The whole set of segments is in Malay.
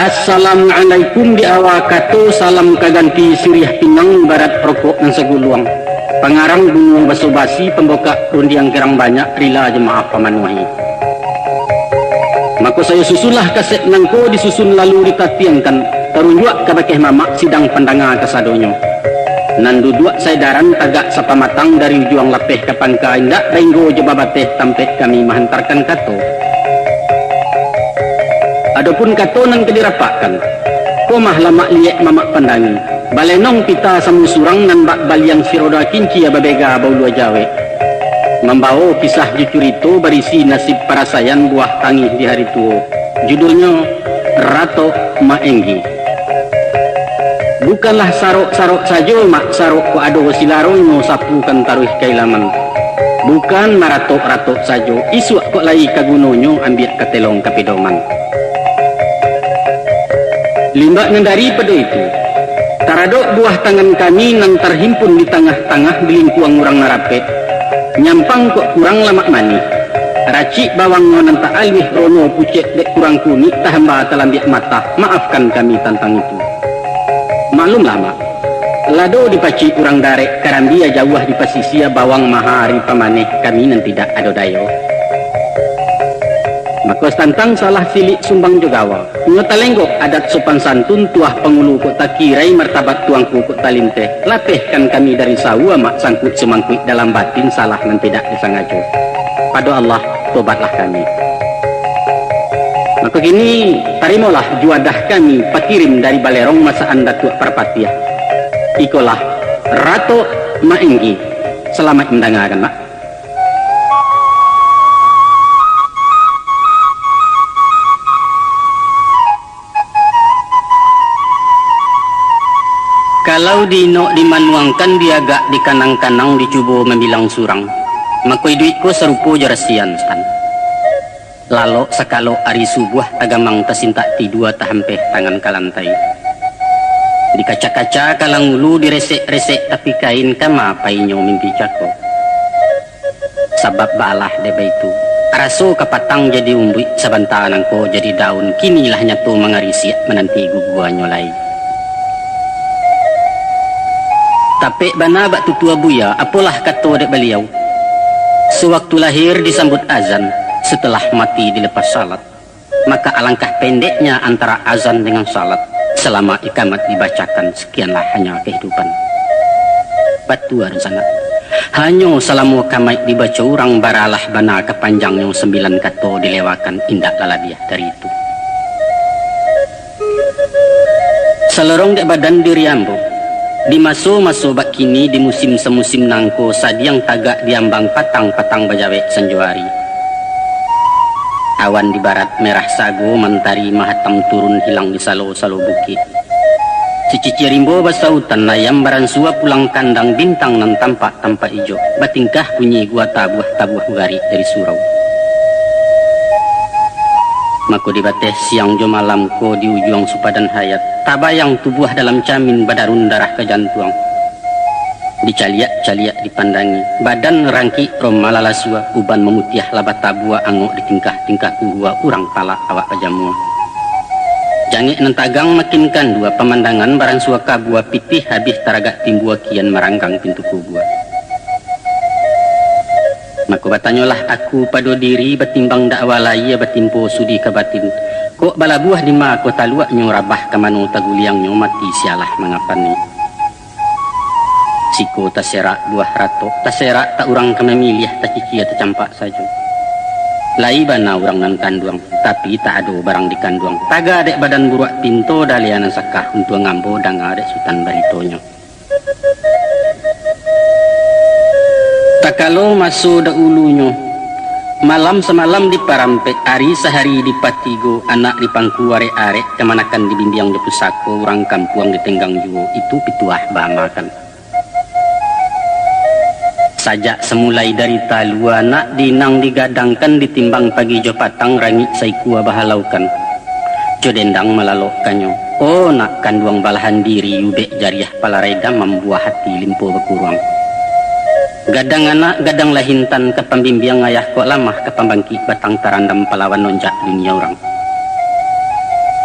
Assalamualaikum di awakato salam kaganti siriah pinang barat rokok dan seguluang. Pengarang bunung baso-basi pembuka rundiang gerang banyak rila jemaah pamanuhi. Maka saya susulah kaset nangko disusun lalu ditatiangkan terunjuk kabakeh mamak sidang pandanga kasadonyo. Nandu dua saya daran tagak sapa matang dari juang lapeh kapangka indak renggo jebabateh tampek kami menghantarkan kato. Adapun kato nang kedirapakan komah lama liek mamak pandangi balenong pita samusurang nan bak baliang siroda kinci ababega baulua jawe membawa kisah jujurito berisi nasib parasayan buah tangih di hari tua. Judulnya Rato Maenggi. Bukanlah sarok-sarok saja mak sarok ku ado silaronyo sapu kan taruh kailaman. Bukan maratok-ratok saja isu kok lai kagunonyo ambil katelong kapidoman. Limbak ngendari pada itu taradok buah tangan kami nang terhimpun di tengah-tengah bilingkuang orang narapet nyampang kok kurang lama mani racik bawang nang tak alih rono pucet dek kurang kunik tahamba telambiak mata maafkan kami tentang itu. Maklum lama lado dipaci kurang darek karambia jauh di pasisia bawang mahari pamaneh kami nan tidak ada dayo. Maka tantang salah silik sumbang jogawa ngotalenggok adat sopan santun tuah pengulu kok tak kirai martabat tuangku kok talinte lapehkan kami dari sawa mak sangkut semangkut dalam batin salah nan tidak disangajo pada Allah tobatlah kami. Maka kini tarimalah juadah kami pakirim dari balerong masa anda tuak perpatiah ikolah Rato Maenggi. Selamat mendengarkan mak. Kalau dino dimanuangkan diagak di kanang-kanang dicubo membilang surang makoi duitku serupo jarasian stan lalo sakalo ari subuh tagamang tasinta ti dua tahampeh tangan kalantai di kaca-kaca kalang ulu diresek-resek tapi kain kama painyo mimpi cako sabab balah deba itu araso kapatang jadi umbi sabantaan angko jadi daun kinilah nyato mangarisi menanti guguanyo lai. Tapi bana bak tutua buya apalah kato dek beliau sewaktu lahir disambut azan setelah mati dilepas salat maka alangkah pendeknya antara azan dengan salat selama ikamat dibacakan sekianlah hanya kehidupan batuar sana hanya salamu kamait dibaca orang baralah bana kepanjangnya 9 kato dilewakan indak lalabiah dari itu selerong dek badan diriambo di maso-maso bak kini di musim semusim nangko sadiang tagak diambang patang-patang bajawe sanjuari. Awan di barat merah sago mentari mahatam turun hilang di salo-salo bukit. Cici rimbo basautan layam baransua pulang kandang bintang nan tampak ijo. Batingkah bunyi gua tabuah gari dari surau. Mako di bateh siang jo malam ko di ujung supadan hayat tabayang tubuh dalam camin badarun darah ke jantuang dicaliak-caliak dipandangi badan rangki romala lasua uban memutiah labat tabua angok di tingkah-tingkah kuhua urang pala awak pajamua jangik nentagang makinkan dua pemandangan barang sua kabua pitih habis taragak timbua kian meranggang pintu kubua. Maka batanyolah aku pada diri betimbang dakwa laya batimpo sudi kabatin kok bala buah di ma kota luak nyo rabah kamano taguliang nyo mati sialah mengapani siko taserak buah rato taserak tak urang kememilih tak cicia tercampak saja lai bana urang nan kanduang tapi tak ada barang di kanduang taga dek badan buruak pinto dalianan sakah untuk ngambo danga dek sultan baritonyo. Tak kalau masuk dahulunya malam semalam di parampek hari sehari di patigo anak di pangku arek-arek kemanakan di bindiang di pusako orang kampuang di tenggang juo itu pituah bamakan sajak semulai dari talu anak dinang digadangkan ditimbang pagi jo patang rangit saikua bahalaukan jo dendang melalokkannya oh nak kanduang balahan diri yubek jariah palareda membuah hati limpo berkurang. Gadang anak, gadang lahintan ke pembimbiang ayah kok lamah ke pembangkit batang tarandam palawan nonjak dunia orang.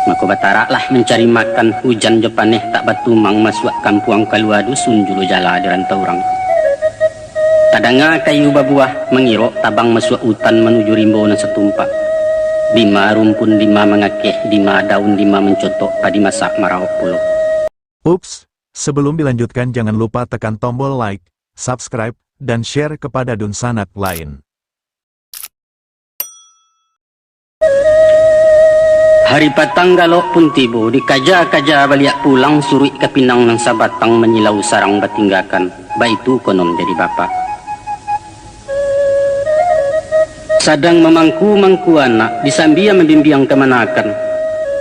Mako batara lah mencari makan hujan jepaneh tak batumang masuk kampuang kalua dusun julu jala di rantau orang. Tadanga kayu babuah mengiro tabang masuk hutan menuju rimbo nan setumpak. Dima rumpun dima mengakeh dima daun dima mencotok pada masak marau pulau. Ups, sebelum dilanjutkan jangan lupa tekan tombol like, subscribe, dan share kepada Dunsanak lain. Hari patang galok pun tibo, dikaja-kaja baliak pulang surui ke pinang nang sabatang menyilau sarang batinggakan. Baitu konon jadi bapak. Sadang memangku-mangku anak, disambia membimbiang kemanakan.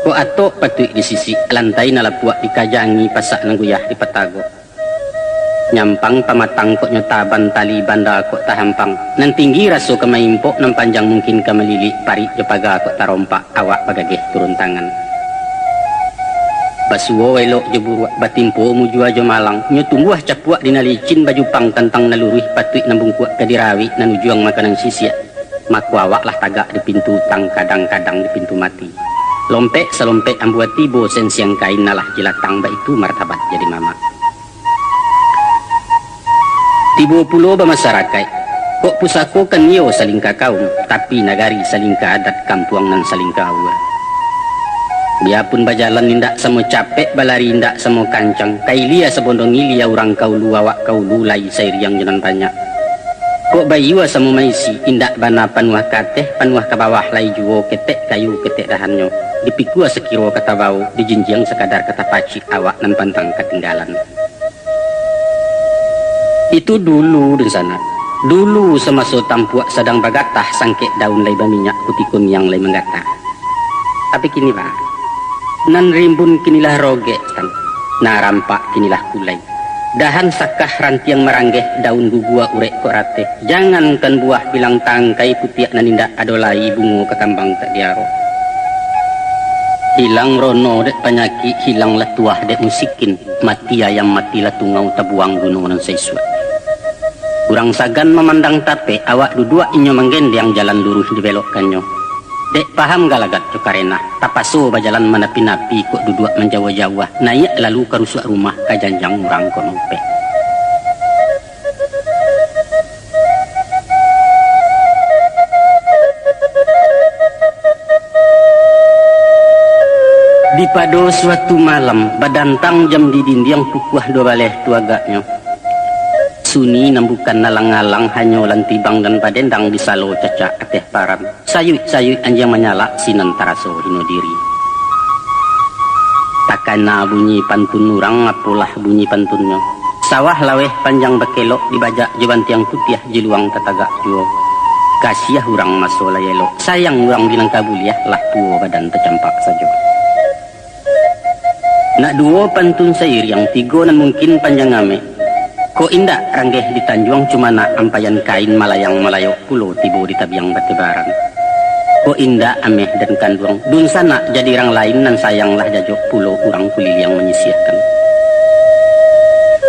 Ko atok patui di sisi, lantai nalapuak dikajangi pasak nangguyah di petago. Nyampang pamatang kok nyotaban tali banda kok tahampang. Nan tinggi raso kemaimpok nan panjang mungkin kemelili pari jepaga kok tarompak awak bagageh turun tangan. Basuo welok jeburu batimpo mujua jo malang. Nyotumbuah capuak dinalicin baju pang tentang naluruh patui nambung kuat kadirawi nan ujuang makanan sisia. Maku awak lah tagak di pintu tang kadang-kadang di pintu mati. Lompek selompek ambuat tibo sensiang kain nalah jilatang ba itu martabat jadi mama. Tibo pulo bermasyarakat, kok pusako kan yo saling kaum, tapi nagari saling adat kampuang nan saling kawa. Biarpun bajalan nindak samo capek balari nindak samo kancang, kailia sebondong ilia orang kaulu awak kaulu lai sair yang jalan banyak. Kok bayua samo maisi indak bana panuah kateh panuah ke bawah lai juo ketek kayu ketek dahannya. Dipikua sekiro kata bau, dijinjiang sekadar kata pacik awak nan pantang ketinggalan. Itu dulu di sana. Dulu semasa tampuak sedang bagatah sangkek daun lai minyak kutikun yang lai menggatah. Tapi kini pak, nan rimbun kinilah rogek tan, narampak kinilah kulai. Dahan sakah rantiang meranggeh daun gugua urek kok rate. Jangankan buah bilang tangkai putiak nanindak adolai bungo ketambang tak diaro. Hilang rono dek penyakit, hilang latuah dek musikin. Mati ayam mati latungau tabuang gunung nan seisuat. Kurang sagan memandang tape, awak dudua inyo menggendang jalan lurus dibelokkannya. Dek paham galagat cukarena, tapaso bajalan menapi-napi kok dudua menjawa-jawa, naik lalu ke rusak rumah kajanjang murang konope. Di pado suatu malam, badantang jam di dinding pukuah dua baleh tuagaknya. Suni nambukan nalang-alang hanyolan tibang dan padendang di salo caca ateh param. Sayut-sayut anjang menyala sinan taraso hino diri. Takana bunyi pantun nurang apulah bunyi pantunnya. Sawah laweh panjang bekelok dibajak jeban tiang putih jeluang tatagak juo. Kasiah urang masola yelok. Sayang urang bilang kabuliah lah puo badan tercampak saja. Nak duo pantun sair yang tigo nan mungkin panjang ame. Ko indah ranggeh di Tanjuang cuma nak ampayan kain malayang malayok pulo tibo di tabiang batebaran. Ko indah ameh dan kanduang dun sana jadi orang lain nan sayanglah jajok pulo urang kulil yang menyisihkan.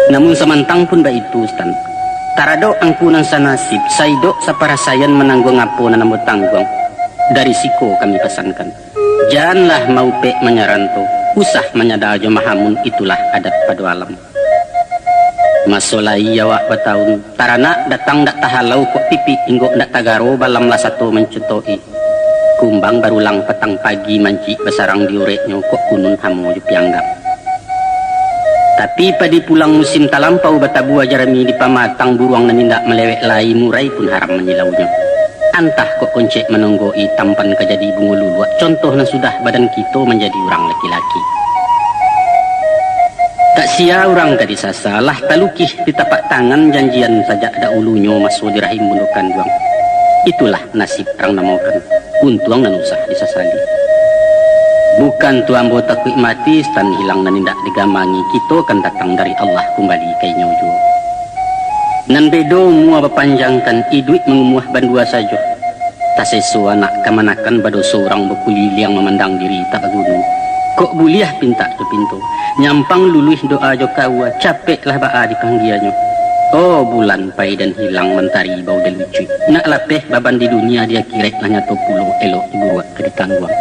Namun semantang pun ba itu stan. Tarado angkunan sanasib saido saparasayan menanggung apo nanambo tangguang. Dari siko kami pesankan. Janganlah mau pek menyaranto. Usah menyadajo mahamun itulah adat padu alam. Masolai awak bataun tarana datang dak tahalau kok pipi inggo dak tagaro balam lah satu mencetoi. Kumbang barulang petang pagi manci besarang diureknya kok kunun hamu dipianggap. Tapi padi pulang musim talampau batabu ajarami di pamatang buruang nanindak melewek lai murai pun haram menyilaunya. Antah kok koncek menonggoi tampan kejadi bungo luluak contohnya sudah badan kita menjadi orang laki-laki. Tak sia orang tadi sasalah talukih di tapak tangan janjian saja ada ulunya masuk di rahim bundukan duang. Itulah nasib orang namakan untuang dan usah disasali. Bukan tu ambo takut mati stan hilang dan tidak digamangi kita kan datang dari Allah kembali kayaknya ujung. Nan bedo mua berpanjangkan iduit mengumuah bandua saja. Tak sesuai nak kemanakan bado seorang berkulil yang memandang diri tak gunung. Kok buliah pinta tu pintu nyampang luluh doa jo kawa capeklah baa dipanggiannya. Oh bulan pai dan hilang mentari bau dan lucu. Nak lapeh baban di dunia dia kirek nanya to pulau elok dibuat ke ditangguang.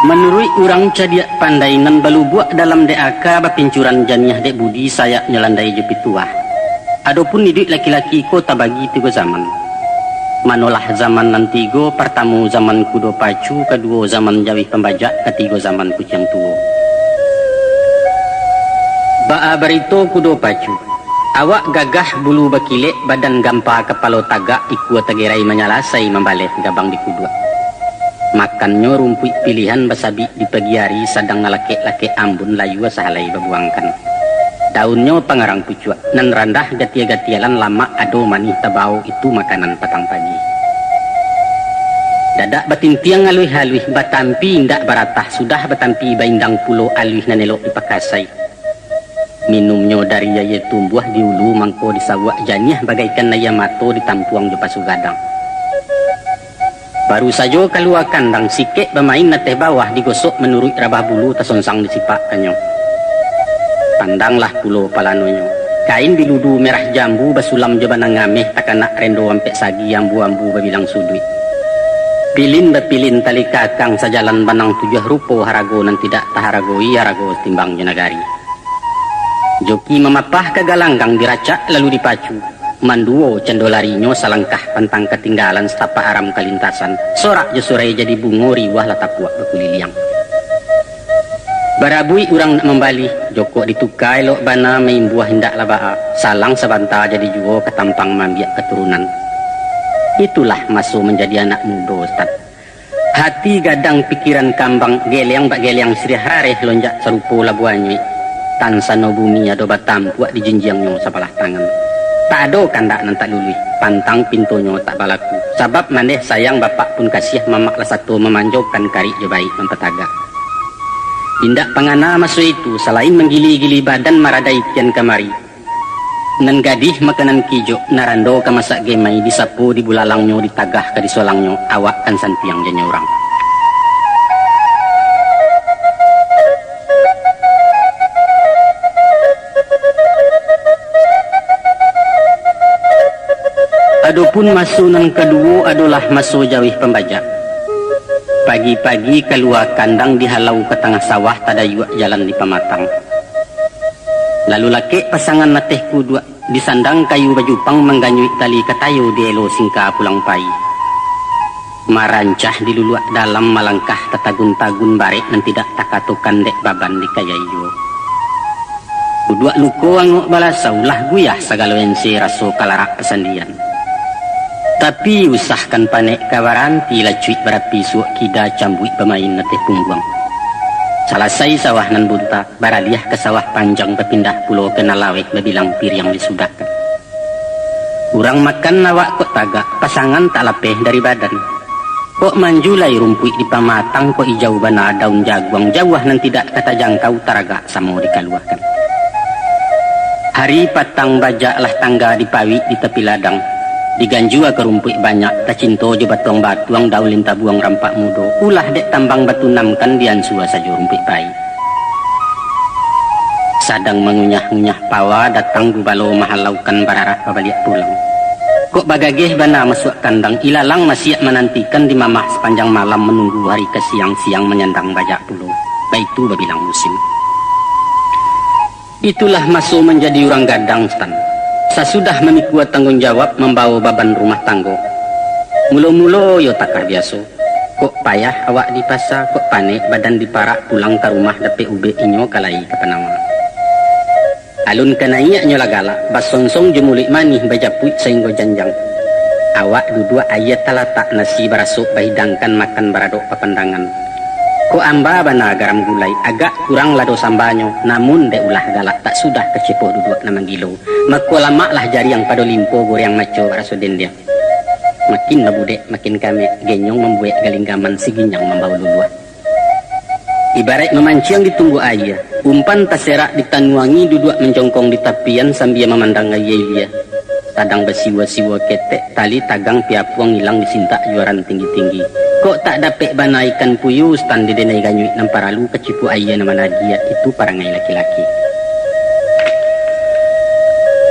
Menurut orang cadia pandai nan balubuak dalam DAK bapincuran janiah dek budi saya nyelandai jepit tua. Adapun hidup laki-laki ko tabagi tiga zaman. Manolah zaman nan tiga, pertama zaman kudo pacu, kedua zaman jawih pembajak, ketiga zaman kucing tua. Ba'a barito kudo pacu. Awak gagah bulu bakilek, badan gampa kepala tagak, ikut tagerai menyalasai membalik gabang di kudua. Makannya rumput pilihan basabi di pagi hari sadang ngalake-lake ambun layu sahalai babuangkan. Daunnya pangarang pucuk, nan randah gatia-gatialan lama ado manih tabau itu makanan petang pagi. Dadak batin tiang aluih-aluih batampi indak baratah sudah batampi baindang pulo aluih nanelok dipakasai. Minumnya dari yaya tumbuh di ulu mangko disawak janiah bagaikan naya mato ditampuang di pasu gadang. Baru saja keluar kandang sikek bermain nateh bawah digosok menurut rabah bulu tasonsang disipak kanyo. Pandanglah pulo palanonyo. Kain biludu merah jambu basulam jebana ngameh takanak rendo ampek sagi ambu-ambu babilang sudui. Pilin bapilin tali kakang sajalan banang 7 rupo harago nan tidak taharagoi harago timbang jenagari. Joki memapah ke galanggang diracak lalu dipacu. Manduo cendolarinyo salangkah pantang ketinggalan setapak aram kalintasan. Sorak jesurai jadi bungo riwah latapuak bekuliliang. Barabui urang nak membali, joko ditukai lok bana main buah hendak labaa. Salang sabanta jadi juo ketampang mambiak keturunan. Itulah masuk menjadi anak muda, Ustaz. Hati gadang pikiran kambang geleng bak geleng sirih rareh lonjak serupo labuanyi. Tansano bumi ado batampuak di jenjiangnya sapalah tangan. Tak ada kandak nan tak lului, pantang pintunya tak balaku. Sabab maneh sayang bapak pun kasih mamak lah satu memanjaukan kari je baik mempetagak. Tindak pangana masuk itu selain menggili-gili badan maradai kian kamari. Nan gadih makanan kijo narando ka masak gemai disapu di bulalangnya ditagah ke disolangnya awak kan santiang janya orang. Adapun masuk nan kedua adalah masuk jawih pembajak. Pagi-pagi keluar kandang dihalau ke tengah sawah tada yuak jalan di pematang. Lalu laki pasangan nateh kudua disandang kayu bajupang mengganyui tali katayo di elo singka pulang pai. Marancah diluluak dalam malangkah tatagun-tagun barek nan tidak takatukan dek baban di kayayo. Kudua luko angok balasau lah guyah sagaloense raso kalarak kesandian. Tapi usahkan panek kawaranti lacuit berapi suak kida cambuik pemain nateh pungguang. Salasai sawah nan bunta, baraliah ke sawah panjang berpindah pulau ke nalawek bebilang pir yang disudahkan. Urang makan nawak kok tagak, pasangan tak lapeh dari badan. Kok manjulai rumput di pamatang, kok ijau bana daun jaguang jauh nan tidak kata jangkau taragak sama dikaluahkan. Hari patang bajaklah tangga dipawi di tepi ladang. Diganjua ke rumput banyak, tak cinto je batuang batuang daulin tabuang rampak mudo. Ulah dek tambang batu namkan diansua saja rumput pai. Sadang mengunyah-ngunyah pawa datang gubalo mahalaukan bararah pabaliak pulang. Kok bagageh bana masuk kandang ilalang masih menantikan di mamah sepanjang malam menunggu hari ke siang-siang menyandang bajak pulau. Baitu babilang musim. Itulah masuk menjadi orang gadang stan. Sasudah memikul tanggung jawab membawa beban rumah tangga. Mulo-mulo yo takar biasa. Kok payah awak di pasar, kok panik badan diparak pulang ke rumah dapet ube inyo kalai ke penama. Alun kenaiak nyola galak, basonsong jemulik manih bajapuit sehingga janjang. Awak duduk ayat talatak nasi barasuk bahidangkan makan baradok pepandangan. Kok amba bana garam gulai agak kurang lado sambanyo, namun dek ulah galak tak sudah kecepoh duduk na manggilo. Mako lama lah jari yang pada limpo goreng maco raso dendia. Makin babudek makin kami genyong membuat galinggaman siginyang membawa luluah. Ibarat memancing ditunggu ayah, umpan taserak ditanuangi duduk menjongkong di tapian sambil memandang ayah. Tadang bersiwa-siwa ketek tali tagang piapuang hilang disintak juaran tinggi-tinggi. Kok tak dapat bana ikan puyuh stand di denai ganyuit namparalu kecipu ayah nama Nadia itu parangai laki-laki.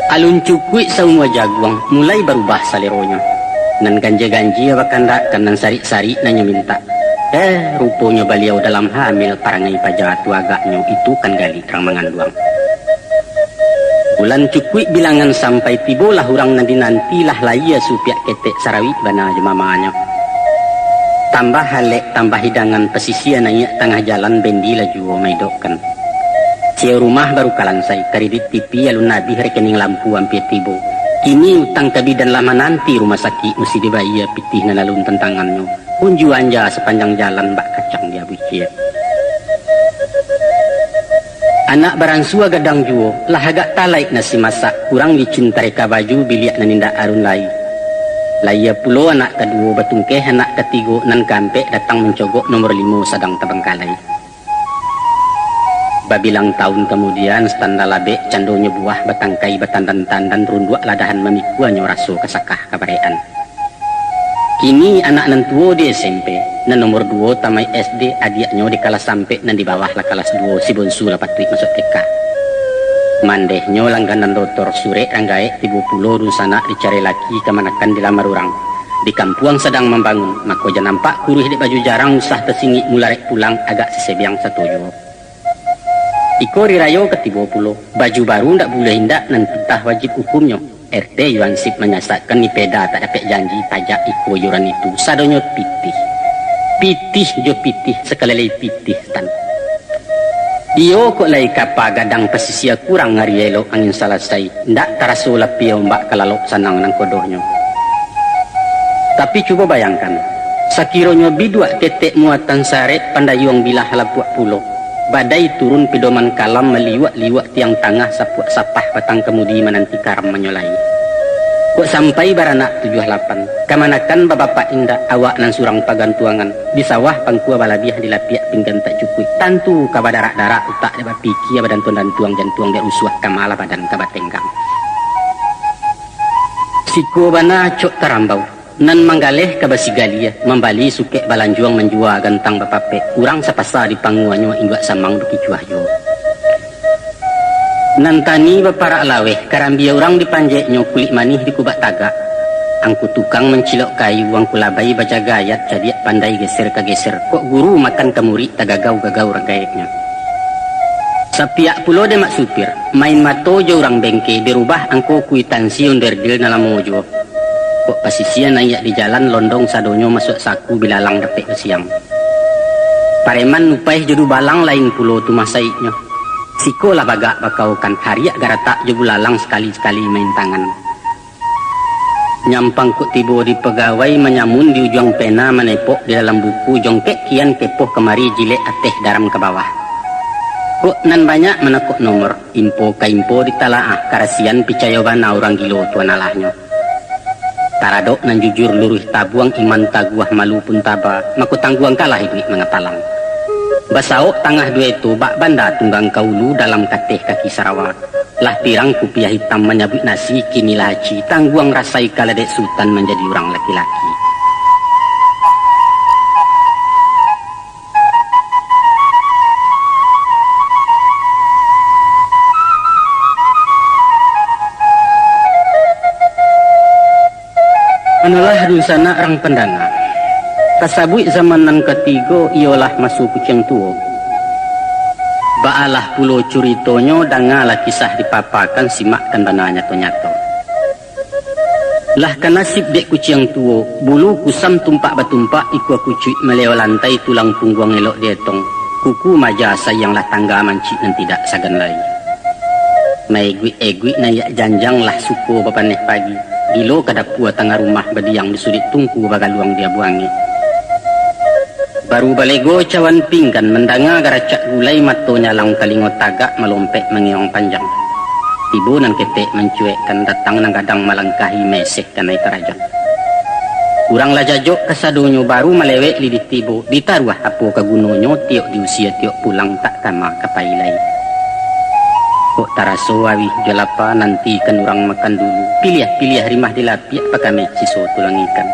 Alun cukui semua jaguang mulai berubah saleronya. Nan ganja-ganji awakan rak kanan sari-sari nanya minta. Rupanya beliau dalam hamil parangai pajatu agaknya itu kan gali terang manganduang. Bulan cukui bilangan sampai tibolah orang nanti-nantilah laia supiak ketek sarawit bana jemamanya. Tambah halek tambah hidangan pesisian naik tengah jalan bendi laju maidokan. Cia rumah baru kalansai kredit TV alun nabi rekening lampu hampir tibo. Kini utang kabidan lama nanti rumah sakit mesti dibayar pitih na lalun tentangannya. Unju anja sepanjang jalan bak kacang dia bucia. Anak baransua gadang juo lah agak talaik nasi masak kurang dicintai ka baju biliak naninda arun lai. Laia pulo anak kedua batungkeh anak ketiga nan kampe datang mencogok nomor 5 sadang tabangkalai. Babilang tahun kemudian standa labe candonya buah batangkai batandan-tandan rundua ladahan memikuannya raso kasakah kabarean. Kini anak nan tuo di SMP, nan nomor 2 tamai SD adiaknya di kelas sampai nan di bawah lah kelas 2 si bonsu lah patut masuk TK. Mandehnya langganan dokter sure ranggae 30 dun sana dicari laki kemanakan dilamar orang. Di kampuang sedang membangun, maka jangan nampak kuruh di baju jarang usah tersingi mularek pulang agak sesebiang setuju. Iko rirayo ke 30, baju baru ndak boleh hindak nan pitah wajib hukumnya. RT Yuansip menyasarkan ni peda tak dapat janji pajak iko yuran itu sadonyo pitih jo pitih sekali lagi pitih tan iyo kok lai kapa gadang pesisia kurang ngari elok angin selesai ndak taraso lapi ombak kalalok sanang nang kodohnya. Tapi coba bayangkan sakironyo bidua ketek muatan sare pandayong bilah lapuak pulo badai turun pedoman kalam meliwak-liwak tiang tangah sapah batang kemudi menanti karam menyolai. Kok sampai baranak 78 kamanakan bapak indah awak nan surang pagantuangan di sawah pangkua balabiah di lapiak pinggan tak cukup tantu kabadarak-darak utak debat piki badan tuan tuang jantuang dia usuah kamala badan kabatenggang. Siko bana cok tarambau nan manggaleh kabasigalia membali sukek balanjuang menjua gantang bapape kurang sapasa di panguannya induk samang duki cuahyo nan tani baparak laweh karambia orang dipanjeknya kulit manih di kubak tagak angku tukang mencilok kayu angku labai baca gayat jadi pandai geser ke geser kok guru makan kemuri tagagau-gagau ragayeknya sapiak pulo demak supir main mato jo orang bengke dirubah angku kuitansi onderdil dalam mojo. Kok pasisian naik di jalan londong sadonyo masuk saku bilalang depek siang. Pareman nupai jodu balang lain pulo tu masaiknya. Siko lah bagak bakaukan hariak garatak jodu lalang sekali-sekali main tangan. Nyampang kok tibo di pegawai menyamun di ujung pena menepok di dalam buku jongkek kian kepoh kemari jilek ateh daram ke bawah. Kok nan banyak menekuk nomor info ka info ditalaah karasian picayobana orang gilo tuan alahnya. Taradok nan jujur luruh tabuang iman taguah malu pun taba maku tangguang kalah ibu mengatalang. Basaok tangah dua itu bak banda tunggang kaulu dalam kateh kaki Sarawak. Lah pirang kupiah hitam menyabut nasi kini laci tangguang rasai kaladek sultan menjadi orang laki-laki. Analah dusana orang pendana. Kasabui zaman nan ketiga ialah masuk kucing tuo. Baalah pulo curitonyo dangalah kisah dipapakan simakkan bana nyato-nyato. Lah kan nasib dek kucing tuo bulu kusam tumpak batumpak ikut kucuit meleo lantai tulang punggung elok dietong. Kuku majasa yang lah tangga mancik dan tidak sagan lagi. Maigui nayak janjang lah suku bapaneh pagi. Gilo kadapua tengah rumah badiang disudit tungku bagaluang dia buangi. Baru balego cawan pinggan mendanga garacak gulai matonya lang kalingot tagak melompek mengiong panjang. Tibu nan ketek mencuekkan datang nang kadang malangkahi meseh kanai karajan. Kurang lajajok kasadonyo baru melewek lidit tibu ditaruah apo kagunonyo tiok di usia tiok pulang tak kama kapailai. Kok taraso awi jalapa nanti kan orang makan dulu pilih rimah dilapiak pakame ciso tulang ikan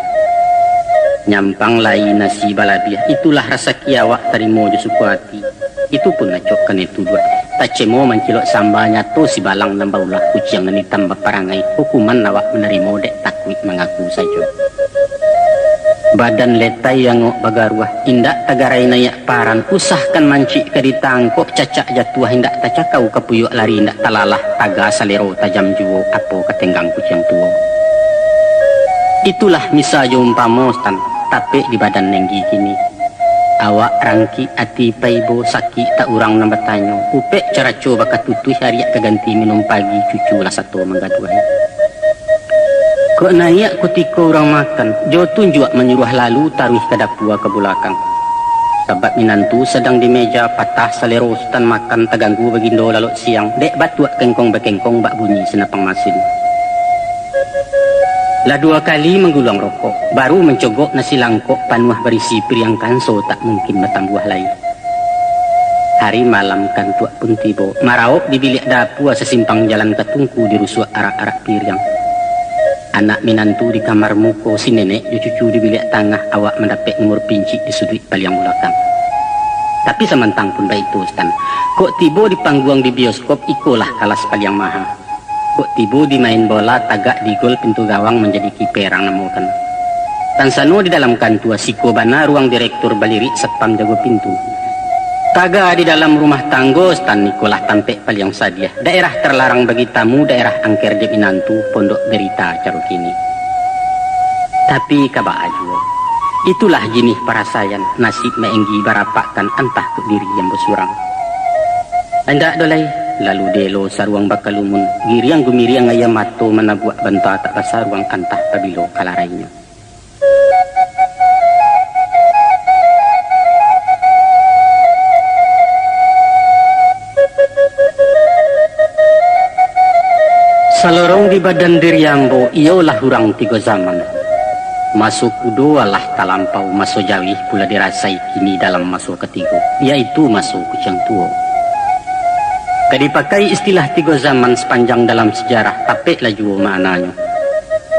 nyampang lai nasi balabiah itulah rasa kiawak tarimo jo suku hati itu pun ngacokkan itu dua tacemo mencilok sambanya to si balang nambaulah kucing ini tambah parangai hukuman nawak menerima dek takwik mengaku saja Badan letai yang ngok bagaruah, indak tagarai nayak paran, usahkan mancik ke ditangkok, cacak jatuh, indak tacakau kepuyuk lari, indak talalah, taga salero tajam juo, apo ketenggang kucing tuo. Itulah misa umpamo stan, tapi di badan nenggi kini. Awak rangki ati paibo saki tak urang nambatanyo, upek cara coba katutuh hariak keganti minum pagi cucu lah satu menggaduai. Kok naik ketika orang makan, jo tunjuk menyuruh lalu taruh ke dapua ke belakang. Sebab minantu sedang di meja patah salero stan makan terganggu bagindo lalu siang, dek batuak kengkong bekengkong bak bunyi senapang masin. Lah 2 kali menggulung rokok, baru mencogok nasi langkok panuah berisi priangkan so tak mungkin bertambuh lain. Hari malam kan tuak pun tiba, maraok di bilik dapur sesimpang jalan ketungku di rusuk arak-arak piriang. Anak minantu di kamar muko, si nenek di cucu di bilik tengah, awak mendapat nomor pinci di sudut paliang belakang. Tapi semantang pun baik tu stan, kok tiba di panggung di bioskop ikolah kalas paliang maha. Kok tiba di main bola tagak di gol pintu gawang menjadi kiperang namukan. Tansano di dalam kantua siko bana ruang direktur balirik satpam jago pintu. Taga di dalam rumah tanggo stan nikolah tampek paliang sadiah. Daerah terlarang bagi tamu, daerah angker di Minantu, pondok berita carukini. Tapi kaba ajuo. Itulah jinih parasayan nasib maenggi barapakan antah ke diri yang bersurang. Anda dolai lalu delo saruang bakalumun giriang gumiriang ayam mato manabuak banta tak basaruang antah pabilo kalarainya. Salorong di badan diriambo ialah hurang 3 zaman. Masuk kudo alah talampau masuk jawih pula dirasai kini dalam masuk ketiga, yaitu masuk kucing tuo. Dipakai istilah 3 zaman sepanjang dalam sejarah, tapi laju maknanya.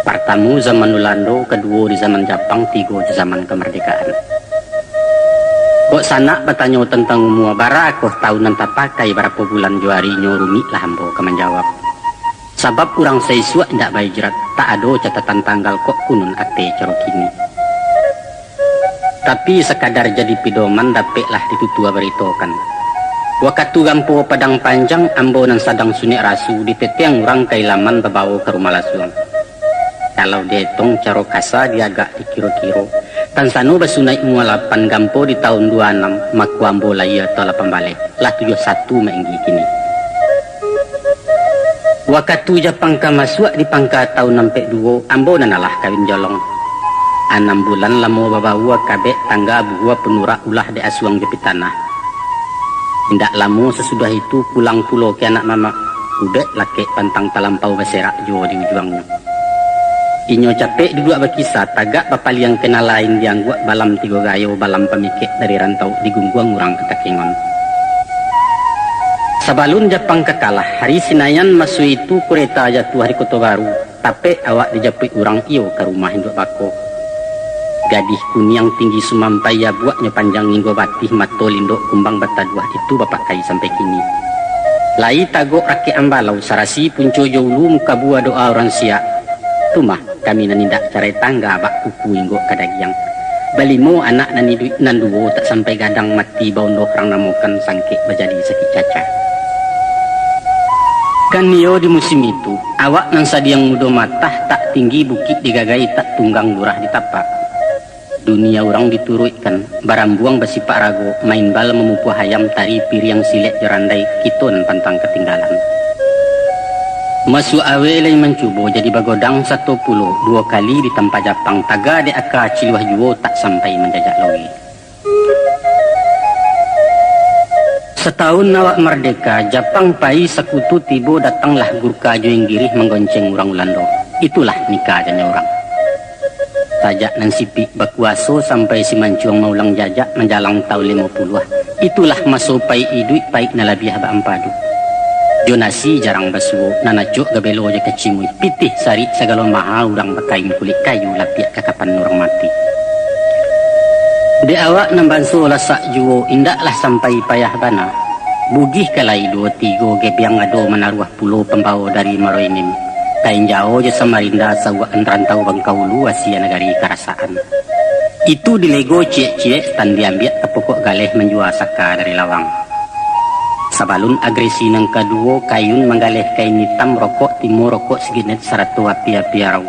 Pertama zaman Ulando, kedua di zaman Jepang, 3 di zaman kemerdekaan. Kok sana bertanya tentang umur barakoh tahunan tak pakai berapa bulan juari nyorumi lah hambo ke menjawab. Sebab kurang seisuak ndak bayjerat, tak ada catatan tanggal kok kunun ate caro kini. Tapi sekadar jadi pidoman dapatlah ditutua beritokan. Wakatu gampo padang panjang ambo nan sadang sunik rasu ditetiang orang kailaman bebawa ke rumah lasuang. Kalau dihitung caro kasa dia agak dikiro-kiro. Tansano basunai mualapan gampo di tahun 26 maku ambo laya atau 8 balik. Lah 71 mainggi kini. Wakatu Jepang kamasuk di pangka tahun 62 ambo nanalah kawin jolong. 6 bulan lamo babawa kabek tangga buah penurak ulah di asuang jepi tanah. Tidak lama sesudah itu pulang pulau ke anak mama. Udek laki pantang talampau beserak jo di ujungnya. Inyo capek duduk berkisah tagak bapal yang kenal lain diangguak balam 3 gayo balam pemikir dari rantau di gungguang urang ketakengon. Sabalun Jepang kekalah, hari Sinayan masuk itu kereta jatuh hari Kota Baru. Tapi awak dijapui urang iyo ke rumah induk bako. Gadih kuning tinggi sumampai ya buatnya panjang hingga batih mato lindok kumbang bataduah itu bapak kai sampai kini. Lai tagok rakyat ambalau sarasi punco jolu muka buah doa orang siak. Tumah kami nanindak carai tangga bak kuku hingga kadagiang. Balimo anak nani duit nanduo tak sampai gadang mati baundo orang namukan sangkik menjadi sakit caca. Kan nio di musim itu awak nan sadiang mudo matah tak tinggi bukit digagai tak tunggang lurah di tapak. Dunia orang diturutkan, barang buang besipak rago, main bal memupu hayam tari piriang silet jerandai, kiton pantang ketinggalan. Masuk awe lain mencubo jadi bagodang 10, 2 kali di tempat Jepang, taga de aka ciluah juo tak sampai menjajak logi. Setahun awak merdeka, Jepang pai sekutu tibo datanglah Gurkha Joing Girih menggonceng orang Ulando. Itulah nikah janya orang. Sajak nan sipi bakuaso sampai si mancuang maulang jajak menjalang tahun 50. Itulah masuk pai iduit pai nalabiah ba ampadu. Jonasi jarang basuo nanajuk gabelo je kecimui pitih sari segala mahal urang bakain kulit kayu lapiak kakapan orang mati. Di awak nambanso lasak juo indaklah sampai payah bana. Bugih kalai 2-3 gebiang ado menaruh pulau pembawa dari Maroinim. Kain jauh je Samarinda sawaan rantau Bangkaulu Asia negari Karasaan. Itu dilego cie-cie tan diambil ke pokok galeh menjual saka dari lawang. Sabalun agresi nang kedua kayun menggaleh kain hitam rokok timur rokok seginet saratu api-api arau.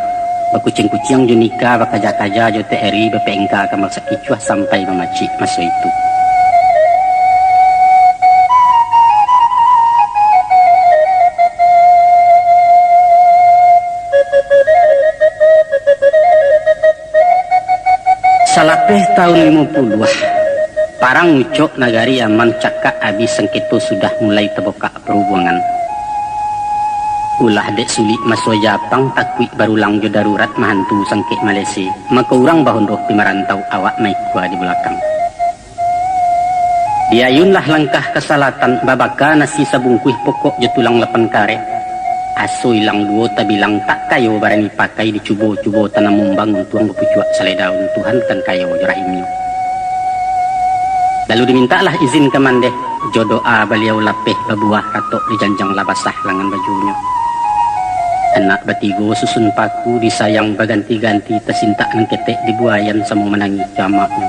Bakucing-kucing junika bakaja-kaja jote eri bepengka kamaksa kicuah sampai memacik masuk itu. Salapeh tahun 50-ah, parang ucok nagari aman cakak abis sengketo sudah mulai terbuka perhubungan. Ulah dek sulit masuk Japang takwik barulang jo darurat mahantu sangkit Malaysia, maka urang bahondoh pimarantau awak maikua di belakang. Diayunlah langkah kesalatan babaka nasi sabungkuih pokok jo tulang lepan karet. Aso ilang duo tabilang tak kayo barani pakai dicubo-cubo tanam mumbang tuang bepucuak salai daun Tuhan kan kayo rahimnya. Lalu dimintalah izin ke mandeh jodoa beliau lapeh babuah ratok di janjang labasah langan bajunya. Anak batigo susun paku disayang baganti-ganti tersintak nang ketek di buayan sama menangi jamaknya.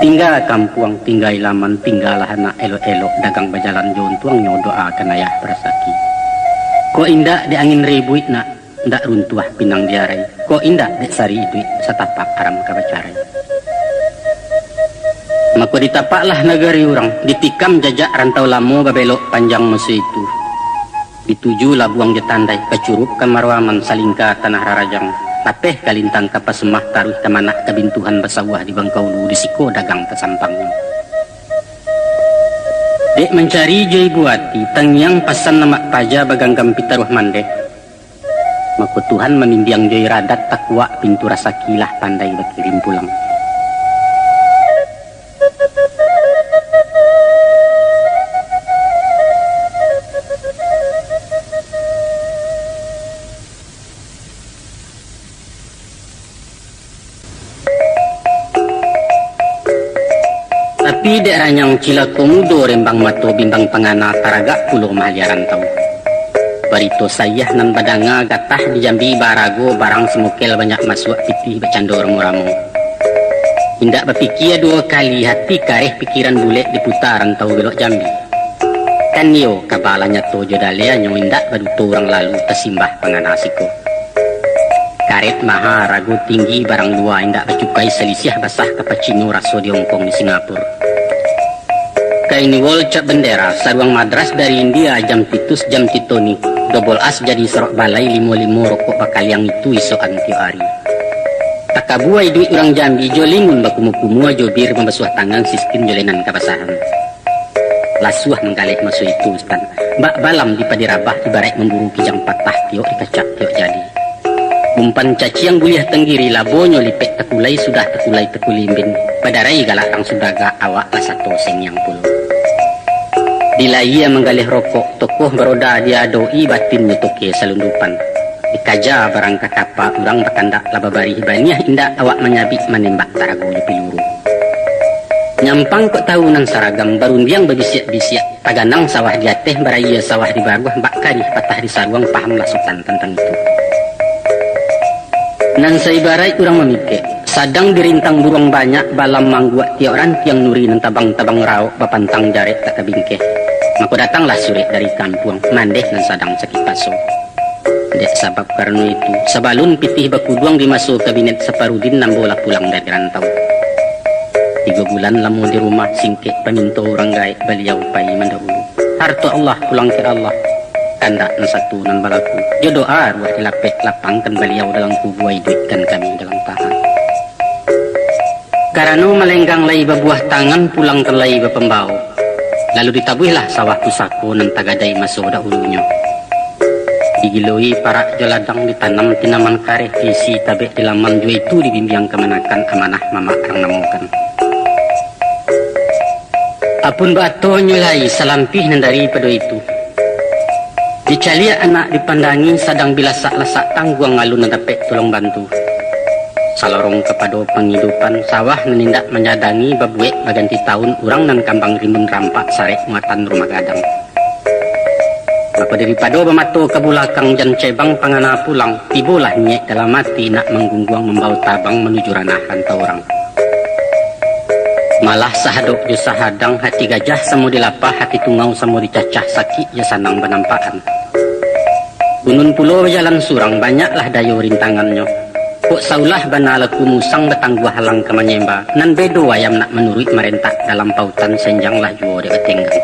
Tinggal kampuang, tinggal laman, tinggal anak elok-elok dagang bajalan jon tuang nyodoa kan ayah prasaki. Ko indah di angin ribuit nak ndak runtuah pinang diarai. Ko indah di sari duit satapak aram kabacarai. Maka ditapaklah negari orang, ditikam jajak rantau lamo babelok panjang musuh itu. Dituju labuang jetandai kecurup kamarwaman salingka tanah rarajang. Lapeh kalintang kapasemah taruh tamanak kabintuhan basawah di Bangkaulu disiko dagang kesampangnya. Dek mencari jai buati tangyang pasan nama paja bagang gampitaruh mandek. Maka Tuhan memindiang jai radat takwa pintu rasa kilah pandai berkirim pulang. Tapi dek ranyang cila komudo rembang mato bimbang pangana taragak pulau mahaliaran tau. Barito sayah nan badanga gatah di Jambi barago barang semukel banyak masuk pitih bercandor muramu. Indak berpikir dua kali hati kareh pikiran bulet di putaran tau belok Jambi. Kan yo kabalanya to jodalia nyo indak baduto orang lalu tersimbah pangana siko. Karet maha rago tinggi barang dua indak bercukai selisih basah kapacino raso di Hongkong di Singapura. Kaini wol cap bendera saruang madras dari India jam titus jam titoni dobol as jadi serok balai limo rokok bakal yang itu iso antio ari. Takabuai duit orang Jambi jolingun bakumukumua jobir membasuh tangan sistem jolenan kabasahan. Lasuah menggalek masuk itu stan. Mbak balam di padirabah ibarat memburu kijang patah tiok dikacak tiok jadi. Umpan caci yang buliah tenggiri labonyo lipek tekulai sudah tekulai tekulimbin. Padarai galak ang sudaga awak lah satu seng yang puluh. Dilai menggalih rokok tokoh beroda dia doi batinnya toke salundupan. Dikaja barang kakapa urang bakandak lababari baniah indah awak menyabik menembak tarago di piluru. Nyampang kok tahu nang saragam barundiang babisiak-bisiak taganang sawah di ateh baraya sawah di baruah mbak karih patah di saruang paham lasutan tentang itu. Nan saibarai urang memikir sadang dirintang burung banyak balam mangguak tiap orang tiang nuri nan tabang-tabang rau bapantang jaret tak kabingkeh. Maka datanglah surit dari kampung mandeh nan sadang sakit paso. Dek sabab karena itu sabalun pitih bakuduang dimasuk kabinet Saparudin nambola pulang dari rantau. 3 bulan lamu di rumah singkek peminto orang gaib beliau pai mendahulu. Harta Allah pulang ke Allah. Kandak nan satu nan balaku. Jodoa ruah dilapek lapangkan beliau dalam kubuai duitkan kami dalam tahan. Karena melenggang lai berbuah tangan pulang terlai berpembau. Lalu ditabuhlah sawah pusako nan tagadai masuk dahulunya. Digiloi parak joladang ditanam tinaman kareh isi tabek di laman jua itu dibimbing kemanakan amanah mama orang namukan. Apun bato nyulai salampih nan dari pada itu. Dicalia anak dipandangi sadang bilasak-lasak tangguang alun nan tapek tolong bantu. Salorong kepada penghidupan sawah menindak menyadangi babuek baganti tahun urang nan kambang rimbun rampak sarek muatan rumah gadang. Maka daripada bemato ke bulakang jan cebang pangana pulang tibolah nyek dalam mati nak menggungguang membau tabang menuju ranah rantau orang. Malah sahadok jo sahadang hati gajah samo dilapah hati tungau samo dicacah sakit ya sanang benampaan. Gunun pulau jalan surang banyaklah dayo rintangannya. Kok saulah bana laku musang betangguh halang kemanyemba nan bedo ayam nak menurut merentak dalam pautan senjang lah juo de betenggang.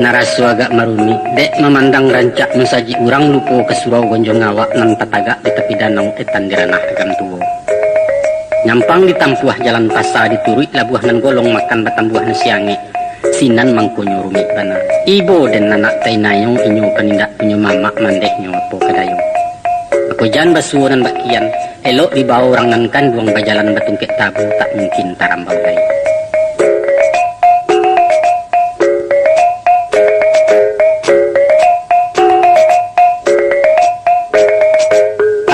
Narasu agak maruni dek memandang rancak mensaji urang lupo ke surau gonjong ngawak nan patagak di tepi danau etan diranah agam tuwo. Nyampang ditampuah jalan pasar diturut labuah nan golong makan batambuah nasiange. Sinan mangkunyo rumit bana. Ibo dan anak tainayong inyo panindak punyo mamak mandehnya apo kadayong. Ako jan basuo nan bakian. Elok dibawa orang nan kan duang bajalan batungkek tabu tak mungkin tarambau lai.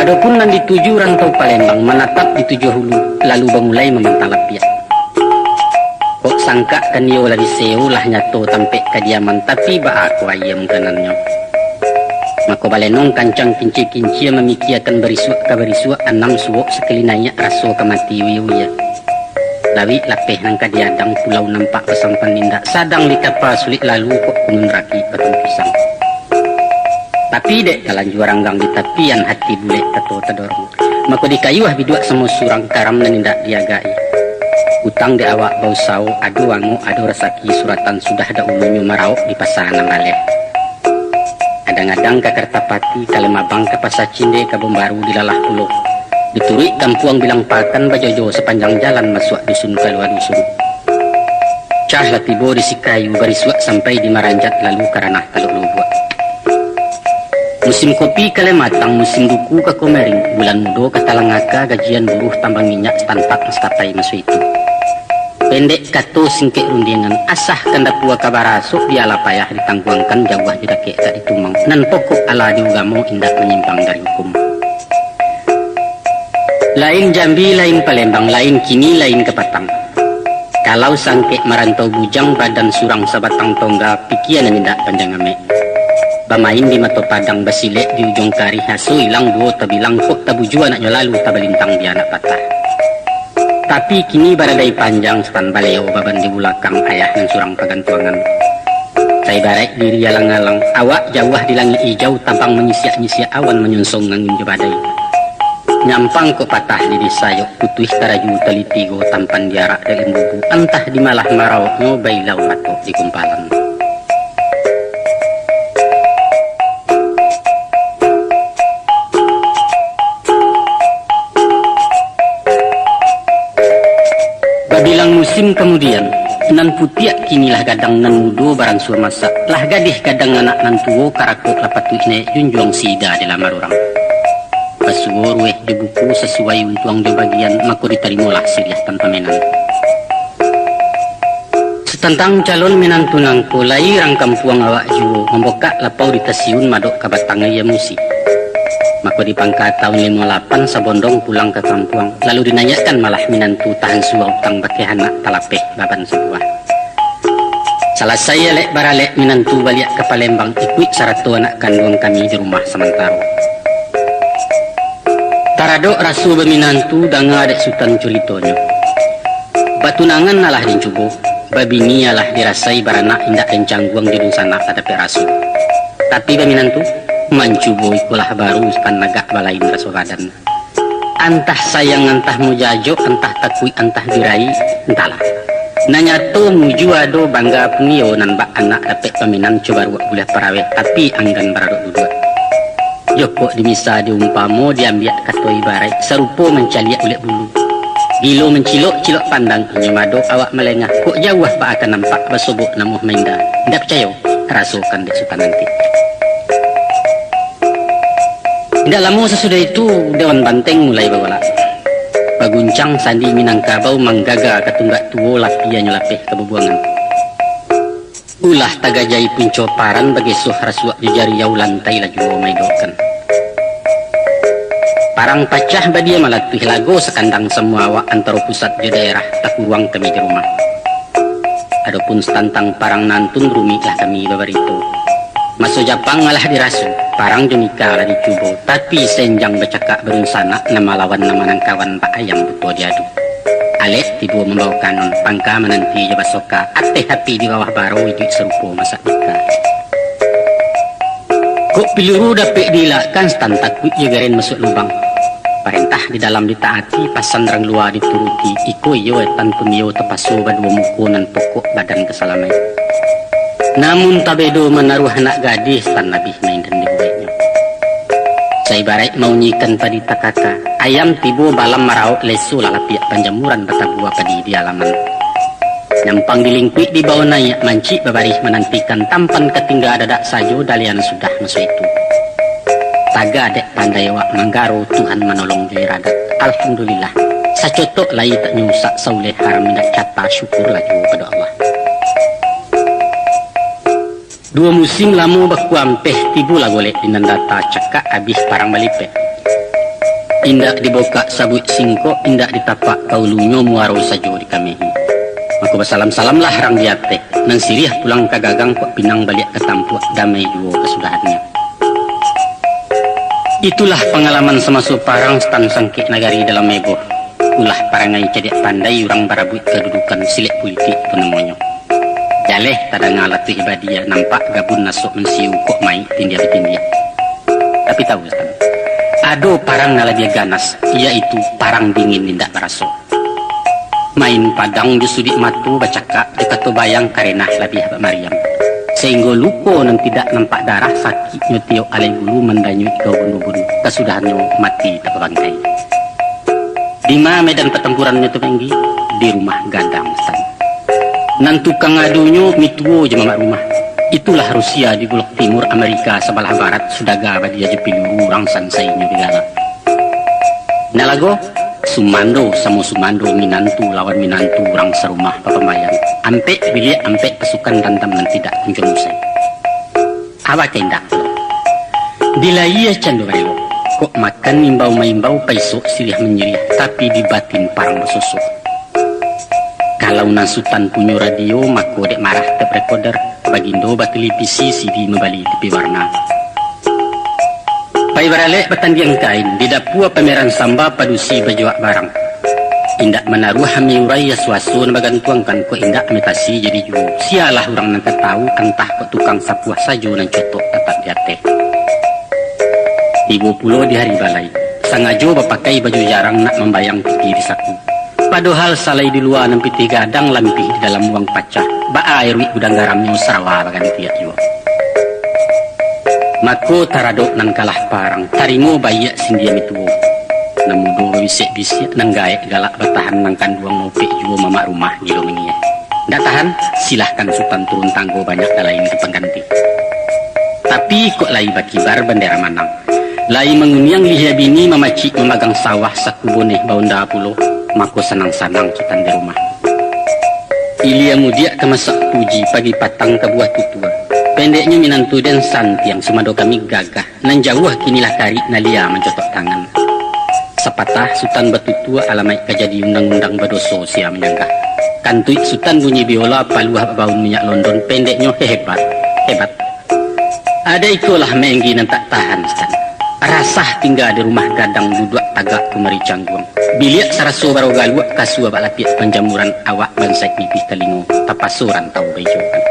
Adapun nan dituju rantau Palembang menatap di tujuh hulu lalu bamulai memantalap ya. Kok sangka kan yo lagi seo lah nyato tampe kadiaman tapi ba aku ayam kanannya. Mako balenong kancang kinci-kinci memikiakan berisua anam suwok sekali nanya raso kamati wiya. Lawi lapeh nang kadiadang pulau nampak pesang paninda sadang di kapal sulit lalu kok kunun raki batang pisang. Tapi dek jalan juaranggang di tapian hati bule tato tadorong. Mako di kayuah bidua semua surang karam nanindak diagai. Utang di awak bau sau, adu wangu, adu rasaki suratan sudah ada ulunya marauk di pasaran baleh. Adang-adang ke Kertapati, Kalemabang ke Pasacinde, ke Bombaru di Lalah Pulau. Dituri kampuang bilang pakan bajojo sepanjang jalan masuk dusun keluar dusun. Cah latibo di Sikayu barisuak sampai di Maranjat lalu karanah Teluk Lubuk. Musim kopi kalematang, musim duku ke Komering, bulan mudo ke Talangaka, gajian buruh tambang minyak setanpak maskapai masu itu. Pendek kato singkek rundingan, asah kanda pua kabaraso diala payah ditangguangkan jawah jedake tak ditumang, nan pokok ala diugamo indah menyimpang dari hukum. Lain Jambi, lain Palembang, lain kini, lain Kepatang. Kalau sangkek marantau bujang badan surang sabatang tongga, pikian nindak panjang ame. Bamain di Mato Padang basilek di ujung kari haso ilang duo tabilang kok tabuju anaknya lalu tabalintang di anak patah. Tapi kini baradai panjang sepan baleo baban di belakang ayah yang surang pagantuangan. Saya barek diri alang-alang awak jauh di langit hijau tampang menyisiak-nyisiak awan menyunsong ngangin jebadai. Nyampang kok patah di desa yok putih taraju telitigo tampan diarak dalam bubu entah di malah marau ngobai lau batok di kumpalan. Bilang musim kemudian nan putiak kinilah gadang nan mudo barang sur masa lah gadih gadang anak nan tuwo karakok lapatu ine junjung sida di lamar orang pasuwo rueh di buku sesuai untuang di bagian mako diterimalah siriah tanpa menan setentang calon menantu nangko lai rang kampuang awak juo membokak lapau di tasiun madok kabatang ya musi. Maka di pangkat tahun 58 sabondong pulang ke kampung lalu dinanyakan malah minantu tahan suwa utang baki anak talapeh baban sebuah. Salah saya lek baralek minantu balik ke Palembang ikut saratu anak kandung kami di rumah sementara. Taradok rasu berminantu danga adek sultan curitonyo. Batunangan nalah dincubo, babini alah dirasai baranak indak rencangguang di dunsana ada perasu. Tapi berminantu mancubo ikulah baru sepan nagak balain rasogadan. Antah sayang antah mujajo antah takui antah dirai entahlah. Nanya to muju ado bangga punio nan bak anak dapat peminan coba ruak boleh paraweh tapi anggan baradok duduk. Joko dimisa diumpamo diambil kato ibarat serupo mencaliak ulet bulu. Gilo mencilok-cilok pandang nyemado awak melengah kok jauh pak akan nampak basobok namuh mainda. Ndak percaya rasokan dek suka nanti. Tidak lama sesudah itu Dewan Banteng mulai bawa Baguncang Sandi Minangkabau manggaga katunggak tuwo lapianya lapeh kebubuangan. Ulah tagajai pincoparan bagi suh rasuak di jari yau lantai laju maidokan. Parang pacah badia malatuih lago sekandang semua awak antara pusat di daerah tak ruang kami di rumah. Adapun setantang parang nantun rumiklah kami babarito. Masuk Japang malah dirasu, parang Junika lah dicubo, tapi senjang bercakap berunsana nama lawan nama nangkawan Pak Ayam butuh diadu. Alek tibu membawa kanon pangka menanti jabat soka ate hati di bawah baro itu serupo masak dika. Kok piluru dapet dilakan stan takut jagarin masuk lubang. Perintah di dalam ditaati pasan rang luar dituruti iko iyo etan pun iyo tepaso badua mukunan pokok badan kesalamai. Namun tabedo menaruh anak gadis tan lebih main dan dibuatnya. Saya barai mau nyikan padi takaka ayam tibu balam marauk lesu lalapiak panjamuran batabua padi di alaman. Nyampang dilingkuik di bawah naik mancik babarih menantikan tampan ketinggal dadak sajo dalian sudah masuk itu. Taga dek pandai wak manggaro Tuhan menolong jaya radat. Alhamdulillah. Sacotok lai tak nyusak sauleh haram minat kata syukur lagi pada Allah. Dua musim lamu baku ampeh tibu lah golek di nandata cakak habis parang balipeh. Indak diboka sabut singko, indak ditapak kaulunyo muaro sajo di kamehi. Aku bersalam-salam lah rang diate. Nang sirih pulang ke gagang kok pinang balik ke tampuak damai juo kesudahannya. Itulah pengalaman semasa parang stan sangkik nagari dalam meboh. Ulah parangai cediak pandai orang barabut kedudukan silik politik penemunya. Jaleh tada ngalatu ibadia nampak gabun nasuk mensiu kok mai tindia betindia. Tapi tahu stan. Ado parang ngalabia ganas, yaitu parang dingin nindak baraso. Main padang di sudik matu bacaka dekat bayang karenah labih Pak Maryam. Sehingga luko nan tidak nampak darah sakitnya tiok alai bulu mendanyui kau bunuh-bunuh. Kesudahannya mati tak bangkai. Di mana medan pertempurannya tu tinggi? Di rumah gadang stan. Nan tukang adunya mituo jemaat rumah. Itulah Rusia di Blok Timur Amerika sebelah barat sudah gaba dia jepilu orang sansainya digala. Nalago Sumando sama Sumando minantu lawan minantu orang serumah papamayan. Ampe bilik ampe pasukan dantam dan tidak kunjung usai. Awak kendak. Bila ia candu relo, kok makan imbau-imbau paisok silih menyirih tapi di batin parang besusuk. Kalau nasutan punya radio mako dek marah tep recorder bagindo batelevisi CD membali tepi warna. Pai baralek batandiang kain di dapua pameran samba padusi bajuak barang. Indak menaruh hami urai ya suasun bagantuangkan ko indak amitasi jadi juo. Sialah orang nanti tahu entah ko tukang sapuah sajo nan cotok tetap diate. Ibu pulo di hari balai. Sangajo bapakai baju jarang nak membayang piti di saku. Padahal salai di luar nempiti gadang lampih di dalam uang pacah. Ba air wik gudang garamnya sarawa bagan tiak juo. Mako taradok nan kalah parang tarimo bayak sindia mituo. Namudo bisik-bisik nang gaek galak bertahan nang kanduang ngopek juo mama rumah gilo mengiya. Ndak tahan silahkan sultan turun tanggo banyak dalain ke pengganti. Tapi kok lai bakibar bendera manang. Lai menguniang liha bini mamacik memagang sawah sakuboneh baunda pulo. Mako senang-senang sultan di rumah. Ilia mudia kemasak puji pagi patang ke buah tutua. Pendeknya minantu dan santi yang sumado kami gagah. Nan jauh kinilah kari nalia mencotok tangan. Sepatah sultan batu tua alamai kejadi undang-undang badoso sia menyanggah. Kantui sultan bunyi biola paluah baun minyak London pendeknya hebat. Ada ikolah menggi nan tak tahan stan. Rasah tinggal di rumah gadang duduk tagak kumari cangguang. Bilik saraso baro galuak kasua bak lapis panjamuran awak bansai pipis telingo tapasuran tau bejokan.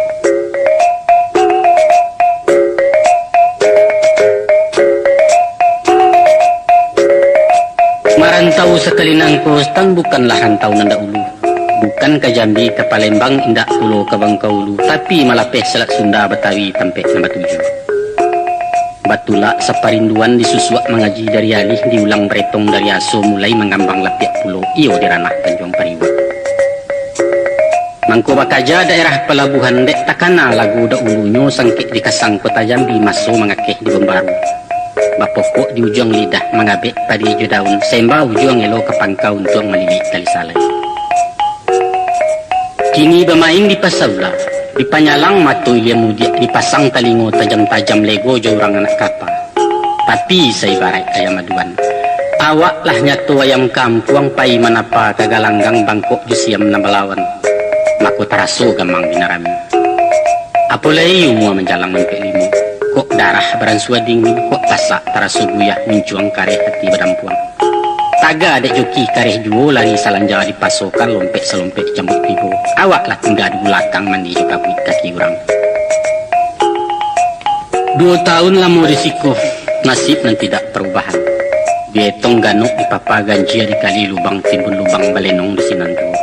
Marantau sekali nangkos tan bukanlah rantau nanda ulu. Bukan ke Jambi ke Palembang indak pulau ke Bangkaulu, tapi malapeh Selat Sunda Betawi tampek nama 7. Batula separinduan disusuak mengaji dari alih diulang beretong dari aso mulai mengambang lapiak pulau iyo di ranah Tanjung Periwa. Mangko bakaja daerah pelabuhan dek takana lagu da ulunyo sangkik di kasang kota Jambi maso mengakeh di Bembaru. Bapokok di ujung lidah mengabek padi hijau daun semba ujung elo ke pangkau untuk melilit tali salai. Kini bermain di Pasaula. Di Panyalang matu ilia mudia dipasang talingo tajam-tajam lego jorang anak kapal. Tapi saya barai ayam aduan. Awak lah nyatu ayam kampuang pai manapa kagalanggang bangkok jusiam nabalawan. Mako taraso gamang binarami. Apolai umua menjalang mempek limu. Kok darah beransua dingin kok pasak taraso buyah mencuang kare hati badampuang. Taga dek joki kareh juo lari salanjawa di pasokan lompek selompek jambut pibo. Awak lah tinggal di belakang mandi juga buit kaki orang. 2 tahun lama risiko, nasib nan tidak perubahan. Bietong ganuk di papa ganjia di kali lubang timbun lubang balenong di sinan juo.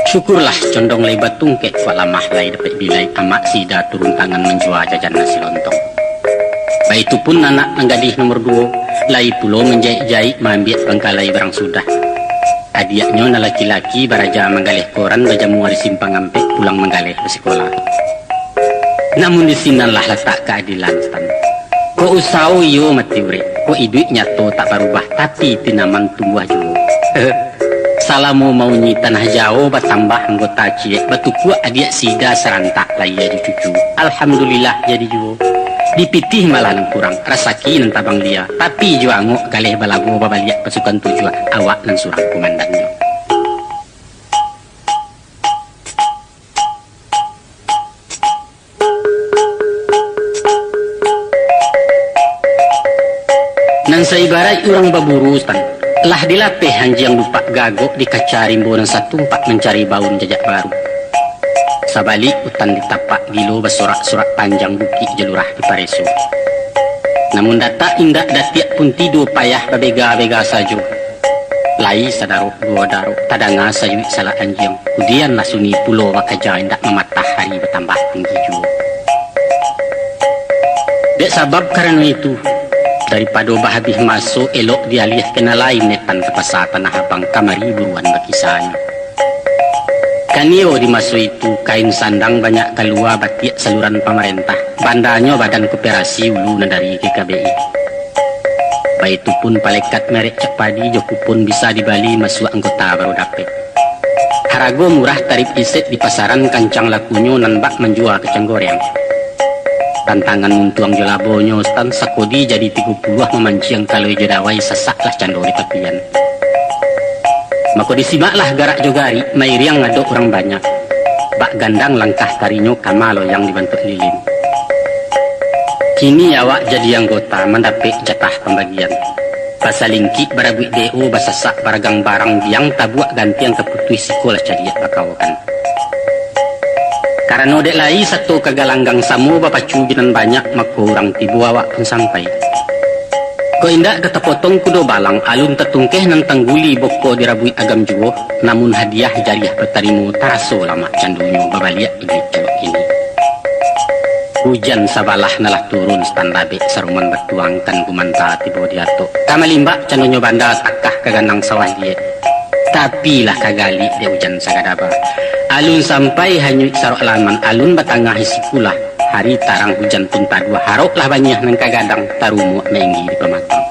Syukurlah condong lay batung ke walamah lay dapat bilai amak sida turun tangan menjual jajan nasi lontong. Baik itu pun anak anggadih nomor 2 lay pulo menjahit-jahit mambiat bangkalai barang sudah. Adiaknya na laki-laki baraja menggalih koran bajamu di simpang ampek pulang menggalih ke sekolah. Namun di sinalah letak keadilan stan. Ko usau yo mati urip, ko iduit nyato tak berubah tapi tinaman tumbuh juo. Salamu mau nyi tanah jauh bertambah anggota ciek batu kuat adiak sida serantak lay jadi cucu. Alhamdulillah jadi juo. Dipitih malah nang kurang rasaki nang tabang dia tapi jua ngok galeh balago babaliak pasukan tujuh awak nang surang komandannya. Nan saibarai orang baburu stan lah dilatih hanjang lupa gagok di kacarimbo nang satu empat mencari baun jajak baru. Sabalik hutan ditapak gilo bersorak-sorak panjang bukit jelurah di Pareso. Namun data indah datiak pun tidur payah babega-bega sajo. Lai sadaro dua daro tadanga sayuik salah anjing. Kemudian nasuni pulau wakaja indak mematah hari bertambah tinggi juga. Dek sabab karena itu daripada habis masuk elok dialih kena lain netan ke pasar Tanah Abang kamari buruan bakisanya. Kanio dimasuk itu kain sandang banyak keluar batik saluran pemerintah. Bandanya Badan Koperasi Ulu dari GKBI. Baik itu pun palekat merek Cepadi Joku pun bisa di Bali masuk anggota baru dapet. Harago murah tarif iset di pasaran kancang lakunya nanbak menjual kecang goreng. Tantangan muntuang jelabonyo stan sakodi jadi 30 memancing kalau jedawai sesak lah cando di papian. Maka disimaklah garak jogari, mairiang ngadok orang banyak. Bak gandang langkah tarinyo kamalo yang dibantu lilin. Kini awak jadi anggota mendapat jatah pembagian. Pasalingki barabuik DO basasak baragang barang biang tabuak gantian keputui sekolah cadiak bakawakan. Karena dek lai satu kagalanggang samu bapacu jinan banyak maka orang tibu awak pun sampai. Ko indak kata potong kudo balang alun tetungkeh nang tangguli boko dirabui agam juo namun hadiah jariah bertarimu taraso lama candunyo babaliak duit celok ini. Hujan sabalah nalah turun standabe saruman bertuangkan kumanta tibo diato. Kamalimbak candunyo banda takah kaganang sawah dia. Tapi lah kagali de hujan sagadaba. Alun sampai hanyut sarok laman alun batangah isikulah. Hari tarang hujan pun tak dua harok lah banyak nang kagadang tarumu menggi di pematang.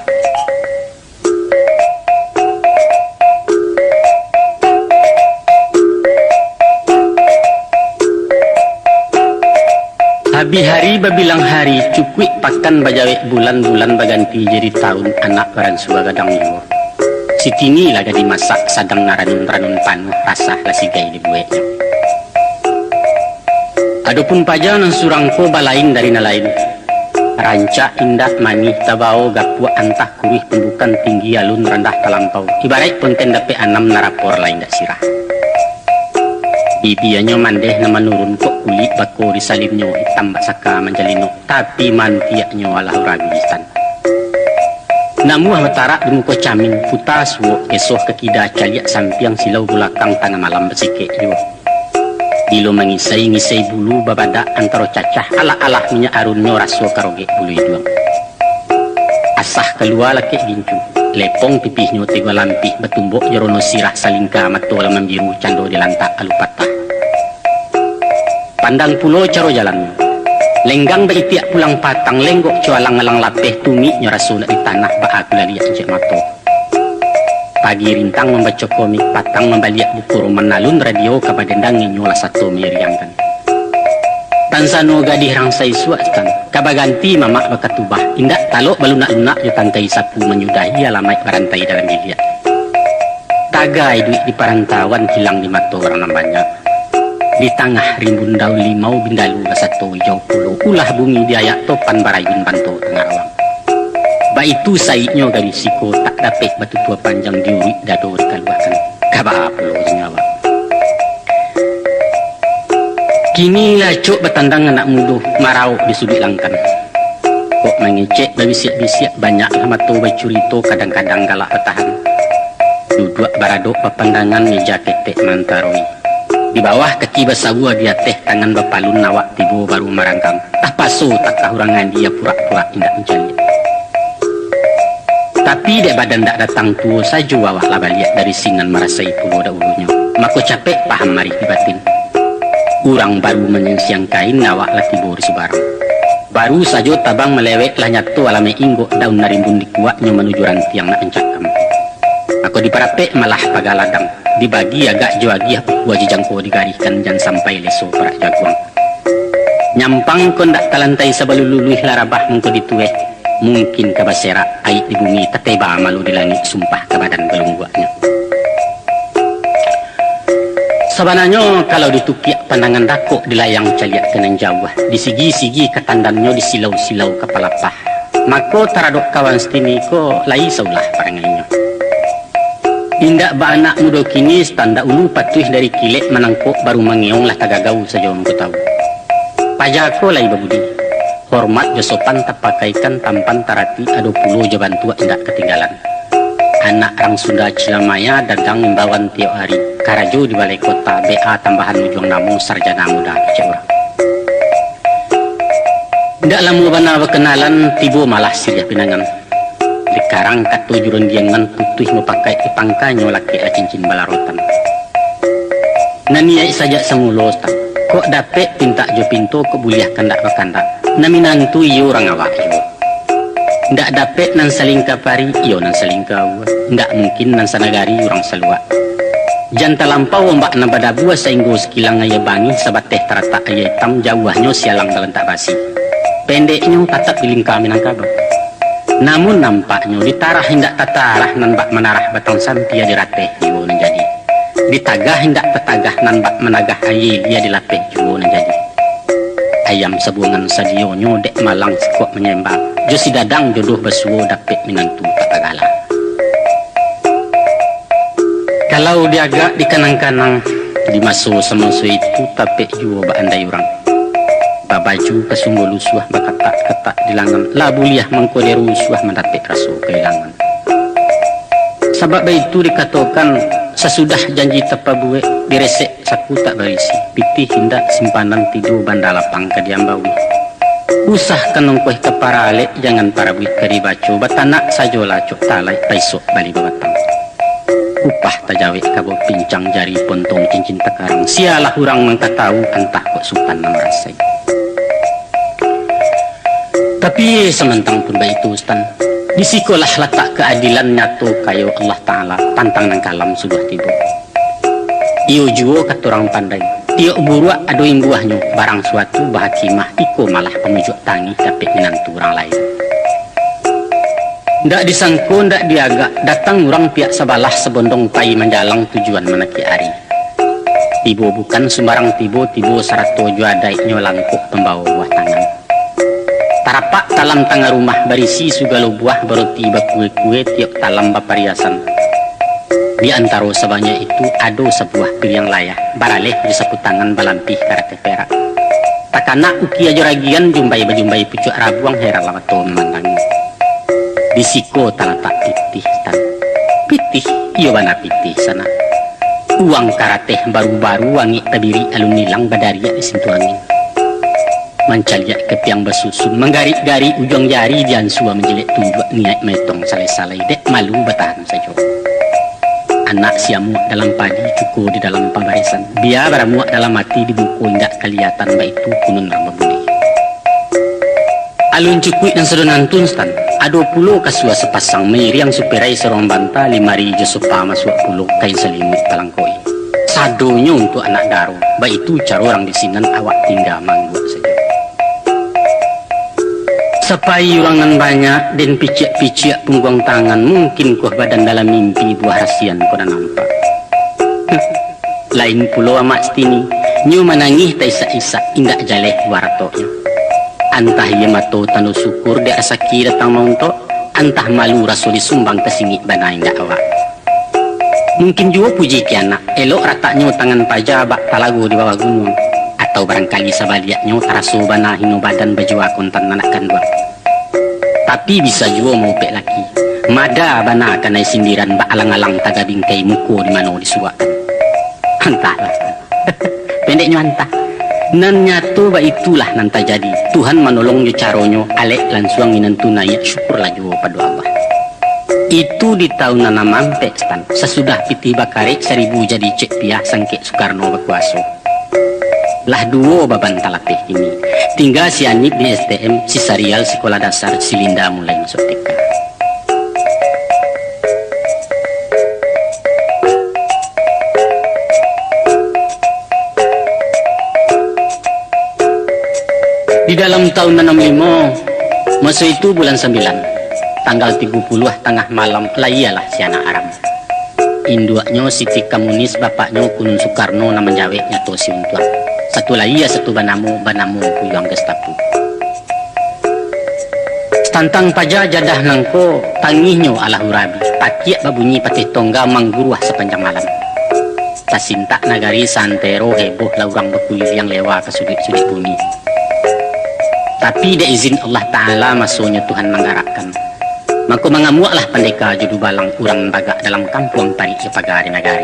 Habis hari babilang hari cukui pakan bajawek bulan-bulan baganti jadi tahun anak barang suwa gadang nyawa. Sitini lah jadi masak sadang naranun-ranun panuh rasa lah sigai di bueknya. Adapun paja nang surangko balain dari nalain. Rancak indah manih tabao gapua antah kurih pembukan tinggi alun rendah talampau. Ibarat konten dape anam narapor lain dak sirah. Bibianya mandeh nama nurun kok kulit bako disalimnya hitam saka menjalino. Tapi mantiaknya walah urabisan. Namu matara di muka camin putar suwo esoh kekida caliak sampiang silau bulakang tengah malam bersike juga. Dilo mengisai-ngisai bulu babada antara cacah ala-ala minyak arunnya raso karoge bulu iduang. Asah keluar laki gincu, lepong pipihnya tiga lampih betumbuk jerono sirah salingka matola membiru cando di lantak alu patah. Pandang pulau caro jalannya, lenggang baitiak pulang patang lenggok cualang-alang lapeh tumi nyoraso di tanah baak laliak cek mato. Pagi rintang membaca komik patang membaliak buku roman nalun radio kabadendang nyola satu meriangkan. Tansano gadih rangsai suatan kabaganti mamak bakatubah indak talok balunak-lunak yo tangkai sapu menyudahi alamai barantai dalam dilihat. Tagai duit di perantauan hilang di mata orang banyak. Di tengah rimbun daun limau bindalu satu hijau pulau ulah bumi diayak topan barayun bantu tengah awam. Ba itu saiknya gawi siko tak dapat batu tua panjang diurik dado dikaluakan. Kaba pulau nyawa. Kini lah cok betandang anak muda marau di sudut langkan. Kok mengecek babisiak-bisiak banyak lah matu bacurito kadang-kadang galak bertahan. Duduk baradok pepandangan meja ketek mantaroi. Di bawah kaki basawua dia teh tangan bapalun nawak tibo baru merangkang. Tak paso tak kahurangan dia pura-pura indak mencari. Tapi dek badan tak datang tuo saja wawak lah baliak dari singan merasai pulau dahulunya. Mako capek paham mari di batin. Urang baru menyensiang kain nawak lah tibo di sebarang. Baru saja tabang melewek lah nyatu alame inggo daun narimbun di kuaknya menuju rantiang nak encakam. Aku diparapek malah pagaladang. Dibagi agak joagi gua jijangko digarihkan jangan sampai leso perak jaguang. Nyampang ko ndak talantai sabalululuih larabah mengko ditueh. Mungkin kabasera aik di bumi teteba malu di langit sumpah ke badan belungguaknya. Sebenarnya kalau ditukiak pandangan dakok di layang caliak kenan jauh, di sigi-sigi ketandannya di silau-silau kepala pah. Mako taradok kawan stini ko lai saulah parangainya. Indak ba anak muda kini standa ulu patuh dari kilek menangkok baru mengeong lah tagagau saja aku tahu. Pajako lai babudi. Hormat josopan tapakaikan tampan tarati ado pulo jaban tua indak ketinggalan. Anak orang Sunda Cilamaya dadang imbawan tiap hari. Karajo di balai kota BA tambahan ujung namu sarjana muda keceurang. Ndak lama bana berkenalan tibo malah sirih pinangan. Dikarang katu jurun diangan putih mepakai ipangkanyo laki cincin balarotan. Naniai saja semulos tak. Kok dapet pinta jo pinto kebuliah kandak bakandak. Naminantu iyo orang awak iyo. Ndak dapet nan saling kapari iyo nan saling kau. Ndak mungkin nan sanagari orang selua. Janta lampau ombak nabada buah sainggo sekilang aya bangi sabat teh terata aya hitam jauhnya sialang dalam tak basi. Pendeknya tatap biling kami nang kabar. Namun nampaknya ditarah hendak tatarah nan bak menarah batang santia dirateh jiwo nan jadi. Ditagah hendak tetagah nan bak menagah aye dia dilapeh jiwo nan jadi. Ayam sebuangan sadionyo dek malang sekok menyembah. Jo si dadang jodoh besuo dapet minantu tak tagala. Kalau diagak di kanang-kanang di maso semoso itu tapek jiwo ba andai urang. Baju kesungguh lusuah bakatak-katak di langan labuliah mengkode rusuah mendapik rasu kehilangan. Sebab itu dikatakan sesudah janji tepabuwe diresek saku tak berisi pitih hindak simpanan tidur banda lapang ke diambawi. Usah kenongkuih ke paralek jangan para buih keribaco batanak sajola cok talai paisok bali babatang. Upah tajawe kabo pincang jari pontong cincin tekarang sialah urang mengkatau entah kok sultan merasai. Tapi sementang pun baik itu Ustaz, disikolah letak keadilan nyatu kayu Allah Ta'ala pantang nang kalam sudah tiba. Iyo juo katurang pandai, tiok buruak ado imbuahnya barang suatu bahakimah iko malah pemujuk tangi dapet minantu orang lain. Ndak disangko ndak diagak datang orang pihak sebalah sebondong pai menjalang tujuan menaki ari. Tibo bukan sembarang tibo sarato juadai nyolangkuk pembawa buah tangan. Tarapak talam tangga rumah berisi segala buah beroti kue-kue tiap talam bapariasan. Di antara sebanyak itu ada sebuah pilihan layah baraleh di sapu tangan balampih karate perak. Takana ukia joragian jumbai bajumbai pucuk rabuang heran lama to memandang. Di siko talatak pitih tan. Pitih iyo bana pitih sana. Uang karate baru-baru wangi tabiri alun nilang badaria di sintu angin. Mencaliak kepiang bersusun menggarik-garik ujung jari dian sua menjelik tunjuk niat metong salai-salai dek malu bertahan saja. Anak siamuak dalam padi cukup di dalam pembarisan biar beramuak dalam mati di buku indak kelihatan baik itu kunun rambut budi. Alun cukui dan sedonan tunstan ado pulo kasua sepasang meriang superai serong banta 5 josopa masuk pulo kain selimut palangkoi. Sadonya untuk anak daro baik itu cara orang di sinan awak tinggal mangguak saja. Sapai urangan banyak dan picik-picik punggung tangan mungkin kuah badan dalam mimpi buah rasian kau dah nampak. Lain pulau amat stini nyu menangih tak isak-isak indak jaleh waratonya. Antah ia mato tanu syukur dia asaki datang mauntok antah malu rasuli sumbang tesingi banai ndak awak. Mungkin juga puji kiana elok rataknya tangan paja bak talago di bawah gunung, atau barangkali sabaliaknya taraso bana hino badan baju akuntan anak kandung. Tapi bisa juga mau pek laki mada bana kanai sindiran bak alang-alang taga bingkai muko di mana disuak. Entahlah. Pendeknya antah. Nan nyatu ba itulah nanta jadi Tuhan menolong jo caronyo alek lansuang minantuna ya syukurlah jo pada Allah. Itu di tahun nana mampe stan sesudah piti bakari 1000 jadi cek piah sangke Soekarno berkuasa. Lah duo baban talateh kini tinggal si Anip di STM, si Sarial sekolah dasar, si Linda mulai masuk TK. Di dalam tahun 65, masa itu bulan 9, tanggal 30 tengah malam, lah iyalah si anak Aram. Induaknya Siti Komunis, bapaknya Kunun Soekarno, nama jaweknya Tosi Untuang. Satu lah iya, satu banamu kuyang Gestapo. Tantang paja jadah nangko, tangihnya ala hurabi, pakiak babunyi patih tongga mangguruah sepanjang malam. Tasintak nagari santero heboh laurang berkulir yang lewa ke sudut-sudut bumi. Tapi de izin Allah Ta'ala masuknya Tuhan menggerakkan. Maka mengamuaklah pendeka judu balang urang bagak dalam kampung pari pagari nagari.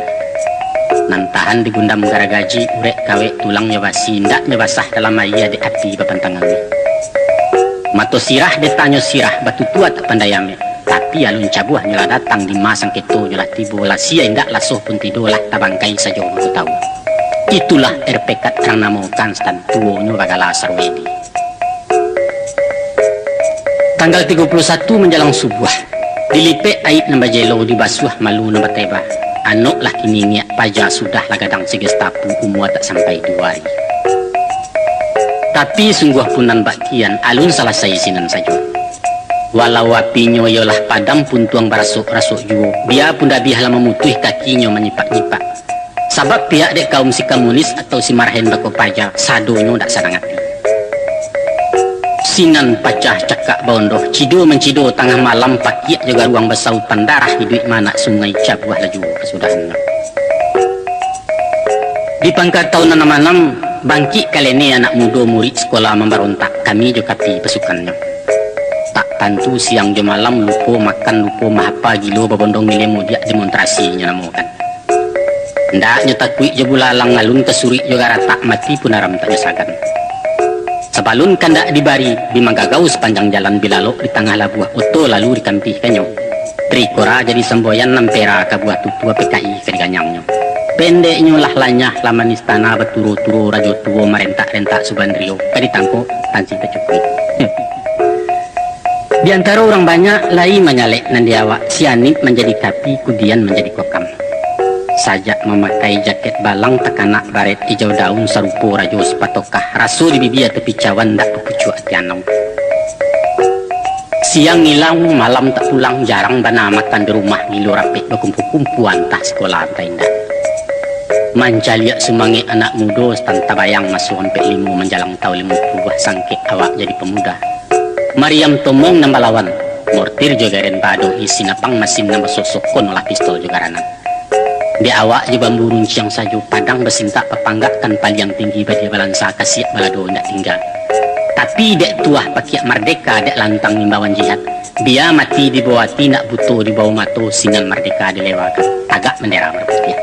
Nantahan digundam garagaji urek kawe tulang nyawasi ndak nyawasah dalam ayah de api bapantangannya. Mato sirah de tanyo sirah batu tua tak pandayame. Tapi alun cabuah nyala datang di masang keto nyala tibo lah sia indak lasoh pun tidolah tabangkai saja aku tahu. Itulah erpekat terang namo Kanstan tuonyo bagala sarwedi. Tanggal 31 menjelang subuh, dilipe ait namba jelo di basuh malu namba teba. Anok lah kini niat paja sudah lagadang si Gestapo umur tak sampai 2 hari. Tapi sungguh punan bakian alun salah saya sinan saja. Walau apinya yolah padam pun tuang barasuk-rasuk juo, dia pun dah bihala memutuh kakinya menyipak-nyipak. Sebab pihak dek kaum si Komunis atau si Marhen bako paja sadonyo tak sadang hati. Sinan pacah cakak bondoh cido mencido tengah malam pakiak juga ruang besaupan darah hidup mana sungai cabuah laju kesudahan. Di pangkat tahun 66 bangkit kali ini anak muda murid sekolah memberontak kami juga kapi pasukannya. Tak tentu siang jo malam lupa makan lupa mahapa gilo babondong milemu dia demonstrasinya namukan. Ndak nyetakui je bulalang ngalun kesuri juga rata mati pun aram tak nyesakan. Sebalun kandak dibari bimagagaw sepanjang jalan bilalok di tengah labuah oto lalu dikampih kanyo. Trikora jadi semboyan nampera ke buah tutua PKI keriganyangnya. Pendeknya lah lanyah laman istana beturo-turo rajo tuo merentak-rentak subandrio kaditangko tansi tercukui. Di antara orang banyak lain menyalek nandiawa si Anip menjadi kapi kudian menjadi kokam. Sajak memakai jaket balang tekanak baret hijau daun sarupo rajo sepatokah rasu di bibia tepi cawan dak pepucu atianau. Siang ngilang malam tak pulang jarang bana makan di rumah gilo rapik berkumpul-kumpulan tah sekolah tak indah. Manjaliak semangat anak muda tanta bayang masuk sampai 5 menjalang tahun 50 sangke awak jadi pemuda. Mariam tomong nambalawan mortir juga ren bado isi napang mesin nambah sosokon olah pistol juga ranan. Di awak je bambu runcing sajo padang besintak pepanggakkan paliang tinggi bagi balansa kasiak balado ndak tinggal. Tapi dek tuah pakiak merdeka dek lantang mimbawan jihad. Dia mati di bawah tindak buto di bawah mato sinan merdeka dilewakan. Agak bendera berputih.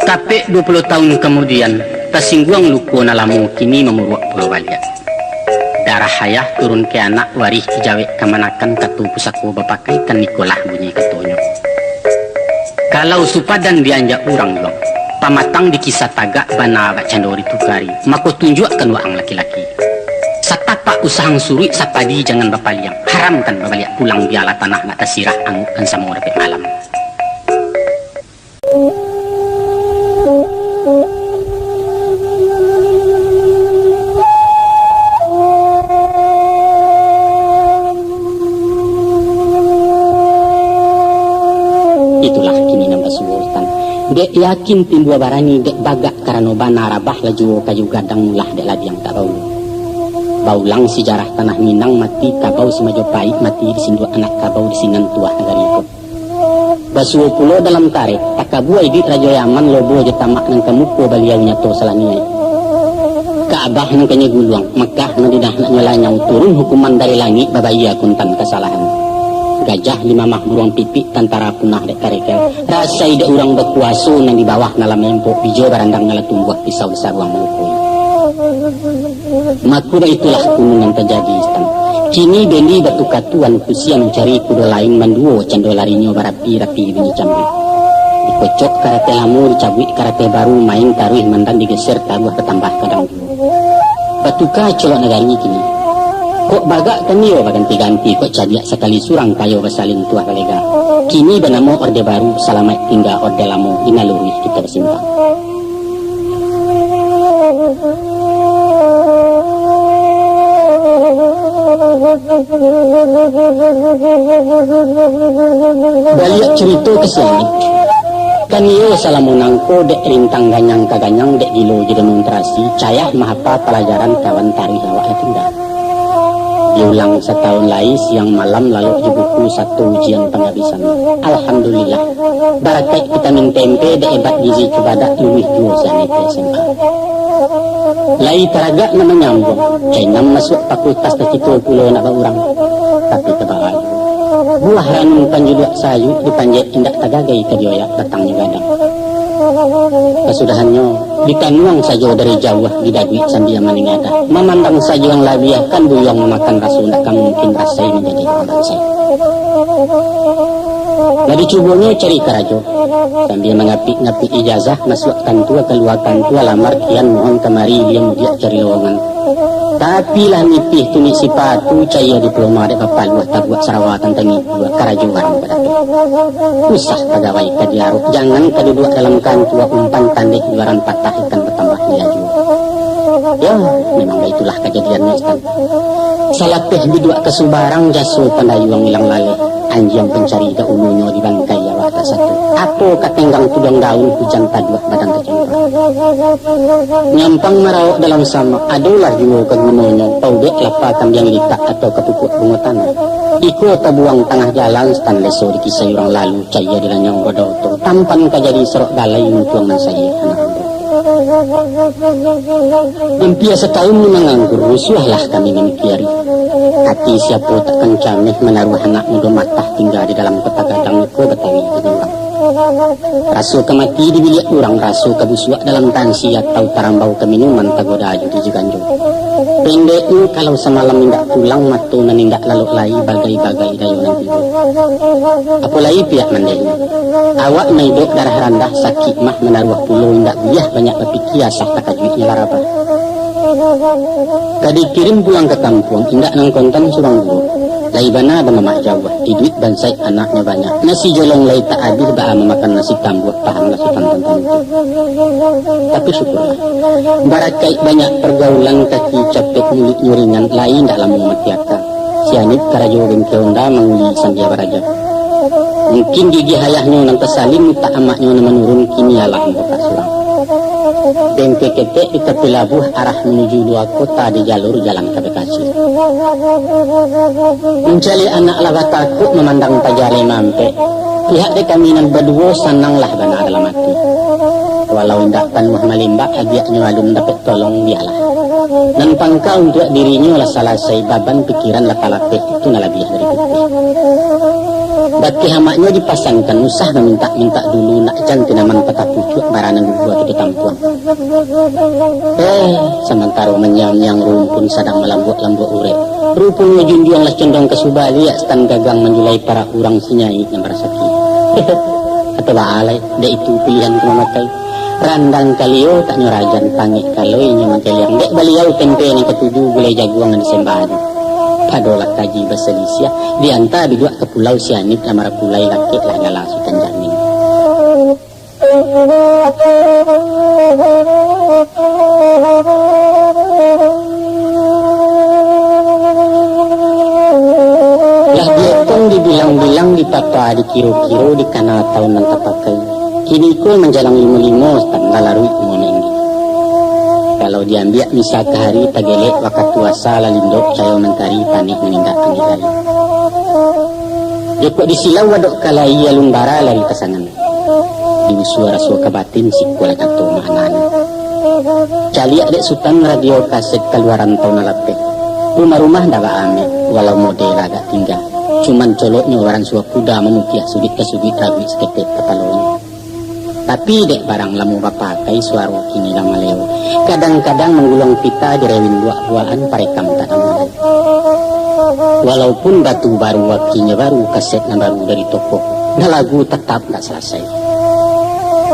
Tapi 20 tahun kemudian tasingguang luko nalamu kini memuruak pulau Baliak. Darah hayah turun ke anak warih kijawek kemanakan katu pusako bapakai kan nikolah bunyi ketonyo. Kalau supadan dianjak urang dong, pamatang di kisah tagak bana bak candori tukari, maka tunjukkan waang laki-laki. Satapak usahang suri sapadi jangan bapaliang, haramkan babaliak pulang biala tanah nak tasirah angukan sama repek malam. Itulah kini nambah sultan. Dek yakin timbua barani dek bagak karena bana rabah laju kayu gadang mulah dek lagi yang tak tahu. baulang sejarah tanah Minang mati kabau si Majapahit mati di sindu anak kabau di sinan tuah negari ko. Basuo pulo dalam tarik takabu idit rajo Yaman lobo aja tamak nang kamuko baliau nyato salaniai. Kaabah nang kanya guluang Mekah nang didah nak nyalanyang turun hukuman dari langit babaya kuntan kesalahan. Gajah lima mahburuang pipi tantara punah dek karekel rasa ida urang berkuasa nang di bawah nalam empok bijo barandang ngala tumbuh pisau di saruang melukui. Makuda itulah gunung yang terjadi istan. Kini Bendi batu katuan kusia mencari kuda lain manduo cando larinyo barapi-rapi bunyi cambi. Dikocok karate lamu dicabut karate baru main taruh mandan digeser taruh ketambah kadang dulu. Batuka colok negari kini. Kok bagak kanio baganti-ganti kok cadiak sekali surang kayo basalin tuah kalega. Kini benamo orde baru salamat tinggal orde lamu inaluri kita bersimpang. Baliak cerita kesini kanio salamunangko dek rintang ganyang kaganyang dek gilo demonstrasi cayah mahapa pelajaran kawan tarikh awak tinggal. Diulang setahun lagi siang malam lalu di buku satu ujian penghabisan. Alhamdulillah barakai vitamin tempe dek ebat gizi kepada luwih dua sani SMA. Lai teraga nama nyambung cainam masuk fakultas tercipu pulau nak orang tapi tebal buah ranum panjulak sayu dipanjat indak tagagai kadioya datangnya gadang. Kesudahannya dikanuang saja dari jauh didagui sambil meningada memandang saja yang labiah kan buyong memakan rasul nak mungkin rasai menjadi orang saya. Lagi cubanya cari karajo sambil mengapi-ngapi ijazah masuk kantua keluar kantua lamar kian mohon kemari dia mudia cari lowongan. Tapi lah nipih tuni sipatu caya diploma dek bapak luah tabuak sarawatan tangi dua karajuan pada tu. Usah pegawai kadiaruk jangan kedua dalam kantua umpan tandek luaran patah ikan bertambah liaju. Ya memang itulah kejadiannya Ustaz. Salah teh bidua kesubarang jasu pandayuang ilang lale anjing pencari ke ulunya di bangkai awak tak satu. Apa katenggang tudang daun hujan taduah badan tercempak. Nyampang merawak dalam sama adalah juga kegunanya paudek lapa kambiang litak atau kepupuk bunga tanah. Iko tabuang tengah jalan stan leso di kisah orang lalu caya di lanyang bodoh tu tampan kajadi serok galai untuang nan saya anak Impia setahun menganggur rusuhlah kami memikiari. Hati siapa tak kencamih menaruh anak muda matah tinggal di dalam kota gadang ko Betawi di Bintang. Rasu kemati di bilik orang rasu kebusuak dalam tansi atau tarambau keminuman tagoda ayu di Jiganjo. Pendeknya kalau semalam indak pulang matu menindak lalu lai bagai-bagai dayunan tidur. Apalagi pihak mandainya. Awak naidok darah rendah sakit mah menaruh puluh indak biah banyak berpikir sah tak kajuitnya larabah. Kadi kirim pulang ke kampung indak nang kontan surang dulu. Laibana ada mamak Jawa, di duit bansai anaknya banyak. Nasi jolong lai tak habis ba'a memakan nasi tambuh paham nasi tantan itu. Tapi syukurlah. Barakai banyak pergaulan kaki capek mulut nyuringan lain dalam mematiaka. Sianit karajo bengkeonda menguli sandia baraja. Mungkin gigi hayahnya nang tersalim tak amaknya menurun kini alah membuka surang. Bengke ketek di tepi labuh arah menuju dua kota di jalur jalan ke Bekasi. Mencari anak lawat takut memandang tajale mampe. Pihak dekaminan berdua sananglah bana dalam hati. Walau indak panuh melimbak agiaknya alum dapat tolong dialah. Dan pangka untuk dirinya lah salasai baban pikiran lakalapeh itu nalabiah dari putih. Bagi hamaknya dipasangkan usah meminta-minta dulu nak cantik naman patah pucuk baranan dua di kampuan. Sementara menyang-nyang rumpun sadang melambuk-lambuk urek. Rupanya junjuang lah condong ke subali stan gagang menjulai para orang sinyai yang berasaki. Atau baalai, dek itu pilihan kemamakai. Randang kalio tak nyorajan pangit kalau ini menceliang. Dek baliau tempe yang ketujuh gulai jaguang dan sembahadu. Padolah kaji berselisih di antara dua ke pulau Sianit amara pulai laki lah ngalah sukan jamin. Lah dia pun dibilang-bilang ditapa di kiro-kiro di kanal tahun nan tapakai. Kini ko menjalang limo-limo stan lalarui mono inggi. Kalau diambil misal ke hari tagelek wakat tuasa lalindok cayo mentari panik menindak penilai. Joko disilau wadok kalai alun bara lari pasangan. Di suara suaka batin si kuala kato mahanan. Cali adek sultan radio kaset keluaran tahun alape. Rumah-rumah dawa ame walau model agak tinggal. Cuman coloknya orang suap kuda memukiah sudit ke sudit ragu seketek kepalanya. Tapi dek barang lamu pakai suara kini lama leo. Kadang-kadang menggulung pita direwin buah-buahan parekam tanaman. Walaupun batu baru wakinya baru kasetnya baru dari toko. Nah lagu tetap tak selesai.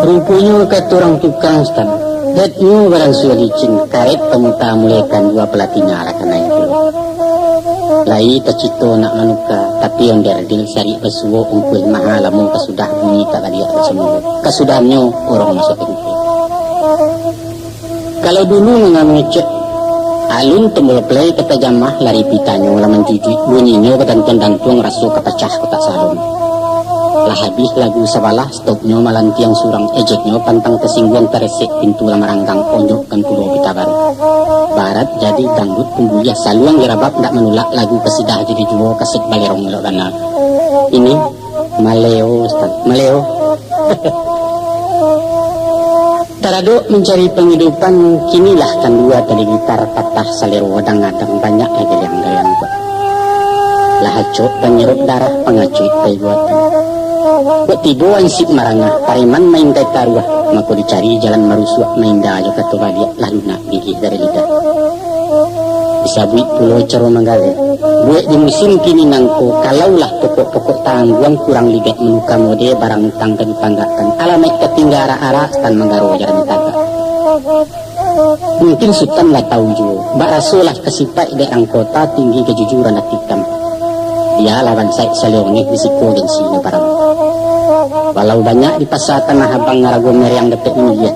Rupanya kata orang tukang stan. Datnya barang sudah licin karet pemuta mulaikan dua pelatihnya arakan itu. Lai tercito nak manuka tapi yang derdil sari besuwo ungkuih mahal lamu kesudah bunyi tak kaliak bersemua. Kesudahnya orang masuk ungkuih. Kalau dulu mengamecek alun tembul play kata jamah lari pitanya laman jujui bunyinya kedantung-dantung rasu kepecah kotak salon. Lah habis lagu sabalah stopnya malan tiang surang ejeknya pantang kesingguan teresik pintu lamaranggang onjok kan pulau pita baru. Barat jadi dangdut pembuliah saluang dirabap ndak menolak lagu kesidah jadi juo kasik balerong melok kana. Ini maleo Ustaz, maleo. Taraduk mencari penghidupan kinilah kan dua tali gitar patah salero wadang-adang banyak lagi yang buat. Lah cok penyerup darah pengacuit tay buatan. Buat tibo ansip marangah pariman main tay taruah mako dicari jalan marusuak main dah aja kata baliak lalu nak gigih dari lidah. Bisa buit pulau caro manggale. Buat di musim kini nangko kalaulah pokok-pokok tangguang kurang ligat menuka mode barang tangga dipanggakan alamat ketinggara arah stan menggaro jalan taga. Mungkin sultan lah tahu juga barasolah kesipai daerah kota tinggi kejujuran atikam. Dia lawan saya salongi risiko dan sini barang. Walau banyak di pasar tanah abang ngaragomer yang dekat ini dia.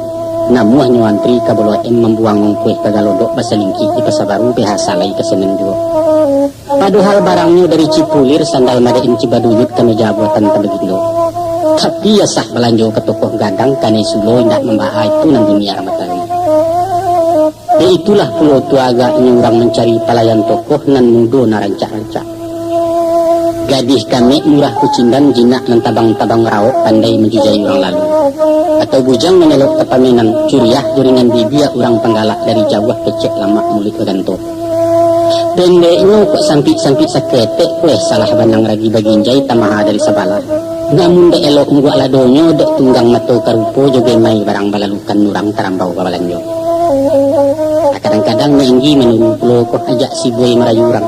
Namuhnya antri kabolo membuang kue kagalodok basalingki di pasar baru bahasa lagi kesenen juga. Padahal barangnya dari Cipulir sandal madain Cibaduyut kami jabuatan tebegindo. Tapi ya sah belanjo ke tokoh gadang kane sulo tidak membahas itu nang dunia ramatani. Ya itulah pulau tua agaknya orang mencari pelayan tokoh nan mudo narancak-rancak. Gadis kami murah kucindan jinak nan tabang-tabang rauk pandai menjujai orang lalu. Atau bujang menelok kepaminan curiah jaringan bibia orang penggalak dari jauh kecek lama mulut keganto. Pendeknya kok sampit-sampit saketek kue salah bandang ragi baginjai tamaha dari sabalah. Namun dek elok mbuak ladonyo dek tunggang mato karupo joge mai barang balalukan nurang tarambau babalanjo. Kadang-kadang meinggi menurut pulau kok ajak si boy merayurang.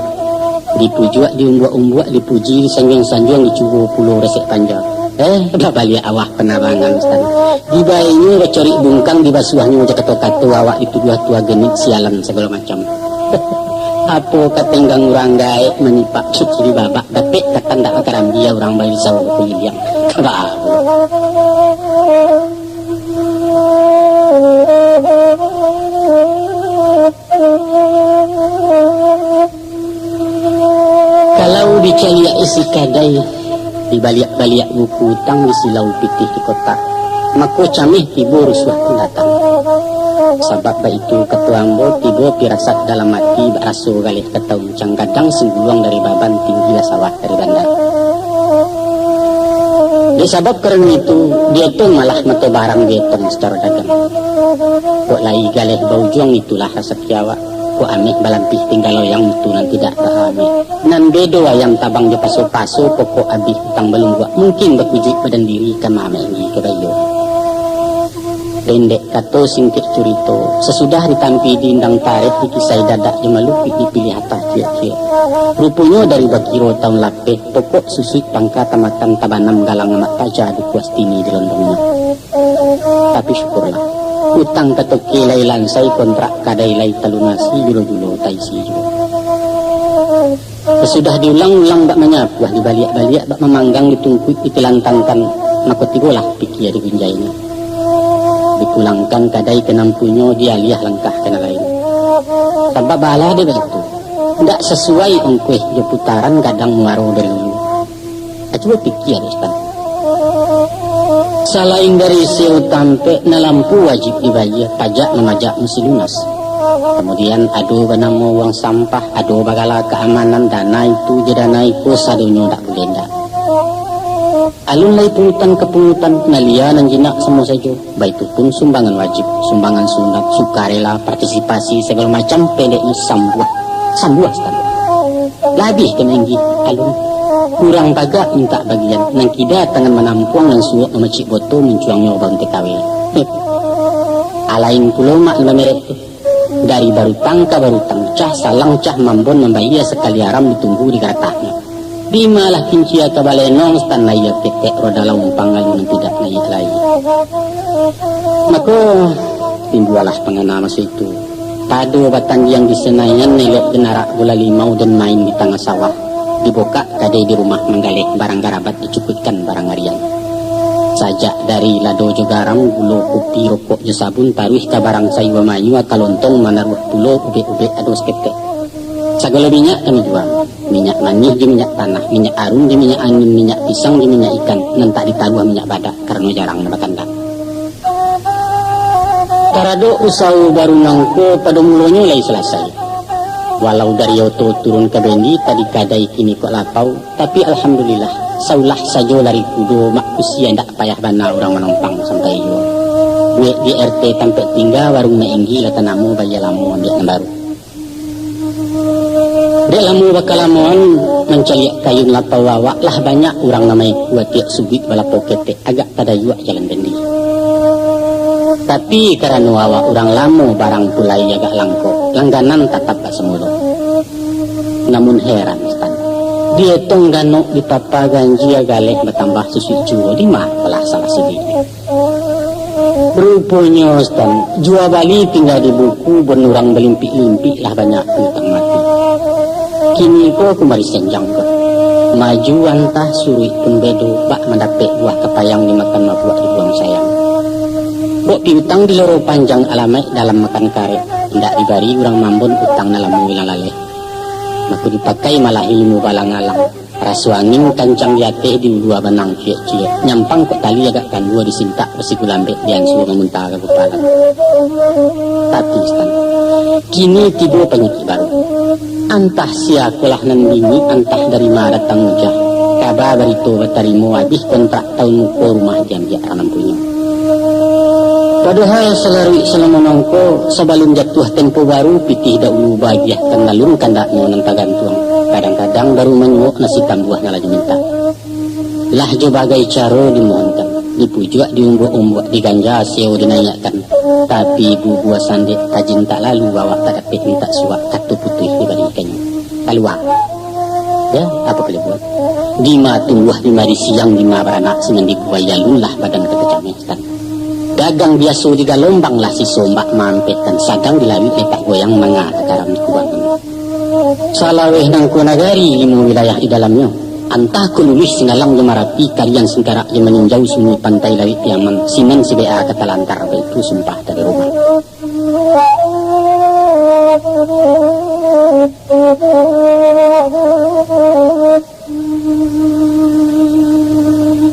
Dipujuak diumbuak-umbuak dipuji disanjuang-sanjuang dicubo pulau resek panjang. Udah balik awah penabangan Ustaz. Di bayinya cari bungkang di basuhnya wajah kato-kato awak itu dua tua genit sialan segala macam. Apa katenggang orang gaek menipak cuci di babak dapet kata ndak akaram dia orang bali sawo kuliang. Kabah. Kalau dicari isi kadai di baliak-baliak buku utang di silau pitih di kota mako camih tibo rusuh datang sebab itu ketua ambo tibo pirasat dalam hati beraso galih ketau uncang kadang singguluang dari baban tinggi sawah dari bandar di sebab karena itu dia tuh malah meto barang dia tuh secara dagang kok lai galih baujuang itulah rasa kiawa kok amih balampih tinggal yang itu nanti tidak amih nan bedo ayam tabang di paso-paso pokok abih utang belum buat mungkin berwujud badan diri kama amih ke bayo pendek kato singkit curito sesudah ditampi di indang tarikh dikisai dadak jemalupi dipilih atas cia-cia rupanya dari bakiro tahun lapeh pokok susui pangka tamatan tabanam galang amat taja di kuastini di londongnya tapi syukurlah utang ketoke lai lansai kontrak kadai lai talunasi julo-julo taisi juga. Sesudah diulang-ulang bak menyapuah di baliak-baliak bak memanggang ditungkui ditilantangkan makotigolah pikir digunjainya. Dipulangkan kadai kenampunya dialih langkah kena lain. Sebab balah dia begitu. Tidak sesuai ongkuih dia putaran kadang muaro dari dulu. Coba pikir Ustaz. Selain dari seo tampe na lampu wajib dibayar, pajak memajak mesti lunas. Kemudian ado banamo uang sampah, ado bagala keamanan dana itu dana iko sadonyo dak boleh dak. Alun lai pungutan nalia nan jinak semua saja. Baik itu pun sumbangan wajib, sumbangan sunat, sukarela, partisipasi segala macam pendeknya sambuah standar. Labih kenenggi alun kurang bagak minta bagian nang kida tangan menampuang nang suuk memecik boto mencuang nyobang TKW. Alain pulau mak merek dari baru tangka baru tangcah salang cah mambon membayar sekali aram ditunggu di karatahnya. Bimalah kincia kabalenong stan naya ketek roda laumpang alun tidak naik lagi. Maka timbualah pengana masa itu. Tado batan yang di Senayan nelok genarak gula limau dan main di tengah sawah. Dibuka kadai di rumah menggalih barang garabat dicukutkan barang harian. Sajak dari lado jo garam, gulo, kopi, rokok, jo sabun, taruh ke barang sayur mayu, kalontong, manaruh pulo, ube-ube, ados ketek. Segala minyak kami jual. Minyak manis di minyak tanah, minyak arum di minyak angin, minyak pisang di minyak ikan. Nanti ditaruh minyak badak karena jarang nabatanda. Tarado usau baru nangko pada mulanya lagi selesai. Walau dari Yoto turun ke Bendi tadi kadai kini kok lapau, tapi alhamdulillah saulah saja lari kudo mak usia ndak payah bana orang menumpang sampai yo. We di RT tampe tinggal warung na inggi la tanamu baya lamu ambil baru. Dek lamu bakal lamuan mencaliak kayun lapau lawak lah banyak orang namai kuat tiak subit bala pokete agak tada yuak jalan Bendi. Tapi karena awak orang lamu barang pulai agak langko, langganan tetap tak semula. Namun heran stan, dia tong ganok di papa ganji galeh bertambah susu jual di mah pelah salah sedih. Rupanya stan, jual bali tinggal di buku bernurang belimpi-limpi lah banyak utang mati. Kini ko kembali senjang ke. Maju antah suruh pun bedo bak mendapat buah kepayang dimakan mabuak dibuang sayang. Kok piutang di loro panjang alamai dalam makan karet. Tidak dibari orang mambon utang dalam wilang laleh. Maku dipakai malah ilmu balang-alang. Rasu angin kancang diateh di dua benang cie-cie. Nyampang kok tali agak kan dua disintak bersiku lambek dian suruh memuntah ke kepala. Tapi stan, kini tiba penyakit baru. Antah siakulah nandini, antah dari mana datang ujah. Kabar berito bertarimu habis kontrak tahun muka rumah jam-jam ranam punya. Padahal selarui selama nongko sebelum jatuh tempo baru pitih dahulu bahagia kan lalung kandaknya nanta gantung. Kadang-kadang baru menyuak nasi tambuah lagi minta. Lah jo bagai cara dimohonkan, dipujuk, diumbuk-umbuk, diganja seo dinayakkan. Tapi buah sandek kajin tak lalu bawa tak dapat minta suak katu putih dibandingkannya. Keluar. Ya, apa boleh buat? Dima tumbuh di mari siang dima beranak senang dibuaya lulah badan kekecamitan. Dagang biasa di galombang lah si sombak mampet dan sadang dilalui lepak goyang manga kekaram di kubang. Salaweh nang kunagari lima wilayah di dalamnya. Antah kululis sinalang gemarapi kalian singkarak yang meninjau sungai pantai lawit Yaman. Sinan si BA kata lantar itu sumpah dari rumah.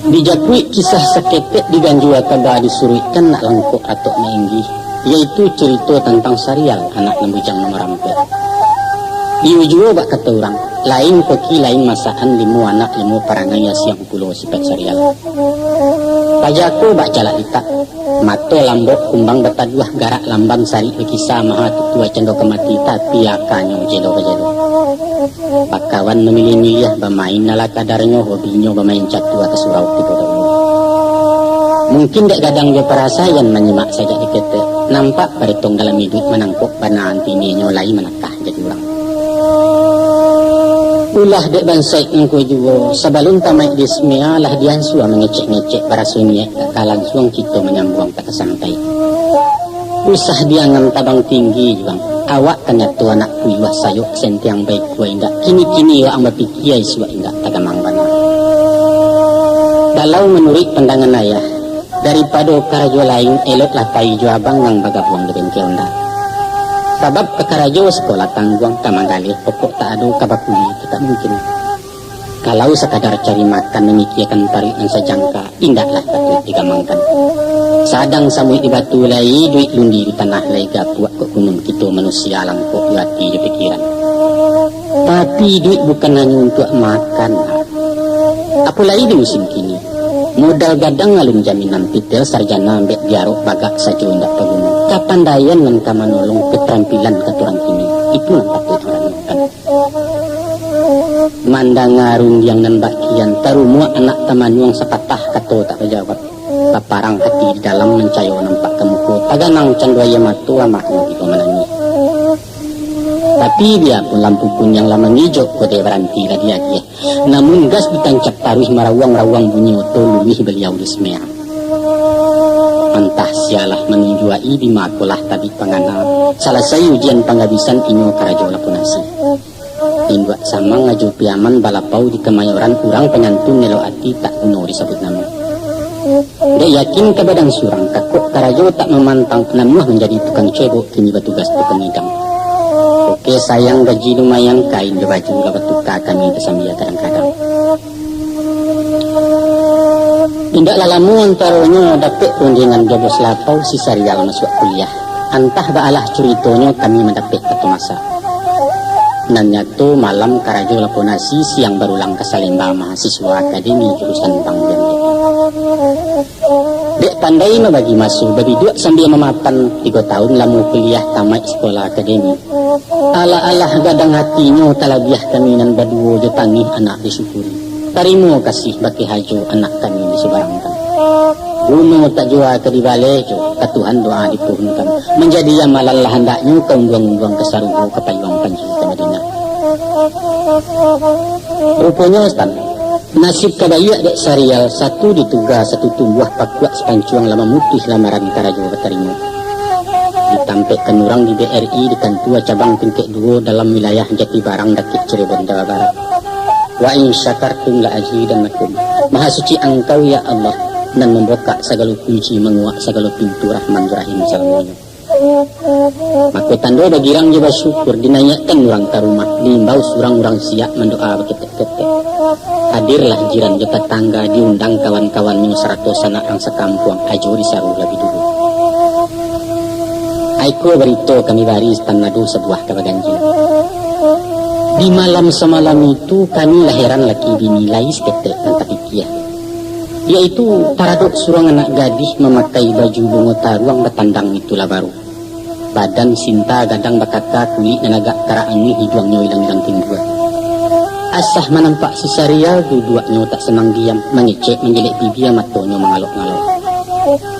Dijakui kisah seketek diganjua kada disuruhkan nak langkuk atau mainggi, yaitu cerita tentang Sarial anak lembujang nomor rampet. Diujua bak kata orang lain koki lain masaan limu anak limu parangai siang pulau sipek Sarial. Pajaku bak jalak litak mato lambok kumbang bataduah garak lambang sari berkisah maha tutua cendok kemati tapi akanyo jelo-jelo. Bakawan memilih-milih bermain nala kadarnya hobinya bermain catu atas surau tipu dahulu. Mungkin dek gadang dia perasayan menyimak saja dikete. Nampak beritong dalam hidup menangkuk bana antininya lai menakah jadi orang. Ulah dek bansai engkau juga sebelum tamat dismia lah diansua mengecek-ngecek para sunyi kakalan suang kita menyambung kata sampai. Usah diangan tabang tinggi juga. Awak kena tu anak kuiwah sayuk sentiang baik kuah indah. Kini-kini wa amba pikiai suah indah tagamang bana. Kalau menurut pandangan ayah, daripada karajo lain eloklah pai jo abang nang bagabuang di bengkel anda. Sebab karajo sekolah tangguang kamanggalih pokok tak ada kabakuli kita mungkin. Kalau sekadar cari makan memikirkan tarik yang sejangka, indahlah patut digamangkan. Sadang samui di batu lai, duit lundi di tanah lai gapuak ke gunung kita manusia langkok hati di pikiran. Tapi duit bukan hanya untuk makan. Apalagi di musim kini, modal gadang ngalun jaminan pitel sarjana ambek biarok bagak saja ndak pagunung. Kapandaian ngan kamanolong keterampilan katurang kini, itu yang patut direnungkan. Mandang ngarung yang nan bakian tarumua anak tamanuang sepatah kato tak berjawab. Paparang hati di dalam mencayo nampak kemuku taganang canduaya matu amaknya itu menangis. Tapi dia pun lampu pun yang lama ngijok kode berhenti lagi dia. Namun gas ditancap taruh marawang-rawang bunyi oto luwih beliau dismea. Entah sialah menunjuai di makolah tadi pangana. Selesai ujian penghabisan inyo karajo lapunasi. Induk sama ngaju piaman balapau di Kemayoran kurang penyantun nelo ati tak kuno disebut nama. Dia yakin kabadang surang kakuk karajo tak memantang penamuh menjadi tukang cebok kini bertugas tukang hidang. Oke sayang gaji lumayan kain di baju labat tukar kami tersambil kadang-kadang. Tidak lalamu antaranya dapat perundingan jobos lapau si serial masuk kuliah. Antah baalah ceritonya kami mendapat satu masa. Nanya tu malam karajo laponasi siang berulang ke Salemba mahasiswa akademi jurusan Bang Bian. Dek pandai membagi masuk bagi dua sambil memapan 3 tahun lamu kuliah tamat sekolah akademi. Ala-alah gadang hatinya talabiah kami nan berdua jetangi anak disyukuri. Tarimu kasih baki hajo anak kami disebarangkan. Gunung tak jua ke di balai jo, ke Tuhan doa dipuhunkan. Menjadi amalan lah hendaknya kau buang-buang ke Sarugo ke Payung Panji ke Madinah. Rupanya Ustaz, nasib kabayu dek serial satu dituga satu tumbuh pakuak sepancuang lama mutih lamaran karajo bertarimu. Ditampekkan orang di BRI di kantua cabang tingkat 2 dalam wilayah Jatibarang Dakik Cirebon Jawa Barat. Wa in syakartum la azidannakum. Maha suci engkau ya Allah dan membuka segala kunci menguak segala pintu rahman rahim salamnya. Maka tanda bagirang jiwa syukur dinayakkan orang ke rumah diimbau surang orang siap mendoa beketek-ketek. Hadirlah jiran jota tangga diundang kawan-kawannya 100 anak yang sekampung ajo disaruh lebih dulu. Aiko berito kami baris tanadu sebuah kabaganji. Di malam semalam itu kami lahiran laki dinilai seketek dan tapikiah. Yaitu paradok surang anak gadis memakai baju bunga taruang bertandang itulah baru. Badan sinta gadang bakaka kulit dan agak kara ini hijuangnya hilang-hilang tinggal. Asah menampak si Sarial dua-duanya tak senang diam mengecek menjelek bibi matonya mengalok-ngalok.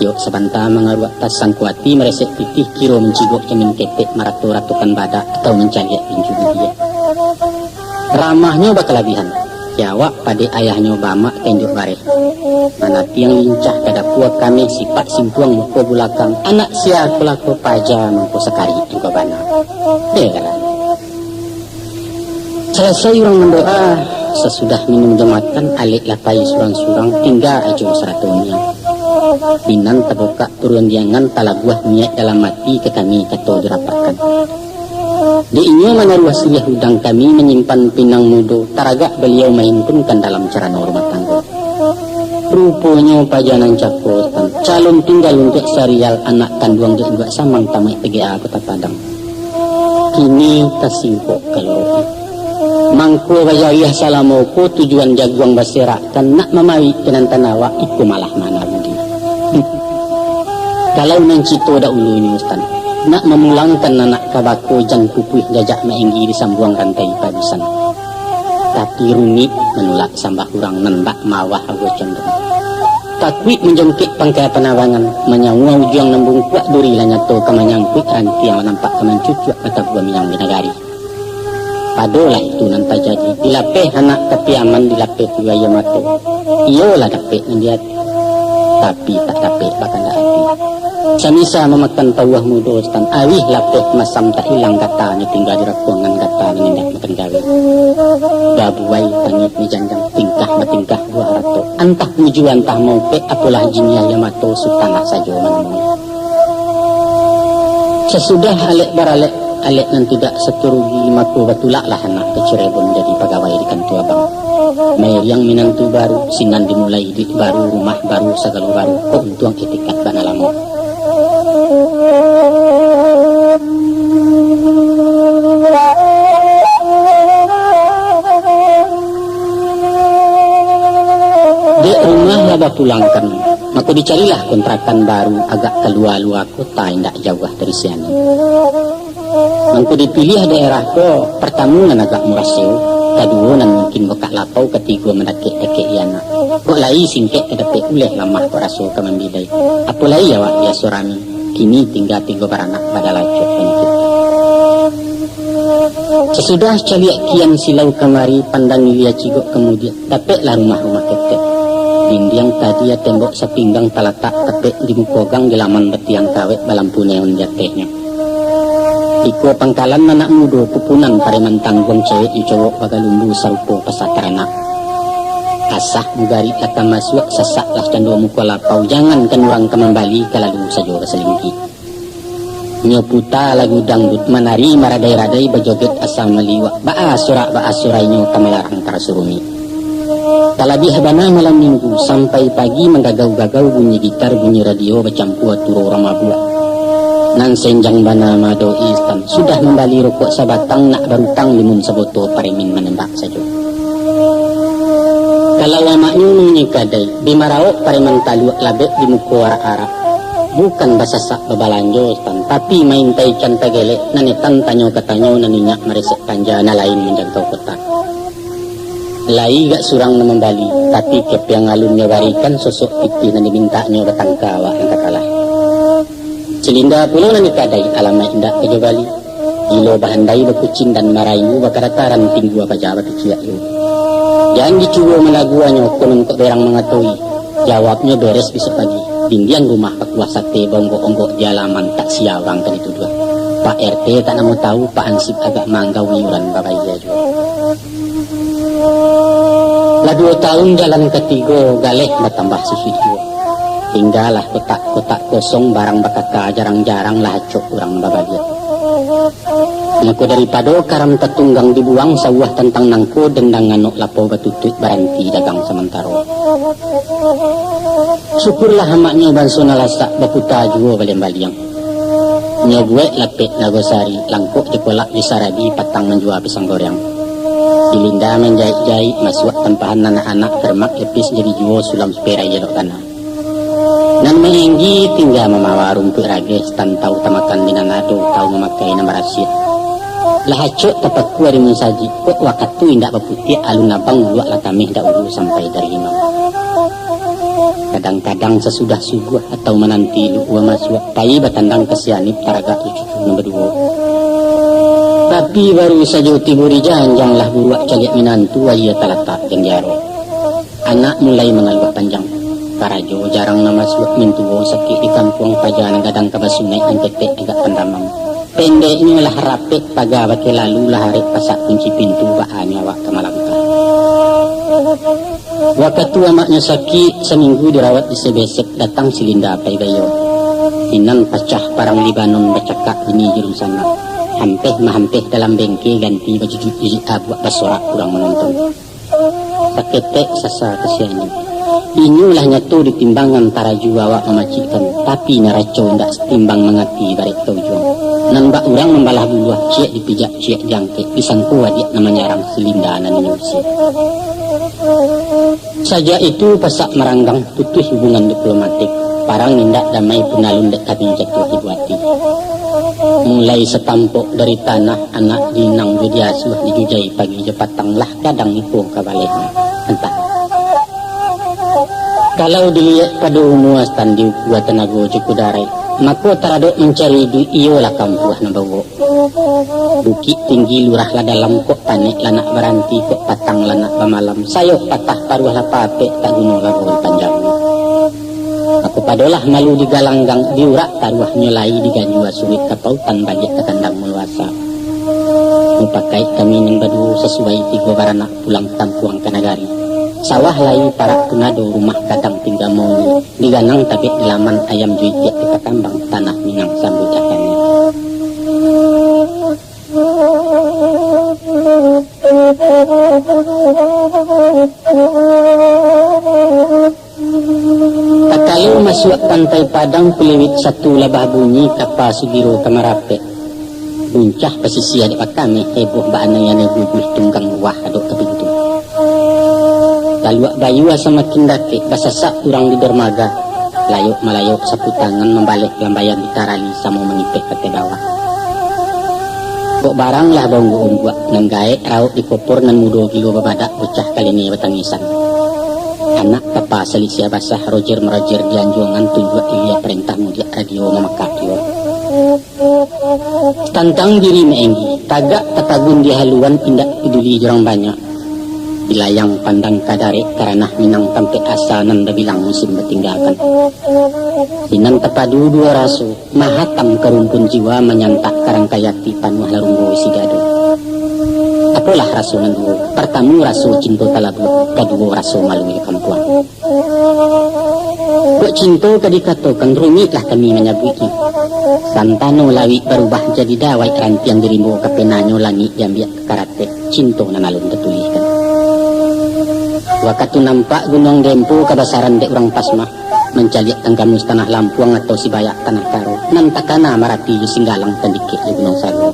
Yuk sebantah mengaruak tas sangkuati meresek putih kiro mencigok cemin ketek marato-ratukan badak atau mencaliak pinju dia. Ramahnya bakalabihan. Jawab pada ayahnya Bama tenjuk bareh. Mana tiang lincah kada puak kami sifat simpuang muka bulakang. Anak sial pelaku paja mangko sekari juga bana. Dengaran. Selesai orang mendoa, sesudah minum jematan alik lapai surang-surang tinggal ajo seratunya. Binan terbuka turun diangan talabuah niat dalam mati ke kami kato dirapatkan. Di inyo menaruh silih udang kami menyimpan pinang mudo taragak beliau mainpunkan dalam cara rumah tangga. Rupanya pajanan capotan calon tinggal untuk serial anak kandung juga samang tamai PGA Kota Padang. Kini tersingkok kalau mangko bayayah salamoko tujuan jaguang basera dan nak memawi tenan tanawa itu malah mana budi. Kalau mencito dah ulu ini Ustaz nak memulangkan anak kabako jan kupuh jajak maenggi di sambuang rantai pabisan. Tapi rumit menolak sambah kurang nembak mawah ago condong. Takwik menjongkit pangkai penawangan menyangua ujung nembung kuat duri lanyato kamanyangkut ranti yang nampak kemancucuk kata buah minang binagari. Padolah itu nanti jadi dilapeh anak tapi aman dilapeh buaya mato. Iyolah dapet mendiat tapi tak dapet bahkan dah hati. Samisa memakan tawah muda Ustaz awih lapeh masam tak hilang katanya tinggal di rakuangan kata menindak makan gawe. Babuai tangit ni janjang tingkah batingkah buah rato. Antah tujuan tah mau pe apalah jinia yamato sutanah saja menemui. Sesudah alek baralek alek nan tidak seturugi mako batulak lah anak ke Cirebon jadi pegawai di kantor abang. Mayang minantu baru, singan dimulai duit baru, rumah baru, segala baru, kok untuang etikat bana lama. Dek rumah laba pulangkan, maka dicarilah kontrakan baru agak keluar kota indak jauh dari sini. Maka dipilih daerah ko, pertama agak murah sewa, kedua nan mungkin bekak lapau, ketiga mendakik-dakik yana. Kok lai singkek kedapik uleh lamah ko raso ke membidai. Apa lai ya wak ya surami, kini tinggal 3 beranak pada lacuk penyakit. Sesudah caliak kian silau kemari, pandang ilia cigok kemudian, dapatlah rumah-rumah ketek. Dinding tadi ya tembok sepinggang talatak tepek di mukogang di laman betiang kawet balampu neon jatehnya. Iko pangkalan anak muda pupunan pareman tanggung cewek di cowok bagalumbu sarupo pasakarana. Asah mugari kata masuk sesak lah candua muka lapau, jangan kan orang kembali kalalu saja selingki. Nyoputa lagu dangdut menari maradai-radai bajoget asal meliwak baasurai-nyo kamalarang karasurumi. Talabih habana malam minggu sampai pagi menggagau-gagau bunyi gitar, bunyi radio bercampur turu orang mabuk. Nan senjang bana mado istan sudah membali rokok sabatang nak barutang limun seboto paremin menembak saja. Kalau lamaknya nunyi kadai bimaraok pareman taluak labek di muka arak-arak. Bukan basasak babalanjo istan, tapi main taikan tagelek nanetan tanyo katanyo naninyak meresek panja na lain menjangkau kota. Lai gak surang na membali, tapi kep yang alunnya barikan sosok piti na dimintanya batangka awak yang kakalah. Cilinda pulau na nikadai alamai indak kejo bali. Ilo bahandai berkucing dan marayu bakarataran tinggu apa jawab kiciak yu. Jangan dicuba melaguannya konon kok berang mengatui. Jawabnya beres besok pagi. Dindian rumah pakuah sate bonggok-onggok di alaman tak siawang kan itu dua. Pak RT tak mau tahu Pak Hansip agak manggau iuran babai dia juga. Lah 2 tahun jalan ketiga galeh bertambah susu jua. Tinggalah kotak-kotak kosong barang bakaka jarang-jarang lah cok kurang babagia. Maka daripada karam tetunggang dibuang sawah tentang nangko dendang nganuk lapo batutut baranti dagang sementara. Syukurlah hamaknya bansona lasak baputa jua baliang-baliang. Nyobuek lapik nagosari langkuk jekolak di sarabi patang menjual pisang goreng. Dilinda menjahit-jahit masuk tempahan anak-anak termak lepis jadi jual sulam sepera jelok tanah. Nan mengenggi tinggal memawa rumput rages tan tahu tamakan minanado tahu memakai nama rasid. Lah acok tepat kuari mensaji kok wakatu indak berputih alun abang luak latamih dahulu sampai dari imam. Kadang-kadang sesudah subuh atau menanti lu'ua masuk pai batandang kesianip taraga cucu nomor 2. Tapi baru saja tiburi janjanglah buruak caliak minantu ayah talatak genjaro. Anak mulai mengaluh panjang. Karajo jarang nama suak mintuwo sakit di kampung pajanang gadang kabasunai angketek agak pendamang. Pendeknya lah rapek paga bake lalu lah harek pasak kunci pintu bahannya wak kemalangka. Waktu amaknya sakit seminggu dirawat di sebesek datang silinda pai bayo. Inan pecah parang Libanon bercakap ini jurusan. Hampeh dalam bengke ganti baju cuci abu basorak kurang menonton. Saketek sasa kesiannya. Inilah nyatu ditimbangan para juawa memacikan, tapi naraco ndak setimbang mengati barek taujuan. Nambak orang membalah buluah ciek dipijak ciek jangkek, disangku wadik namanya orang selinda nan nyusi. Saja itu pasak meranggang putus hubungan diplomatik, parang nindak damai punalun dek kami jatuh ibu hati. Mulai setampok dari tanah anak dinang jadi asuh dijujai pagi jepatang lah kadang ipo kabalehnya entah. Kalau dilihat pada umuas tandi buat tenaga cikudarai, maka taradok mencari di iyolah kampuah nabawo. Bukit tinggi lurah lah dalam kok panik lanak beranti kok patang lanak bamalam. Sayok patah paruh lah papek tak gunung lagol panjangnya. Aku padolah malu digalanggang diurak taruah nyolai digajua sulit kapautan balik ke kandang meluasa. Mupakai kami nembadu sesuai 3 baranak pulang tampuang ke nagari. Sawah lai para punado rumah kadang tinggal mau diganang tapi laman ayam juitiak kita tambang tanah minang sambut akannya. Takalo masuk pantai Padang Peliwit satu labah bunyi kapal Sugiro Kamarape. Buncah pesisir di kami heboh bana yang nebubuh tunggang wah aduk ke pintu. Laluak bayu asa makin dake basasak kurang di dermaga. Layuk malayuk sapu tangan membalik lambayan ditarali sama mengipek ke bawah. Kok barang lah bonggo umbuak nenggae rauk di kopor nan mudo gilo babadak bocah kali ini betangisan. Anak papa selisia basah Roger merojer dianjongan tunjuk ilia perintah mudia radio memakat yo. Tantang diri meenggi, tagak tatagun di haluan tindak peduli jorang banyak. Bilayang pandang kadare karena minang tampe asa nanda bilang musim bertinggalkan. Sinan tepadu dua rasu, mahatam kerumpun jiwa menyantak karangkayati panuh larunggo sigado. Apalah rasu nandu, pertamu rasu cinta talabu, kedua rasu malui kampuan. Kok cinta kadikatokan rumitlah kami menyabuki. Santano lawi berubah jadi dawai rantiang dirimbo kepenanyo langit diambil karate, cinta nanalun tertuliskan. Waktu nampak gunung Dempo kebasaran dek orang pasmah mencaliak tanggamus tanah Lampuang atau Sibayak tanah Karo nan takana marati singgalang tandikik di gunung Sagu.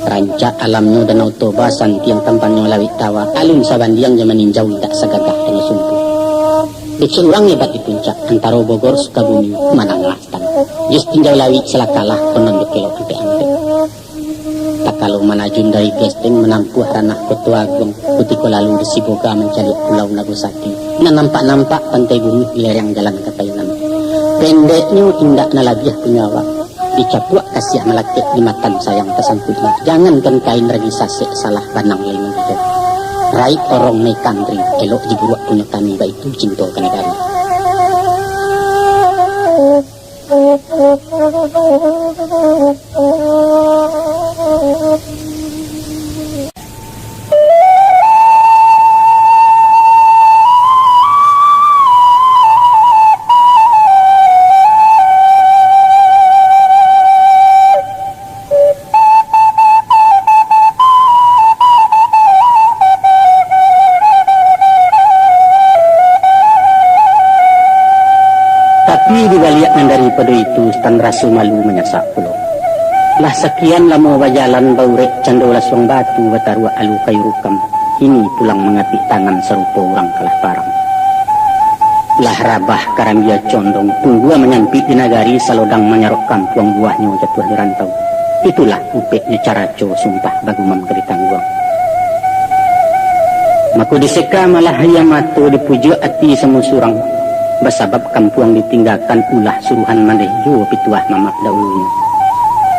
Rancak alamnya Danau Toba santiang tampannya lawit tawa alun sabandiang yang meninjau tidak segagah dengan sumpu. Diksul orang hebat di puncak antara Bogor Sukabumi Mananglastan. Jis tinjau lawit selakalah konon dekelo ampe-ampe. Tak kalau manajun dari Gesteng menampuh ranah Kotua Agung Kutiko lalu di Siboga mencari pulau Nagosaki na nampak-nampak pantai bumi di lereng jalan Katainan. Pendeknya tindak nalabiah punyawa dicapuak kasih melakik di matan sayang kesangkutnya. Jangankan kain ragi sasek salah banang lain hidup. Raik orang naik kandri elok dibuat punya kami baitu cinta ke negara. Tapi dibaliaknya daripada itu stan rasu malu menyasak pulau. Lah sekian lama bajalan baurek candola suang batu batarua alu kayu rukam. Ini pulang mengatik tangan serupa orang kalah parang. Lah rabah karambia condong tunggua menyampi di nagari salodang menyarok kampung buahnya jatuh di rantau. Itulah upeknya caraco sumpah bagumam keritangguang. Maku diseka malah hayamatu dipujuk ati semusurang. Bersabab kampung ditinggalkan ulah suruhan mandeh jo pituah mamak dahulunya.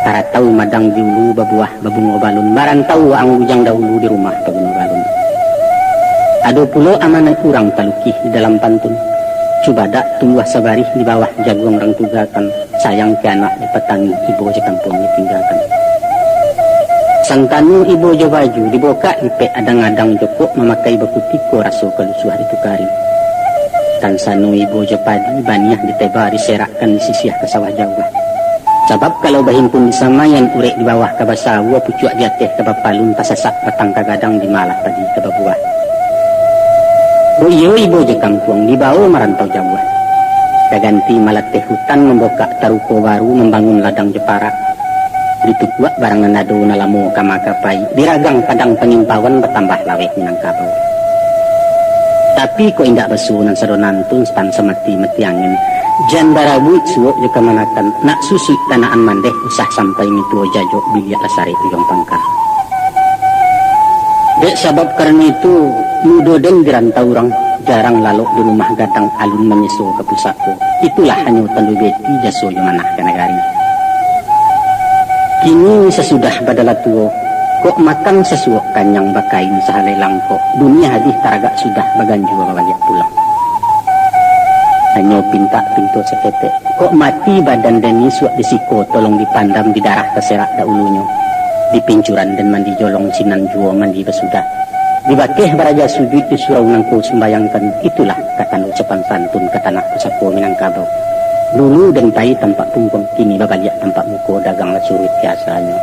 Karatau madang diulu babuah babungo balun. Barantau ang ujang dahulu di rumah babungo balun. Ado pulo amanai kurang talukih di dalam pantun. Cubadak tumbuh sabarih di bawah jagung orang tugakan. Sayang ke anak di petangi ibu je kampung ditinggalkan. Santanu ibu je baju diboka ipek adang-adang jokok memakai bakutiko raso kalusuah ditukari. Tansanu ibu je padi baniah diteba diserakkan disisiah ke sawah jauh. Sebab kalau bahin pun disamayan urek di bawah ke basawa pucuk di atas ke bapalun tasasak petang kagadang di malah padi ke babuah. Oh iyo ibu je kampung dibawa merantau jauh. Kaganti malah teh hutan membuka taruko baru membangun ladang Jepara. Ditukuak barangan nado nalamu kamakapai diragang padang pengimpauan bertambah lawek minangkabau. Tapi kok indak besu nan sadonantun stan semati meti angin. Jan barabu suok je kemanakan nak susu tanaan mandeh usah sampai mituo jajo biliak lasari ujong pangkal. Dek sabab karena itu mudo den dirantau orang jarang lalu di rumah gadang alun menyesu ke pusako. Itulah hanya tandu beti jaso manah ke negari. Kini sesudah badala tuo kok makan sesuok kanyang bakain sahalai langkok. Dunia hadih taragak sudah baganju bawajak pulang. Hanya pinta-pintu sekete. Kok mati badan Deni suak disiko tolong dipandam di darah keserak dahulunya. Di pincuran dan mandi jolong sinan juo mandi besudah. Dibakeh baraja sujud di surau nangku sembayangkan. Itulah kata ucapan santun ke tanah pusako Minangkabau. Dulu dan pai tampak pungkong, kini babaliak tampak muko dagang surut biasanya.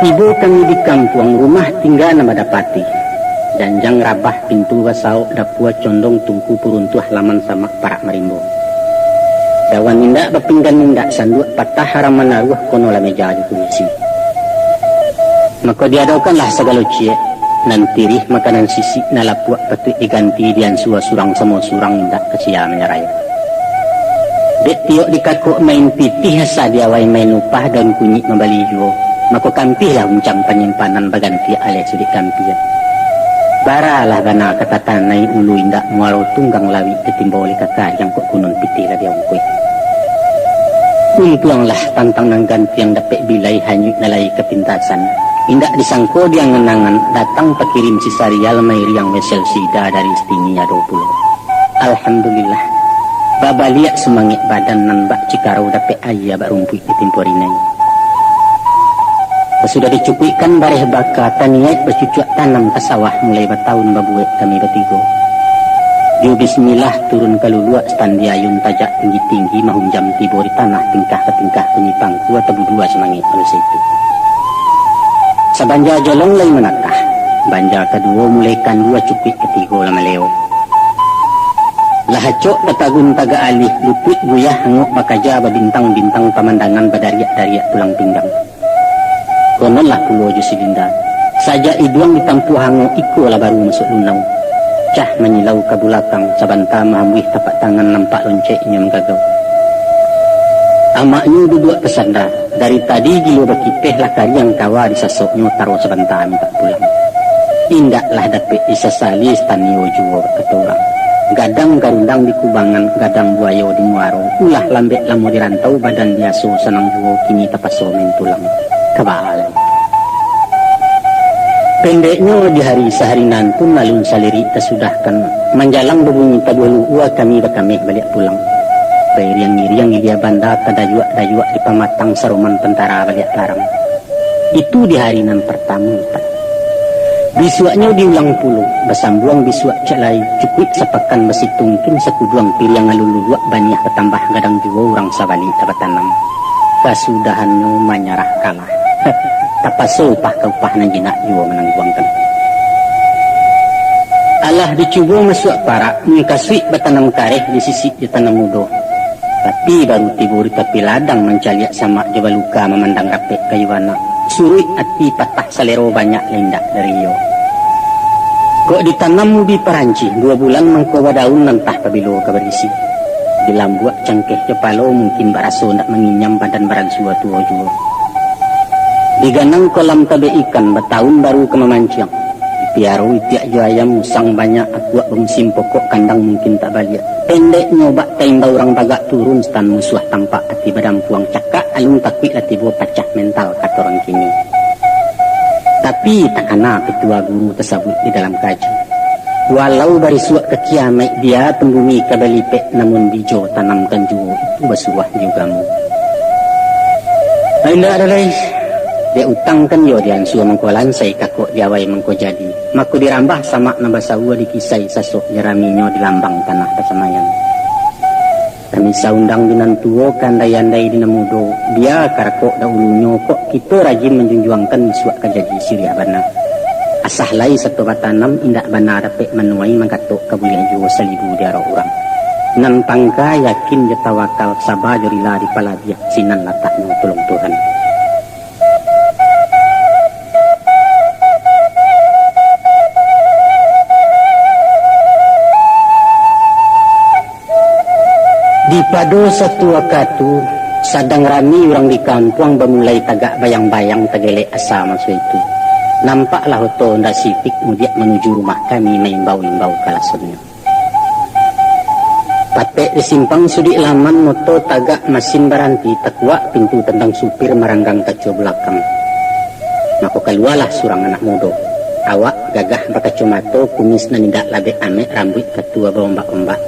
tiba kami di kampung rumah tinggal nama dapati. Janjang rabah pintu wasau dapua condong tungku puruntuh laman sama parak marimbo. Dawan nindak bapinggan nindak sanduk patah haraman naruh kono la meja ju kumisi. Maka diadakanlah segala cie nantirih makanan sisi nalapuak patut diganti dian sua surang sama surang nindak kesia menyeraya. Dek tiok dikakuk main pitih asa diawai main upah dan kunyit membali juo. Maka kampilah uncang penyimpanan baganti ale sudik kampia. Baralah bana kata tanai ulu indak muaro tunggang lawi ketimbau oleh kakak yang kok kunun pitih lah dia ungkui. Untuanglah tantang nang ganti yang dapat bilai hanyut nalai kepintasan. Indak disangko dia ngenangan datang pakirim si sarial mairi yang wesel sida dari setingginya 20. Alhamdulillah. Babaliak semangit badan nan bak cikarau dapat ayah bak rumput di timporinai. Sudah dicukuikan bareh baka taniat bercucuk tanam ke sawah mulai bertahun babuek kami bertiga. Di bismillah turun ke luluak standi ayun tajak tinggi-tinggi mahum jam tiba di tanah tingkah ke tingkah penyipang kuat tebu dua semangit manusia itu. Sabanja jolong lain menakah. Banja kedua mulaikan dua cupik ketiga lama leo. Lahacok betagun taga alih luput guyah hanguk bakaja babintang-bintang pemandangan badariak-dariak tulang pinggang. Kononlah pulau Jusilinda. Saja iduang ditampu hango iko lah baru masuk lunau. Cah menyilau ke belakang sabanta mahamwih tapak tangan nampak lonceknya menggagau. Amaknya duduk kesanda. Dari tadi gilo berkipeh lah kariang kawa disasoknya taruh sabanta minta pulang. Indaklah dapet disasali stanio juo ketorang. Gadang garundang di kubangan, gadang buayo di muaro. Ulah lambek lamu dirantau badan biaso senang juo kini tapaso main tulang. Kebahalan. Pendeknya di hari seharian pun malun saliri tersudahkan. Menjalang berbunyi tabuh ua kami berkamih balik pulang. Bayriang-iriang ilia banda kadayuak-dayuak di pamatang saruman tentara balik larang. Itu di hari nan pertama. Bisuaknya diulang puluh. Besambuang bisuak calai cukup sepakan besi tungkin sekuduang piliang aluluak banyak ketambah gadang jua orang sabali tabatanam. Kasudahannya menyerah kalah. Tapaso upah ke upah nan jinak jua menangguangkan. Allah dicuba masuk parak mengkasui bertanam kareh di sisi di tanam mudo. Tapi baru tibur tapi ladang mencaliak sama jaba luka memandang rapek kayuana. Surui hati patah salero banyak lendak dari yo. Kok ditanam di Peranci 2 bulan mengkowa daun nantah pabilo kabarisi. Di lambuak cangkeh kepalo mungkin baraso nak menginyam badan baran suatu jua. Diganang kolam tabe ikan bertahun baru ke memancing. Piaru itiak jo ayam musang banyak akuak bermusim pokok kandang mungkin tak balik. Pendek nyobak tembak orang bagak turun stan musuh tampak hati badan puang cakak alung takut lah tiba pacah mental kata orang kini. Tapi tak kena ketua guru tersebut di dalam kaji. Walau dari suak ke kiamat dia tembumi kabalipek namun bijo tanamkan juo itu bersuah juga mu. Tidak ada lain. Dia utangkan yo dian suah mengkolan saya kakok diawai mengko jadi. Maku dirambah sama nambah sawa dikisai sasok jeraminya di lambang tanah pasamayan. Kami saundang dinan tuo kandai-andai dina mudo. Dia karakok dahulunya kok kita rajin menjunjuangkan suak kajadi siriah bana. Asah lai satu batanam indak bana dapat menuai mengkatok kebulian juo selibu diara orang. Nan pangka yakin jetawakal sabah jorila di pala dia sinan lataknya tolong Tuhan. Di pado satu waktu sadang rami orang di kampung bermulai tagak bayang-bayang tegelek asa maksud itu. Nampaklah hoto ndak sipik mudiak menuju rumah kami maimbau-imbau kalasonnya. Patek di simpang sudi laman moto tagak mesin baranti takuak pintu tentang supir meranggang kaca belakang. Maka keluarlah surang anak muda. Awak gagah bakacumato kumis nanindak labek amek rambut ketua berombak-ombak.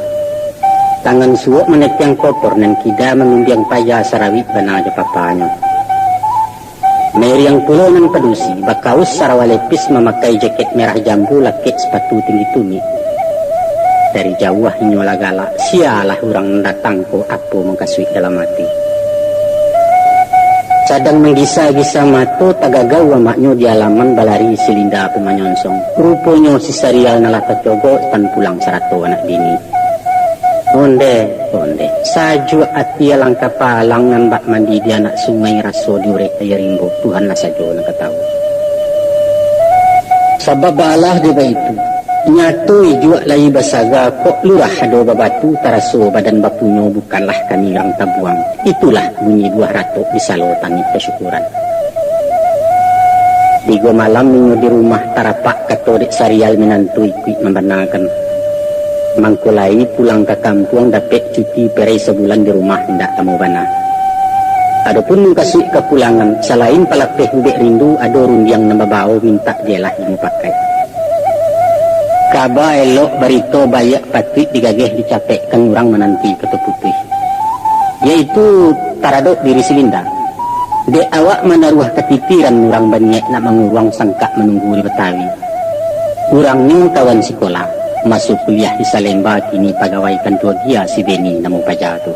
Tangan suok menetiang kotor dan kida menumbiang payah sarawit bana aja papanya. Meriang pulau nan pedusi, bakaus sarawalepis memakai jaket merah jambu lakit sepatu tinggi tumi. Dari jauh hinyola galak, sialah orang datang ko apo mengkasui dalam hati. Sadang menggisa-gisa mato tagagaw amaknyo di alaman balari silinda pemanyonsong. Ruponyo si Sarial nalah kacogo tan pulang sarato anak bini. Onde, saju atia langka palang nambak mandi di anak sungai raso diurek daya rimbo. Tuhan lah sajo nak tahu. Sabab balah dia itu. Nyatoi jua lai basaga kok lurah ado babatu taraso badan bapunyo bukanlah kami yang tabuang. Itulah bunyi buah ratok di salo tangit kesyukuran. Tiga malam minggu di rumah tarapak katodik Sarial menantui kuit membenarkan. Mangkulai pulang ke kampung dapat cuti perai sebulan di rumah hendak tamu bana. Adapun kasih kepulangan selain palapeh hubek rindu ada rundiang nambabao minta dialah ilmu pakai. Kaba elok barito bayak patrik digageh dicapekkan orang menanti ketu putih. Yaitu taradok diri silinda. De awak menaruh ketitiran orang banyak nak menguruang sangka menunggu di Betawi. Urangnya kawan sekolah masuk kuliah di Salemba kini pegawai kantor dia si Beni namu pajatu.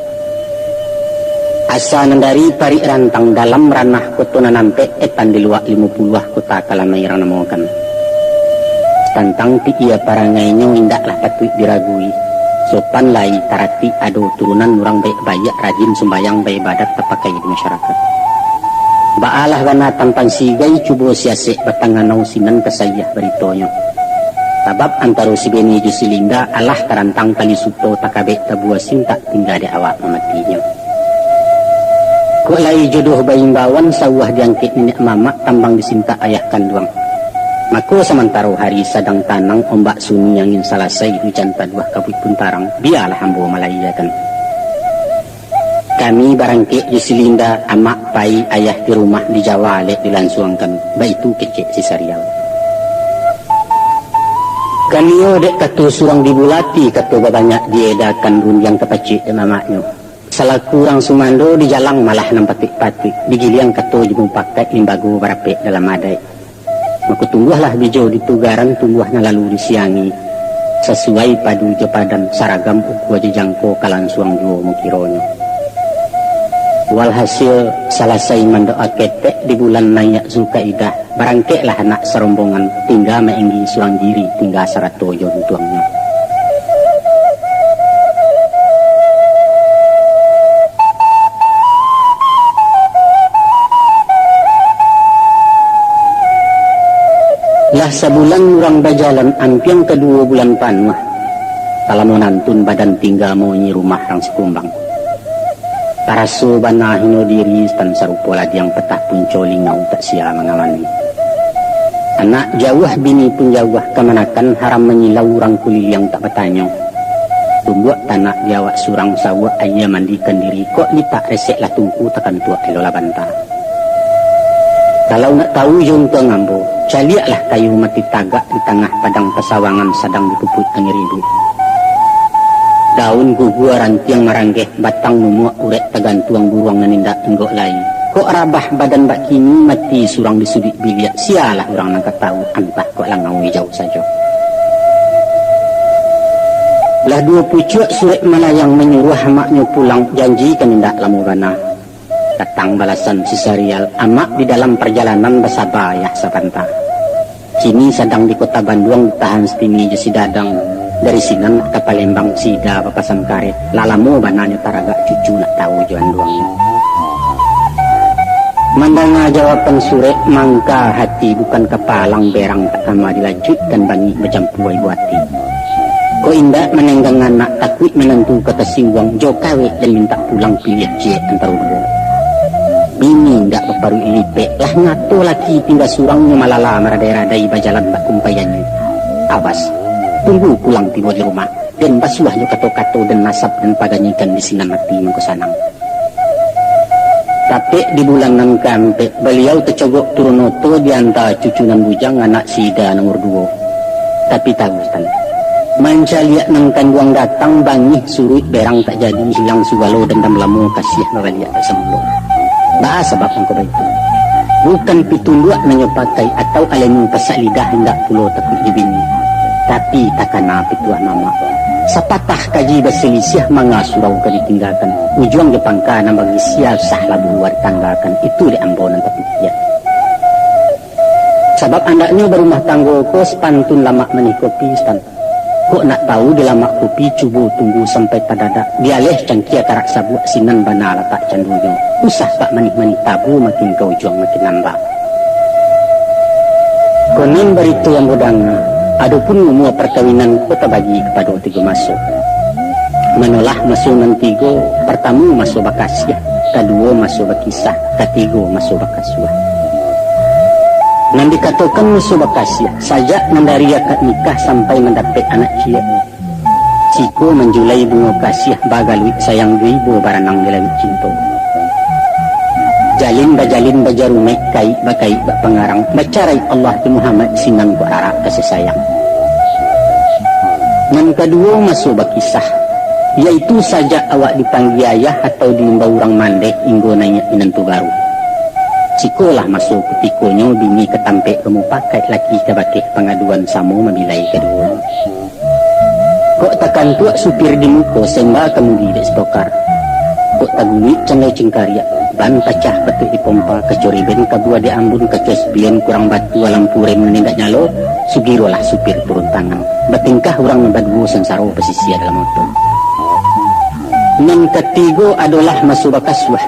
Asa nandari parik rantang dalam ranah kota nanampe etan di luar 50 kota kalamai rang namokan. Tantang ti ia parangainya indaklah patut diragui. Sopan lai tarati ado turunan orang baik bayak rajin sembayang baik badat terpakai di masyarakat. Baalah gana tampang sigai cubo siasek batanganau sinan kesayah beritonya. Sabab antara si Beni ju silinda alah tarantang kali suto takabek tabuah sinta tinggal di awak mematinya. Kok lai jodoh bayimbawan sawah diangkit nenek mamak tambang disinta ayah kanduang. Maka sementara hari sadang tanang ombak sunyi yang ingin selesai hujan taduah kabut puntarang, biarlah hambo malayakan. Kami barangkit di silinda amak pai ayah di rumah di Jawa lek dilansuangkan, baitu kecek si Sarial. Kami dek katu surang dibulati katu banyak diedakan rundiang kepacik dan mamaknya. Salah kurang sumando di jalang malah nampatik-patik, digiliang katu jemung pakai limbago barapek dalam adai. Maka tungguhlah bijau di tugaran tungguhnya lalu disiangi sesuai padu jepadan saragam ukwa jejangko kalansuang juo mukironyo. Walhasil salasai mandoa ketek di bulan nayak Zulkaidah barangkeklah anak serombongan tinggal maenggi suang diri tinggal saratoyo tuangnya. Lah sebulan orang bajalan ampiang kedua bulan panwah. Kalau mau nantun badan tinggal mau nyi rumah rang sekumbang. Taraso banahino diri tan sarupola yang petah puncoling ngau tak sia mengamani. Anak jauh bini pun jauh kemanakan haram menyilau orang kulit yang tak bertanya. Tumbuh tanah jawak surang sawah ayah mandikan diri kok lipat resek lah tungku tekan tua elola bantah. Kalau nak tahu junto ngambo, caliaklah kayu mati tagak di tengah padang pesawangan sedang dipuput angin ribu. Daun gugua rantiang maranggeh batang mumuak urek tegantuang buruang nanindak enggok lai. Kok rabah badan bak kini mati surang di sudut biliak, sialah orang nak tahu antah kok langau hijau saja. Belah dua pucuk surat malayang menyuruh hamaknya pulang janji kenindak lamu bana. Datang balasan si Sarial amak di dalam perjalanan bersabayah sabanta. Kini sedang di kota Bandung tahan setimi jesi dadang dari sinan ke Palembang sida papasan karet lalamu bananya taraga cucu nak tahu juan duangnya. Mandanga jawaban surek mangka hati bukan kepalang berang tak kama dilanjutkan bangi bercampuai buati. Ko indah menenggang anak takut menentu kata siwang jo kawe dan minta pulang pilih cie antar dua. Bini ndak berparu ilipe lah ngato laki tinggal surangnya malala meradai-radai bajalan bak kumpayannya. Awas, tunggu pulang tiba di rumah dan basuahnya kato-kato dan nasab dan paganyikan di sinan mati mengkosanang. Tapi di bulan nang kampe beliau tercogok turunoto di antara cucunan bujang anak sida nomor 2. Tapi tahu tan, mancaliak nang kanduang datang bangih surut berang tak jadi hilang suwalo dendam lamu kasih mawaliak sembuh. Bah sebab engkau itu bukan pituluak menyepakai atau alenu pasak lidah hendak pulau takut dibini, tapi takana pituah nama Sapatah kaji berselisih manga surau ke ditinggalkan. Ujung Jepangka na bagi sial sah labu luar tanggakan. Itu di ambonan tapi ya. Sebab andaknya berumah tanggo ko sepantun lama menih kopi stan. Kok nak tahu di lama kopi cubu tunggu sampai tadadak. Dialih cangkia karak sabuk sinan bana letak candunya. Usah pak manih-manih tabu makin kau juang makin nambah. Konon beritu yang bodangnya. Adapun umur perkawinan kota bagi kepada tiga masuk. Menolah masuk nantigo, pertama masuk bakasya, kedua masuk bakisah, ketiga masuk bakaswa. Nanti katakan masuk bakasya, saja mendari akad nikah sampai mendapat anak cia. Ciko menjulai bunga kasih bagaluit sayang ribu baranang di langit cinta. Jalin bajarumek kai bakai bak pengarang bacarai Allah di Muhammad sinang ku arah kasih sayang. Yang kedua masuk bakisah, yaitu saja awak dipanggil ayah atau diimbau orang mandeh inggo nanya inantu baru. Cikolah masuk ketikonyo bini ketampek kamu pakai laki kabakeh pengaduan samu memilai kedua. Kok takkan tuak supir di muka sembah kamu tidak sepokar. Kok taguni cangai cingkarya. Ban pecah batu di pompa kecuri ben kabua di ambun kecos bian kurang batu alam pure menendak nyalo sugirolah supir turun tangan batingkah orang membadgu sensaro pesisir dalam motor. Yang ketiga adalah masuk bakaswah,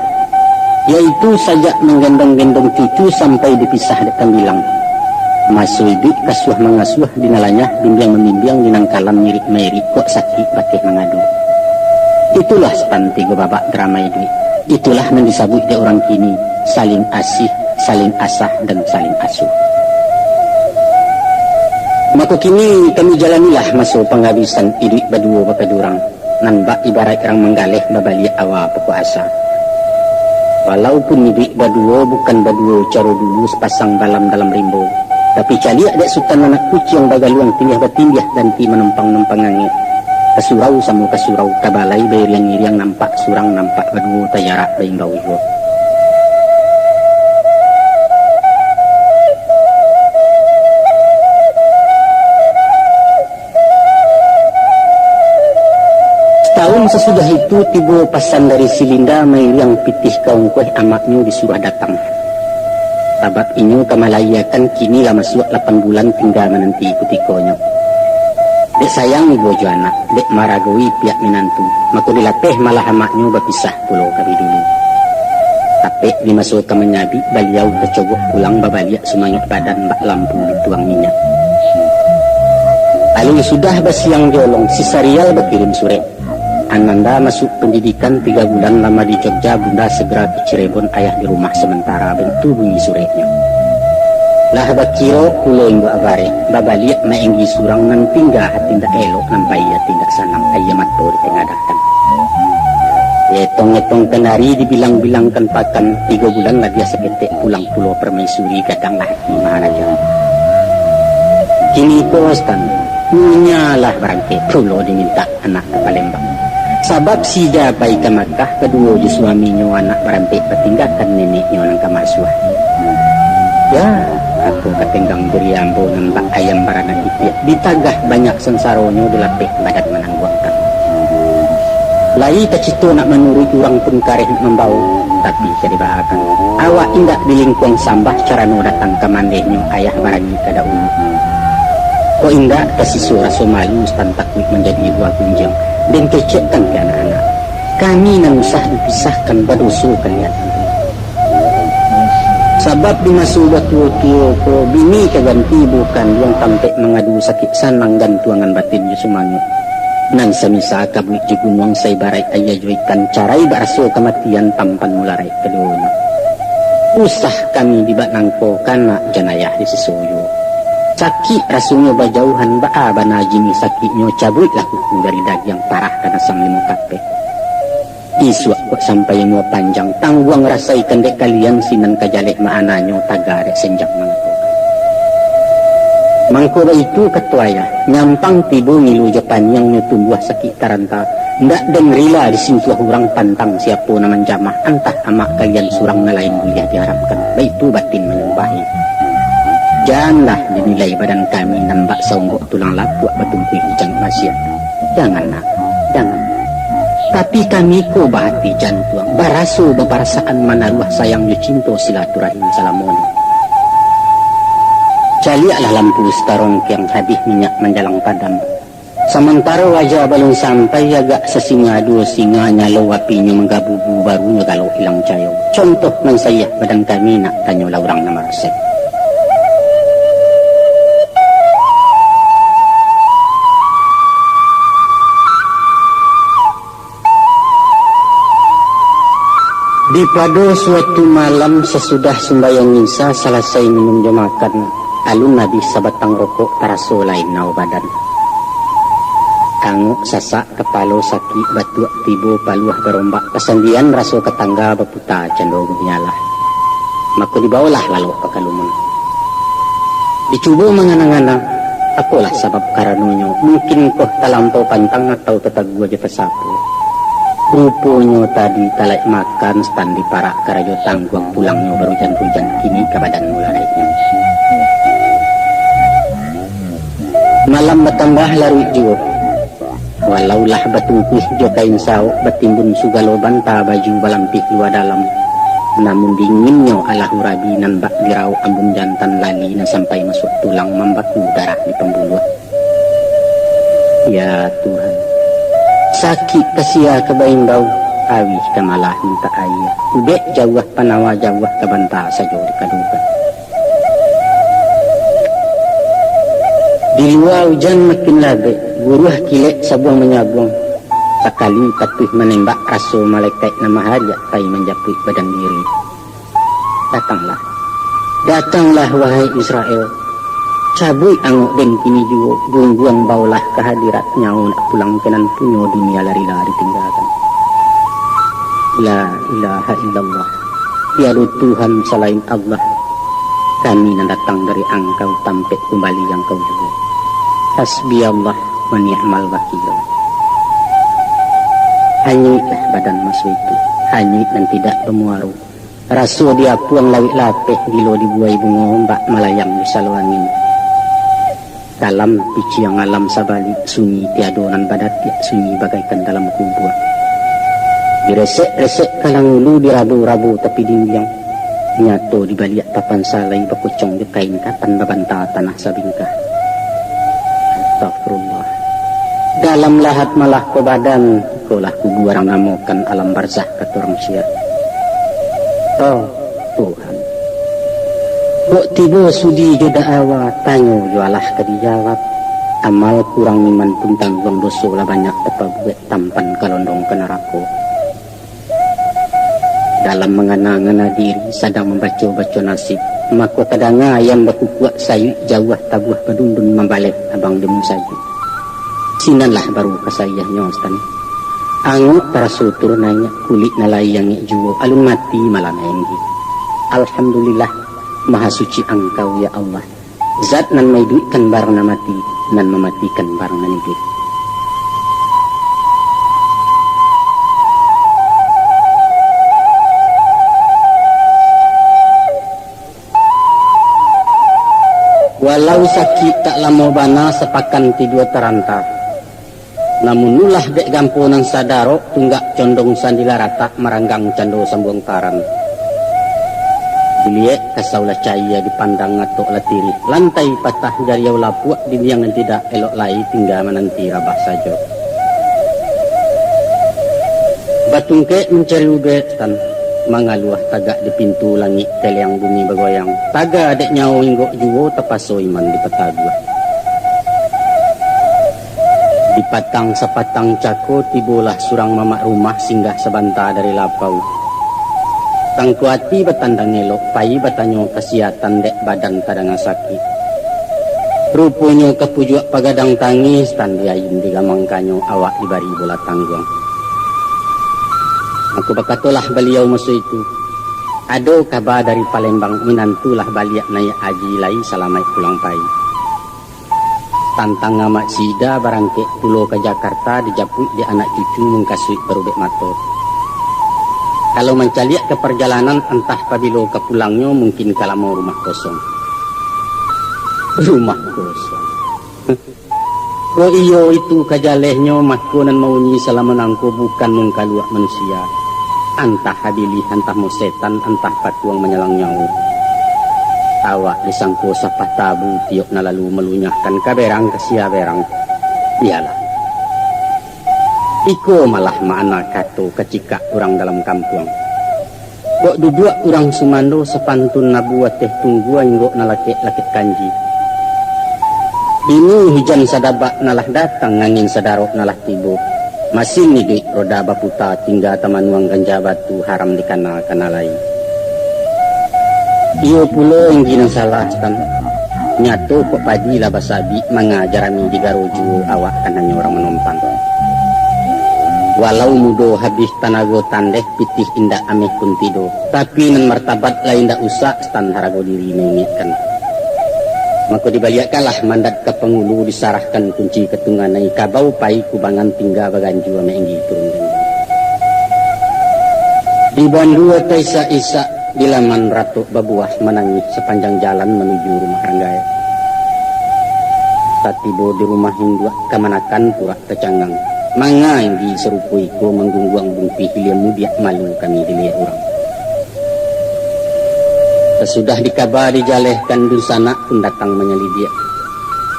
yaitu saja menggendong-gendong cucu sampai dipisah datang bilang masuk ibu kaswah mengasuh dinalanya bimbang membimbang dinangkalan mirip-mirip kok sakit pakai mengadu. Itulah sepanti babak drama ini. Itulah yang disebut di orang kini saling asih, saling asah dan saling asuh. Maka kini kami jalanilah masuk penghabisan hidup berdua bakadurang. Nanbak ibarat orang menggalih babali awal pokok asa. Walaupun hidup berdua bukan berdua caro dulu sepasang balam dalam rimbo. Tapi cali ada sultan anak kucing bagaluang tinggal bertindiah dan ti menempang-nempang angin. Kasurau sama kasurau kabalai bayang-iriang nampak surang nampak berdua tayarak bayang bau iwo. Setahun sesudah itu tiba pasan dari Silinda yang pitih kaum kueh amaknya disuruh datang. Tabat inyo kamalayakan kini lah masuk 8 bulan tinggal menanti kutikonya. Dek sayang ibu jo anak, dek maragoi pihak minantu. Maka dilatih malah amaknya berpisah pulau kami dulu. Tapi dimasuk ke menyabi, beliau kecogok pulang babaliak semangat badan bak lampu dituang minyak. Lalu sudah basiang jolong, si Sarial berkirim surat. Ananda masuk pendidikan 3 bulan lama di Jogja, bunda segera ke Cirebon, ayah di rumah sementara, bentuk bunyi suratnya. Lah bakiro kulo inggo abare babaliak maenggi surang nan tinggal tindak elok nampai ya tindak sanang ayamat to di tengah datang. Etong-etong kenari dibilang-bilangkan pakan 3 bulan lagi seketik pulang pulau permaisuri kadang lagi maharaja. Kini kostan nyalah berangke pulau diminta anak ke Palembang. Sabab si jabai ke Makkah kedua di suaminya anak berampik bertinggalkan neneknya orang ke Maswah. Ya, aku ketenggang beriambo nembak ayam barana itu ditagah banyak sensaronyo dilapik badan menangguangkan. Lai kecito nak menurut orang pun kareh membau, tapi jadi bahakan. Awak indak di lingkung sambah cara no datang ke mandehnya ayah barani kada ulu. Ko indak kasisu rasa malu tantakwik menjadi dua kunjung dan kecekkan ke anak-anak. Kami nan usah dipisahkan badosu kalian. Sebab di masa batu-tua ko bini keganti bukan yang tampek mengadu sakit sanang dan tuangan batin Yusumangit. Nang semisa kabuik jugunwang say barai ayah juikan carai baraso kematian tampan mularai keduanya. Usah kami dibatnangko kana janayah di sesuyo. Sakit rasunya bajauhan ba'a banajimi sakitnya cabutlah hukum dari daging parah karena sang limau kapek. Iswak kok sampai mua panjang tangguang rasai kendek kalian sinan kajalek maananyo tagare senjak mangko. Mangko itu ketuaya nyampang tibo ngilu Japan yang tumbuh sakit taranta ndak dengerila disintuah orang pantang siapa naman jamah antah amak kalian surang na lain kuliah diharapkan baitu batin menyembahi. Janganlah dinilai badan kami nambak saunggok tulang lapuk batumpik ujang masyarakat. Jangan nak, jangan. Tapi kami ko bahati jantuang, baraso beparasaan manaruah sayang yo cinto silaturahim salamoni. Caliaklah lampu sekarang yang habis minyak menjalang padam. Sementara wajah belum sampai agak sesinga dua singa nyalo apinya menggabubu barunya kalau hilang cayo. Contoh man saya badan kami nak tanya laurang nama resep. Di pada suatu malam sesudah sembahyang isya selesai minum jemakan, alun Nabi sabatang rokok taraso lain nau badan. Anguk sasak kepala sakit batuak tibo paluah berombak kesendian raso ketangga beputa cendol nyalah. Maka dibawalah lalu ke kalumun. Dicuba menganang-anang, akulah sebab karenanya mungkin kau talampau pantang atau tetap gua je pesapu. Rupanya tadi talak makan stand di parak karajo tangguang pulangnya berujan-hujan kini ke badan mula naiknya. Malam bertambah larut jiwa. Walaulah batungkuh jo kain sauk batimbun sugalo banta baju balampih luar dalam. Namun dinginnya ala hurabi nan bak dirau ambung jantan lali na sampai masuk tulang membatu darah di pembuluh. Ya Tuhan, sakit kesia kebain bau awih kamalah minta air. Ubek jauh panawa jauh ke banta sajo di kadukan. Di luar hujan makin labek, buruh kilek sabuang menyabuang. Sekali patuh menembak raso malaikat nama hariak tai menjapui badan diri. Datanglah, datanglah wahai Israel. Cabui angok dan kini juga buang-buang baulah kehadirat nyawa nak pulang kenan punyo dunia lari-lari tinggalkan. La ilaha illallah, tiada Tuhan selain Allah. Kami yang datang dari engkau tampek kembali yang kau juga. Hasbi Allah wa ni'mal wakil. Hanyutlah badan masuk itu, hanyut dan tidak bermuaru. Rasul dia puang lawik lapeh gilo dibuai bunga ombak melayang di salu angin. Dalam pici yang alam sabalik sunyi tiadonan badat tiak sunyi bagaikan dalam kubur. Diresek-resek kalang ulu dirabu-rabu tapi dimbiang. Nyato di balik papan salai berkucung di kain kapan babanta tanah sabingkah. Astagfirullah. Dalam lahat malah ko badan, kolah kubu orang namokan alam barzah katurang syia. Oh Tuhan, kok tiba sudi joda awa tanyo jualah ke dijawab. Amal kurang iman pun tanggung dosa lah banyak apa buat tampan kalondong ke neraka. Dalam mengana-ngana diri sedang membaca-baca nasib, maka kadang ayam berkukuak sayuk jauh tabuh berdundun membalik abang demu saja. Sinanlah baru kesayahnya Ustaz. Angut terasul turunannya kulit nalai yang juo alun mati malam enggi. Alhamdulillah maha suci engkau ya Allah. Zat nan maiduikan barang mati nan mematikan barang hidup. Walau sakit tak lama bana sepakan tidur teranta. Namun nulah dek gampunan sadaro tunggak condong sandila rata meranggang cando sambung taran. Diliek kasaulah cahaya dipandang ngatok latiri. Lantai patah dari yau lapuak diniangan tidak elok lai tinggal menanti rabah saja. Batungke mencari ubetan. Mangaluah tagak di pintu langit teliang bumi bergoyang. Taga adek nyawa inggok juwo tepaso iman di peta dua. Di patang sepatang cako tibolah surang mamak rumah singgah sebanta dari lapau. Tangku hati betandang elok, pai batanyo kesiatan dek badan tadang sakit. Rupanya kepujuak pagadang tangis tandiayin digamangkanyo awak dibari bola tanggung. Aku berkatalah beliau masa itu. Ada kabar dari Palembang minantulah baliak naik haji lai salamai pulang pai. Tantang amat sida barangke pulau ke Jakarta dijapui di anak cucu mengkasui berubek mato. Kalau mencaliak ke perjalanan entah pabilo ke pulangnya mungkin kalau mau rumah kosong. Rumah kosong. Ko iyo itu kajalehnya makunan maunyi salamanangko bukan mengkaluak manusia. Antah habili, antah mo setan, antah patuang menyalang nyawa. Awak disangko sapah tabu tiok na lalu melunyahkan kaberang kesia berang. Iyalah. Iko malah mana kato kecika orang dalam kampung. Kok duduk orang Sumando sepantun nabuat teh tunggu inggok na lakit kanji. Ini hujan sadabak nalah datang angin sadarok nalah tibo. Masih ni duit roda baputa tinggal tamanuang ganja batu haram dikanal kanalai. Iyo pulo yang ginang salah kan. Nyato kok padi lah basabi mengajarami di garoju awak kan hanya orang menumpang. Walau mudo habis tanago tandeh pitih indah ameh pun tido. Tapi nan martabat lain dak usah stan harago diri mengingatkan. Maka dibaliakanlah mandat ke pengulu disarahkan kunci ketunganai kabau pai kubangan tinggal baganju ame enggi turun. Di bandua taisa isa di laman ratu babuah menangis sepanjang jalan menuju rumah Ranggaya. Tatibo di rumah hindua kamanakan pura kecanggang. Manga yang diserupui ko menggungguang bungpi hilia mudiak malu kami dilihat orang. Sesudah dikabari jalehkan dusana pun datang menyelidia.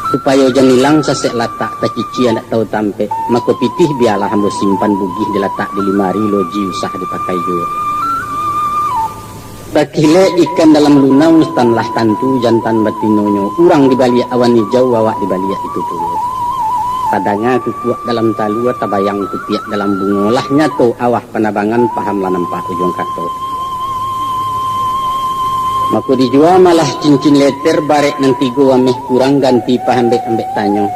Supaya janilang sasek latak tak cici anak tahu tampe. Maka pitih biarlah hambo simpan bugih diletak di limari loji usah dipakai juga. Bakile ikan dalam lunau tanlah tantu jantan batinonyo. Urang dibalik awan hijau awak dibalik itu dulu. Padanya kukuak dalam talua tabayang kutiak dalam bunga. Lahnya to awah penabangan pahamlah nampak ujung kato. Maka dijual malah cincin letter barek nanti gua ameh kurang ganti pahambek-ambek tanyo.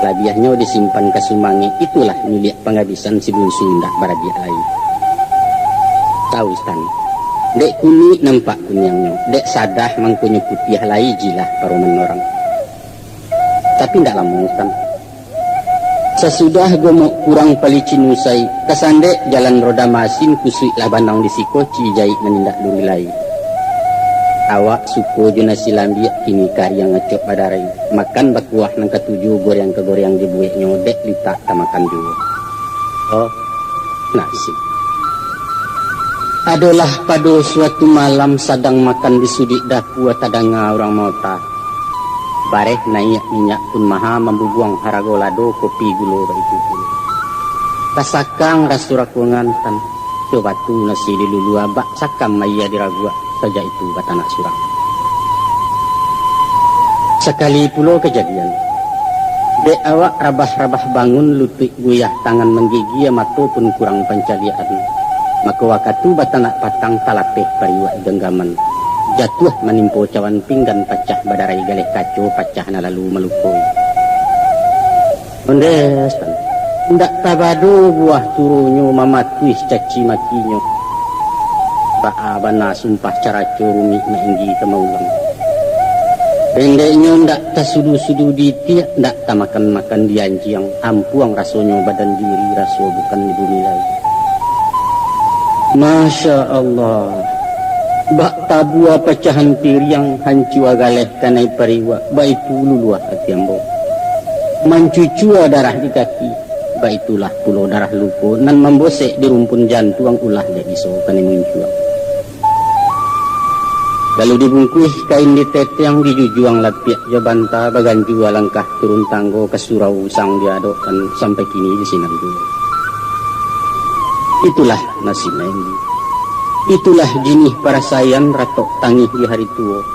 Labiahnya disimpan ke sumangi. Itulah milik penghabisan si bungsu ndak baradia lain. Tahu stan. Dek kuni nampak kunyangnya. Dek sadah mangkunya putih lai jilah paruman orang. Tapi ndak lama stan. Sesudah gua mau kurang palicin usai. Kesandek jalan roda masin kusui labanang di sikoci jahit menindak duri lai. Awak suku juna silambi kini yang ngecok badarai. Makan bakuah nang ketujuh goreng ke goreng dibuat nyodek litak tamakan juga. Oh, nasi. Adalah pada suatu malam sedang makan di sudik dapur tadanga orang mauta. Bareh naik minyak pun maha membubuang harago lado kopi gulo itu pun. Kasakang rasurakungan tan. Coba tu nasi di lulu abak sakam maya diragua. Saja itu batanak surang. Sekali pulau kejadian. Dek awak rabah-rabah bangun lutut guyah tangan menggigi mata pun kurang pencalian. Maka wakatu batanak patang talapeh pariwak genggaman. Jatuh menimpo cawan pinggan pecah badarai galeh kaco pecah na lalu melukoi. Ondestan. Ndak tabado buah turunyo mamatuih caci makinyo. Bana sumpah cara curumi mainggi temaulang. Pendeknya ndak tasudu-sudu ditiak ndak tamakan-makan dianjiang ampuang rasonya badan diri raso bukan ibu nilai. Masya Allah. Bak tabua pecahan piriang hancua galeh kanai pariwa baik luluah hati ambo. Mancucua darah di kaki. Baitulah pulau darah lupo nan membosek di rumpun jantung ulah dek iso kanai muncuang. Lalu dibungkus kain diteteng dijujuang lapiak jabanta bagan jua langkah turun tanggo ke surau sang diadokkan sampai kini di sinan dulu. Itulah nasib ini. Itulah jinih para sayan ratok tangih di hari tua.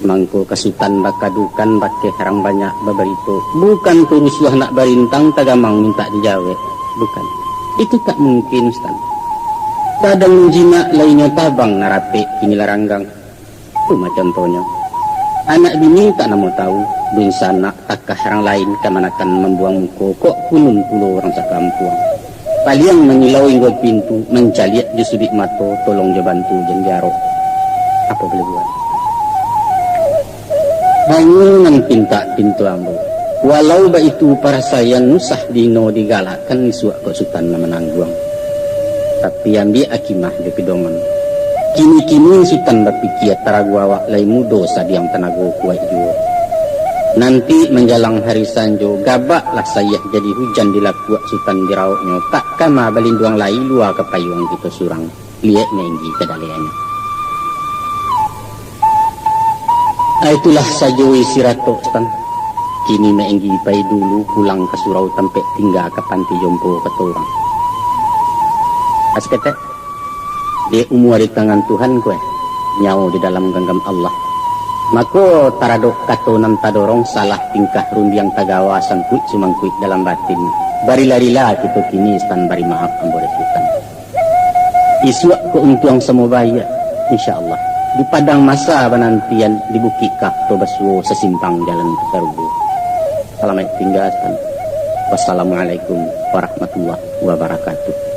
Mangko kesutan bakadukan bake harang banyak babarito. Bukan turusuah nak barintang tagamang minta dijawe. Bukan. Itu tak mungkin Ustaz. Kadang jinak lainnya tabang narape kini laranggang. Itu macam contohnya. Anak bini tak namo tahu. Dun sana takah orang lain kamanakan membuang muko. Kok kunun pulau orang sakampuang. Paliang menyilau hingga pintu. Mencaliat di sudut mata. Tolong dia bantu jenjaro. Apa boleh buat? Bangunan pintu ambo. Walau ba itu para sayan nusah dino digalakan isuak kok sultan menangguang. Tapi ambil akimah di pedoman. Kini-kini sultan berpikir taragu awak lai mudo sadiang tenaga kuat juga. Nanti menjelang hari sanjo, gabaklah saya jadi hujan di lakuak sultan dirauknya. Tak kama balinduang lai luar ke payung kita surang. Lihat menggi kedaliannya. Itulah sajo isirato stan. Kini menggi pai dulu pulang ke surau tempat tinggal ke panti jompo keturang. Askete, dia umur di tangan Tuhan kue, nyawa di dalam genggam Allah. Maka taradok katonan tadorong salah tingkah rundiang tagawa sangkuit sumangkuit dalam batin. Barilarila kita kini stan bari maaf ambore sultan. Isuak keuntuang semubaya, insyaallah. Di padang masa penantian di bukit kah tobaswo sesimpang jalan ke Sarubu. Selamat tinggal stan. Wassalamualaikum warahmatullahi wabarakatuh.